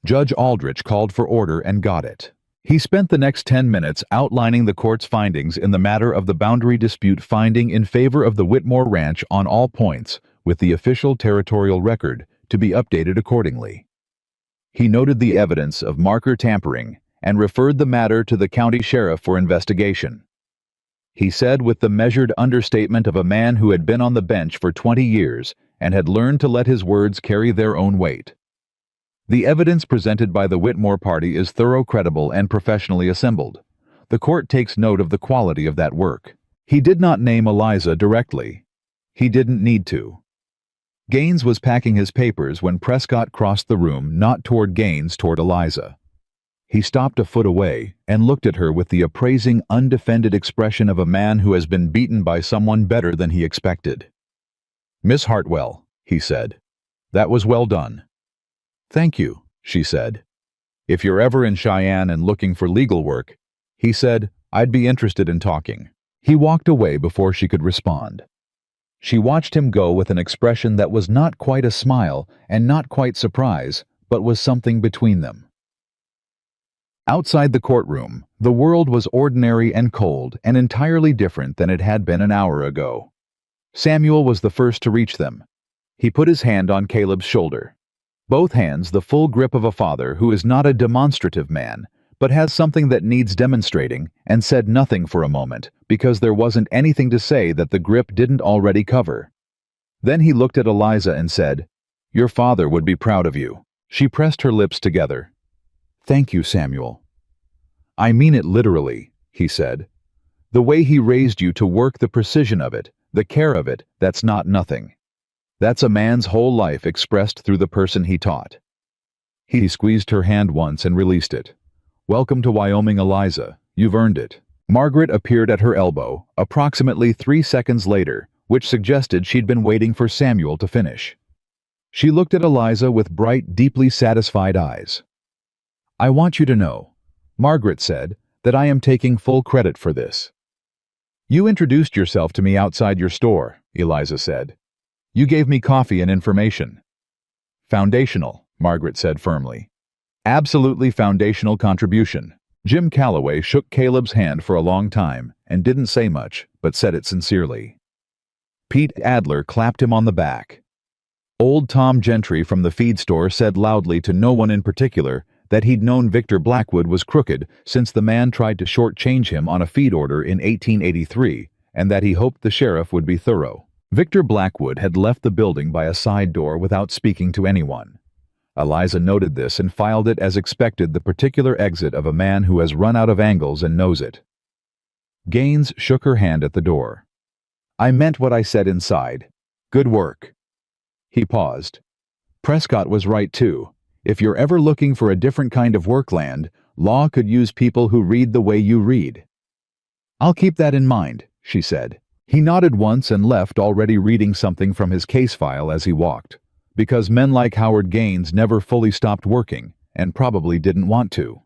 Judge Aldrich called for order and got it. He spent the next 10 minutes outlining the court's findings in the matter of the boundary dispute finding in favor of the Whitmore Ranch on all points, with the official territorial record to be updated accordingly. He noted the evidence of marker tampering and referred the matter to the county sheriff for investigation. He said, with the measured understatement of a man who had been on the bench for 20 years and had learned to let his words carry their own weight. The evidence presented by the Whitmore party is thorough, credible, and professionally assembled. The court takes note of the quality of that work. He did not name Eliza directly. He didn't need to. Gaines was packing his papers when Prescott crossed the room, not toward Gaines, toward Eliza. He stopped a foot away and looked at her with the appraising, undefended expression of a man who has been beaten by someone better than he expected. "Miss Hartwell," he said, "that was well done." "Thank you," she said. "If you're ever in Cheyenne and looking for legal work," he said, "I'd be interested in talking." He walked away before she could respond. She watched him go with an expression that was not quite a smile and not quite surprise, but was something between them. Outside the courtroom, the world was ordinary and cold and entirely different than it had been an hour ago. Samuel was the first to reach them. He put his hand on Caleb's shoulder. Both hands the full grip of a father who is not a demonstrative man, but has something that needs demonstrating, and said nothing for a moment, because there wasn't anything to say that the grip didn't already cover. Then he looked at Eliza and said, "Your father would be proud of you." She pressed her lips together. "Thank you, Samuel." "I mean it literally," he said. "The way he raised you to work, the precision of it, the care of it, that's not nothing. That's a man's whole life expressed through the person he taught." He squeezed her hand once and released it. "Welcome to Wyoming, Eliza. You've earned it." Margaret appeared at her elbow, approximately 3 seconds later, which suggested she'd been waiting for Samuel to finish. She looked at Eliza with bright, deeply satisfied eyes. "I want you to know," Margaret said, "that I am taking full credit for this." "You introduced yourself to me outside your store," Eliza said. "You gave me coffee and information." "Foundational," Margaret said firmly. "Absolutely foundational contribution." Jim Calloway shook Caleb's hand for a long time and didn't say much, but said it sincerely. Pete Adler clapped him on the back. Old Tom Gentry from the feed store said loudly to no one in particular that he'd known Victor Blackwood was crooked since the man tried to shortchange him on a feed order in 1883, and that he hoped the sheriff would be thorough. Victor Blackwood had left the building by a side door without speaking to anyone. Eliza noted this and filed it as expected, the particular exit of a man who has run out of angles and knows it. Gaines shook her hand at the door. "I meant what I said inside. Good work." He paused. "Prescott was right too. If you're ever looking for a different kind of workland, law could use people who read the way you read." "I'll keep that in mind," she said. He nodded once and left, already reading something from his case file as he walked. Because men like Howard Gaines never fully stopped working, and probably didn't want to.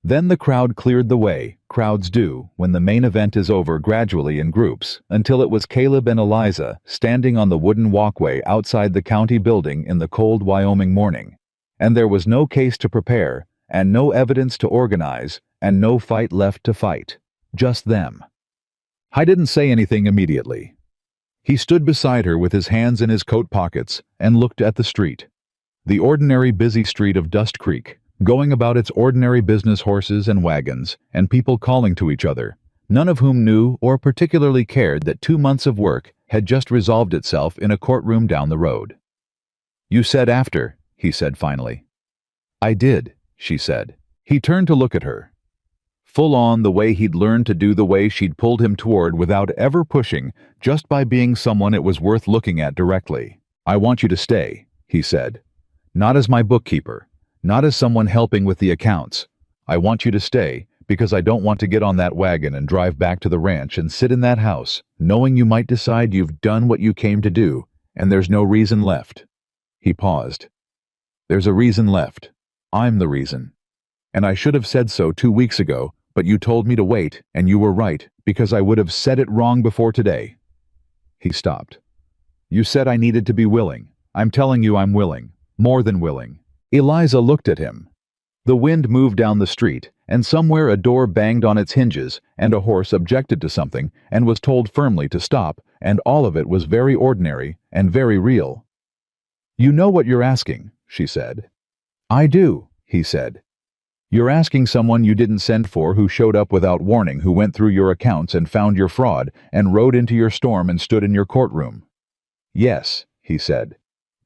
Then the crowd cleared the way, crowds do, when the main event is over, gradually in groups, until it was Caleb and Eliza standing on the wooden walkway outside the county building in the cold Wyoming morning. And there was no case to prepare, and no evidence to organize, and no fight left to fight. Just them. I didn't say anything immediately. He stood beside her with his hands in his coat pockets and looked at the street. The ordinary busy street of Dust Creek, going about its ordinary business, horses and wagons, and people calling to each other, none of whom knew or particularly cared that 2 months of work had just resolved itself in a courtroom down the road. "You said after," he said finally. "I did," she said. He turned to look at her. Full on, the way he'd learned to do, the way she'd pulled him toward without ever pushing, just by being someone it was worth looking at directly. "I want you to stay," he said. "Not as my bookkeeper, not as someone helping with the accounts. I want you to stay because I don't want to get on that wagon and drive back to the ranch and sit in that house, knowing you might decide you've done what you came to do, and there's no reason left." He paused. "There's a reason left. I'm the reason. And I should have said so 2 weeks ago, but you told me to wait, and you were right, because I would have said it wrong before today." He stopped. "You said I needed to be willing. I'm telling you I'm willing. More than willing." Eliza looked at him. The wind moved down the street, and somewhere a door banged on its hinges, and a horse objected to something, and was told firmly to stop, and all of it was very ordinary and very real. "You know what you're asking," she said. "I do," he said. "You're asking someone you didn't send for, who showed up without warning, who went through your accounts and found your fraud, and rode into your storm and stood in your courtroom." "Yes," he said.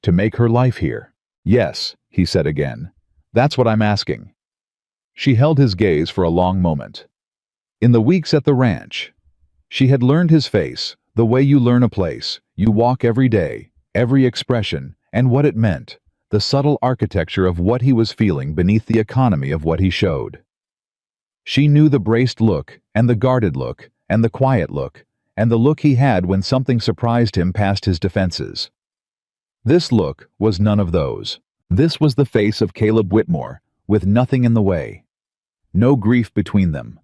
To make her life here. Yes, he said again. That's what I'm asking. She held his gaze for a long moment. In the weeks at the ranch, she had learned his face, the way you learn a place. You walk every day, every expression, and what it meant, the subtle architecture of what he was feeling beneath the economy of what he showed. She knew the braced look, and the guarded look, and the quiet look, and the look he had when something surprised him past his defenses. This look was none of those. This was the face of Caleb Whitmore, with nothing in the way. No grief between them.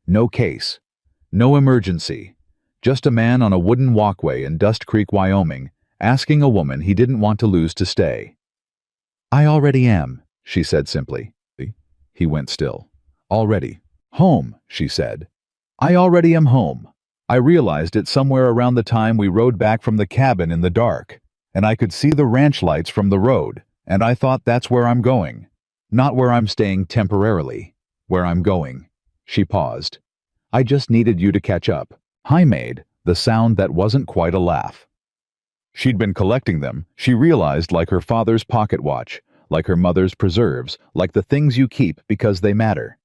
No case. No emergency. Just a man on a wooden walkway in Dust Creek, Wyoming, asking a woman he didn't want to lose to stay. I already am, she said simply. He went still. Already. Home, she said. I already am home. I realized it somewhere around the time we rode back from the cabin in the dark, and I could see the ranch lights from the road, and I thought that's where I'm going. Not where I'm staying temporarily. Where I'm going. She paused. I just needed you to catch up. I made the sound that wasn't quite a laugh. She'd been collecting them, she realized, like her father's pocket watch, like her mother's preserves, like the things you keep because they matter.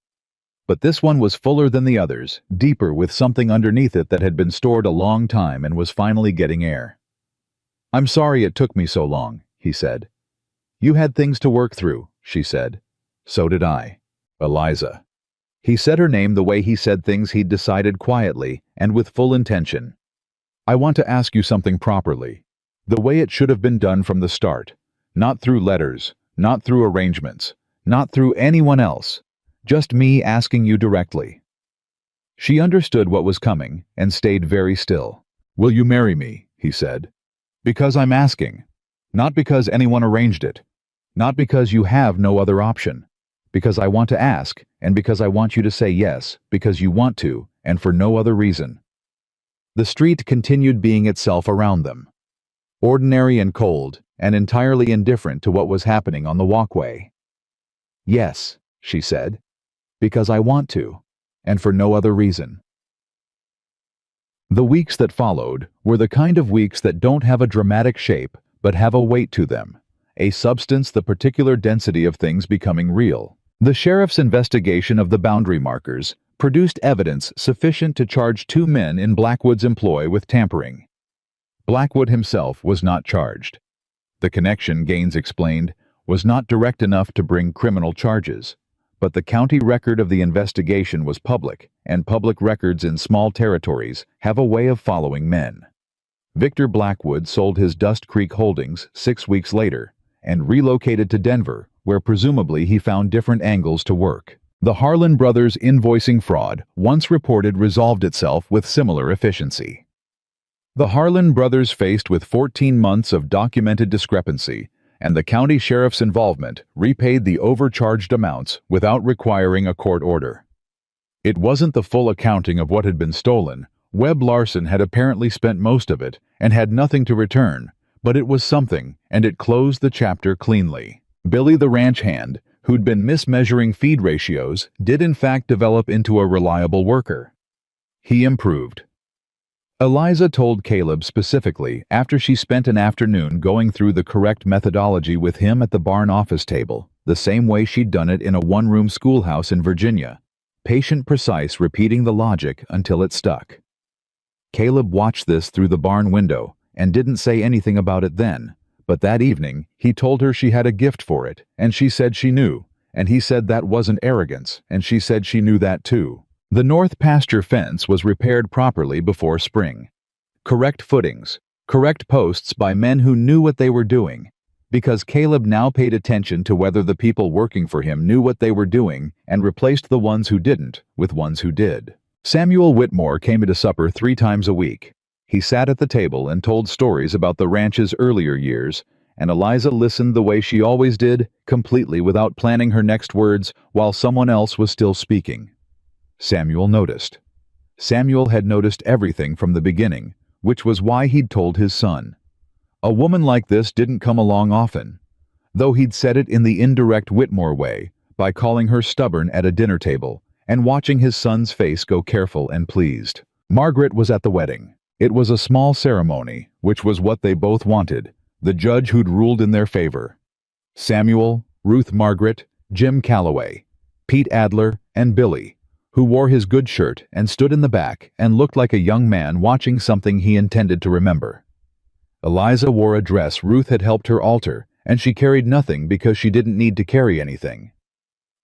But this one was fuller than the others, deeper, with something underneath it that had been stored a long time and was finally getting air. I'm sorry it took me so long, he said. You had things to work through, she said. So did I. Eliza. He said her name the way he said things he'd decided, quietly and with full intention. I want to ask you something properly. The way it should have been done from the start. Not through letters, not through arrangements, not through anyone else. Just me asking you directly. She understood what was coming and stayed very still. Will you marry me? He said. Because I'm asking. Not because anyone arranged it. Not because you have no other option. Because I want to ask, and because I want you to say yes, because you want to, and for no other reason. The street continued being itself around them. Ordinary and cold, and entirely indifferent to what was happening on the walkway. Yes, she said. Because I want to, and for no other reason. The weeks that followed were the kind of weeks that don't have a dramatic shape, but have a weight to them, a substance, the particular density of things becoming real. The sheriff's investigation of the boundary markers produced evidence sufficient to charge 2 men in Blackwood's employ with tampering. Blackwood himself was not charged. The connection, Gaines explained, was not direct enough to bring criminal charges. But the county record of the investigation was public, and public records in small territories have a way of following men. Victor Blackwood sold his Dust Creek holdings 6 weeks later and relocated to Denver, where presumably he found different angles to work. The Harlan brothers' invoicing fraud, once reported, resolved itself with similar efficiency. The Harlan brothers, faced with 14 months of documented discrepancy, and the county sheriff's involvement, repaid the overcharged amounts without requiring a court order. It wasn't the full accounting of what had been stolen. Webb Larson had apparently spent most of it and had nothing to return, but it was something, and it closed the chapter cleanly. Billy the ranch hand, who'd been mismeasuring feed ratios, did in fact develop into a reliable worker. He improved. Eliza told Caleb specifically after she spent an afternoon going through the correct methodology with him at the barn office table, the same way she'd done it in a one-room schoolhouse in Virginia, patient, precise, repeating the logic until it stuck. Caleb watched this through the barn window and didn't say anything about it then, but that evening he told her she had a gift for it, and she said she knew, and he said that wasn't arrogance, and she said she knew that too. The north pasture fence was repaired properly before spring. Correct footings, correct posts by men who knew what they were doing, because Caleb now paid attention to whether the people working for him knew what they were doing and replaced the ones who didn't with ones who did. Samuel Whitmore came to supper 3 times a week. He sat at the table and told stories about the ranch's earlier years, and Eliza listened the way she always did, completely without planning her next words, while someone else was still speaking. Samuel noticed. Samuel had noticed everything from the beginning, which was why he'd told his son. A woman like this didn't come along often, though he'd said it in the indirect Whitmore way, by calling her stubborn at a dinner table, and watching his son's face go careful and pleased. Margaret was at the wedding. It was a small ceremony, which was what they both wanted, The judge who'd ruled in their favor. Samuel, Ruth Margaret, Jim Calloway, Pete Adler, and Billy, who wore his good shirt and stood in the back and looked like a young man watching something he intended to remember. Eliza wore a dress Ruth had helped her alter, and she carried nothing because she didn't need to carry anything.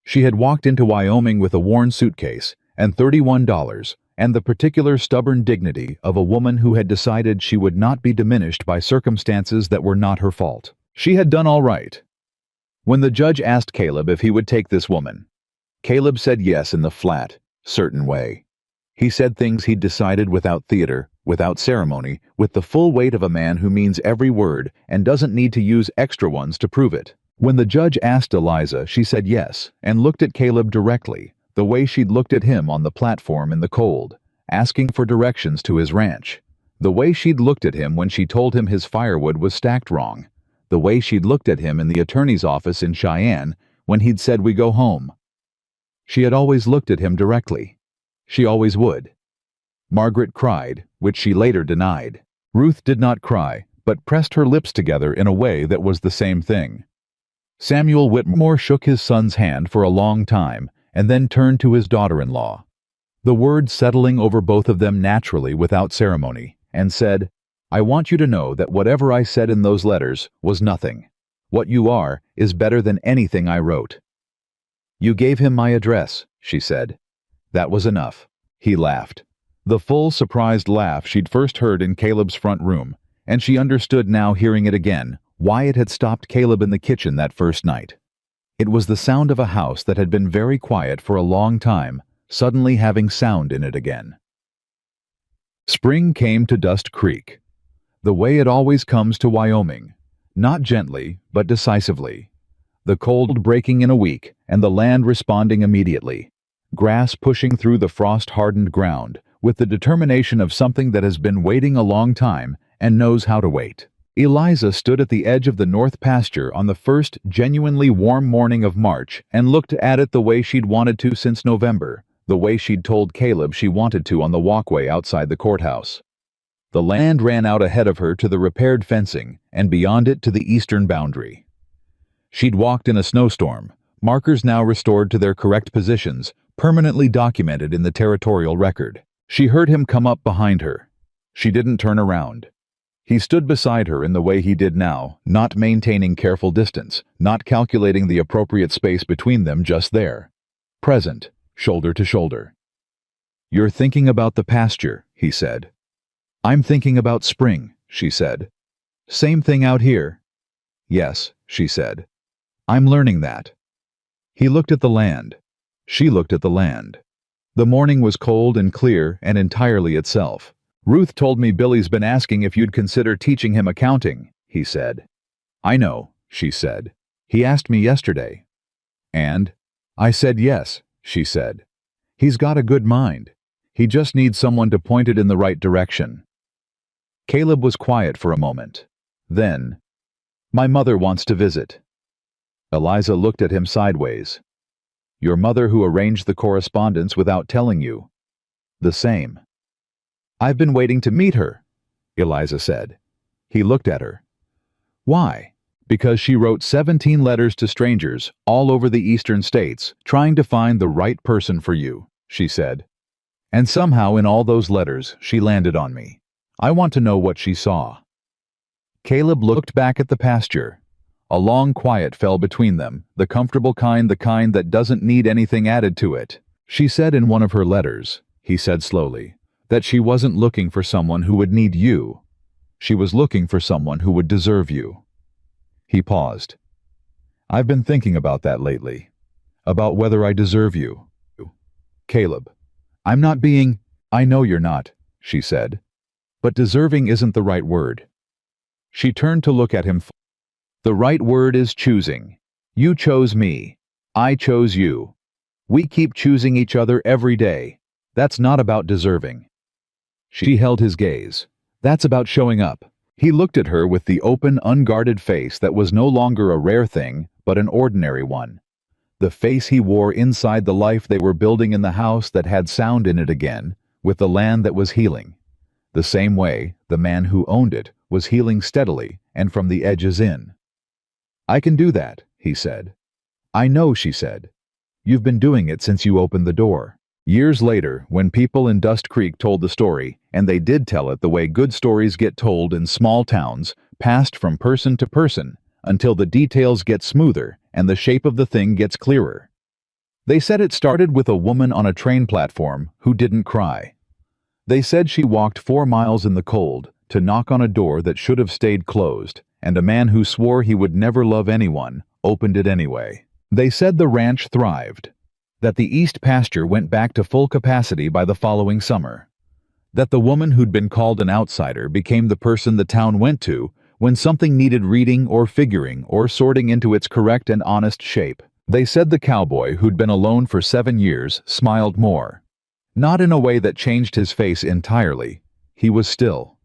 She had walked into Wyoming with a worn suitcase and $31 and the particular stubborn dignity of a woman who had decided she would not be diminished by circumstances that were not her fault. She had done all right. When the judge asked Caleb if he would take this woman, Caleb said yes in the flat, certain way. He said things he'd decided without theater, without ceremony, with the full weight of a man who means every word and doesn't need to use extra ones to prove it. When the judge asked Eliza, she said yes and looked at Caleb directly, the way she'd looked at him on the platform in the cold, asking for directions to his ranch. The way she'd looked at him when she told him his firewood was stacked wrong. The way she'd looked at him in the attorney's office in Cheyenne when he'd said we go home. She had always looked at him directly. She always would. Margaret cried, which she later denied. Ruth did not cry, but pressed her lips together in a way that was the same thing. Samuel Whitmore shook his son's hand for a long time and then turned to his daughter-in-law, the words settling over both of them naturally without ceremony, and said, "I want you to know that whatever I said in those letters was nothing. What you are is better than anything I wrote." "You gave him my address," she said. That was enough. He laughed. The full, surprised laugh she'd first heard in Caleb's front room, and she understood now hearing it again why it had stopped Caleb in the kitchen that first night. It was the sound of a house that had been very quiet for a long time, suddenly having sound in it again. Spring came to Dust Creek, the way it always comes to Wyoming, not gently, but decisively. The cold breaking in a week, and the land responding immediately. Grass pushing through the frost-hardened ground, with the determination of something that has been waiting a long time and knows how to wait. Eliza stood at the edge of the north pasture on the first genuinely warm morning of March and looked at it the way she'd wanted to since November, the way she'd told Caleb she wanted to on the walkway outside the courthouse. The land ran out ahead of her to the repaired fencing and beyond it to the eastern boundary. She'd walked in a snowstorm, markers now restored to their correct positions, permanently documented in the territorial record. She heard him come up behind her. She didn't turn around. He stood beside her in the way he did now, not maintaining careful distance, not calculating the appropriate space between them just there. Present, shoulder to shoulder. "You're thinking about the pasture," he said. "I'm thinking about spring," she said. "Same thing out here." "Yes," she said. "I'm learning that." He looked at the land. She looked at the land. The morning was cold and clear and entirely itself. "Ruth told me Billy's been asking if you'd consider teaching him accounting," he said. "I know," she said. "He asked me yesterday." "And?" "I said yes," she said. "He's got a good mind. He just needs someone to point it in the right direction." Caleb was quiet for a moment. Then, "My mother wants to visit." Eliza looked at him sideways. "Your mother who arranged the correspondence without telling you." "The same." "I've been waiting to meet her," Eliza said. He looked at her. "Why?" "Because she wrote 17 letters to strangers all over the eastern states, trying to find the right person for you," she said. "And somehow in all those letters she landed on me. I want to know what she saw." Caleb looked back at the pasture. A long quiet fell between them, the comfortable kind, the kind that doesn't need anything added to it. "She said in one of her letters," he said slowly, "that she wasn't looking for someone who would need you. She was looking for someone who would deserve you." He paused. "I've been thinking about that lately. About whether I deserve you." "Caleb, I'm not being—" "I know you're not," she said. "But deserving isn't the right word." She turned to look at him. "The right word is choosing. You chose me. I chose you. We keep choosing each other every day. That's not about deserving." She held his gaze. "That's about showing up." He looked at her with the open, unguarded face that was no longer a rare thing, but an ordinary one. The face he wore inside the life they were building in the house that had sound in it again, with the land that was healing. The same way, the man who owned it was healing steadily and from the edges in. "I can do that," he said. "I know," she said. "You've been doing it since you opened the door." Years later, when people in Dust Creek told the story, and they did tell it the way good stories get told in small towns, passed from person to person, until the details get smoother and the shape of the thing gets clearer. They said it started with a woman on a train platform who didn't cry. They said she walked 4 miles in the cold to knock on a door that should have stayed closed, and a man who swore he would never love anyone opened it anyway. They said the ranch thrived, that the east pasture went back to full capacity by the following summer, that the woman who'd been called an outsider became the person the town went to when something needed reading or figuring or sorting into its correct and honest shape. They said the cowboy who'd been alone for 7 years smiled more. Not in a way that changed his face entirely. He was still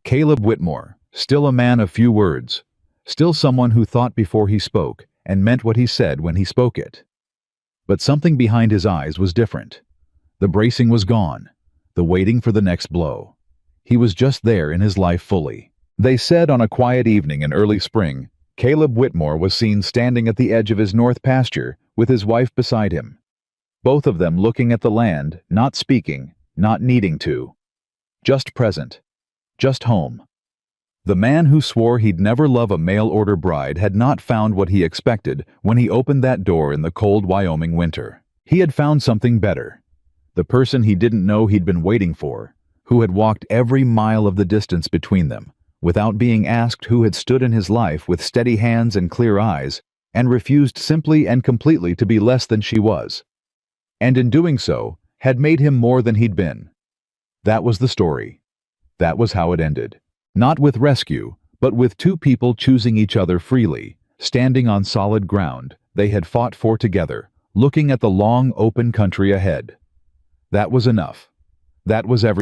Caleb Whitmore, still a man of few words, still someone who thought before he spoke and meant what he said when he spoke it. But something behind his eyes was different. The bracing was gone, the waiting for the next blow. He was just there in his life fully. They said on a quiet evening in early spring, Caleb Whitmore was seen standing at the edge of his north pasture with his wife beside him. Both of them looking at the land, not speaking, not needing to. Just present. Just home. The man who swore he'd never love a mail-order bride had not found what he expected when he opened that door in the cold Wyoming winter. He had found something better. The person he didn't know he'd been waiting for, who had walked every mile of the distance between them, without being asked, who had stood in his life with steady hands and clear eyes, and refused simply and completely to be less than she was. And in doing so, had made him more than he'd been. That was the story. That was how it ended. Not with rescue, but with two people choosing each other freely, standing on solid ground they had fought for together, looking at the long, open country ahead. That was enough. That was everything.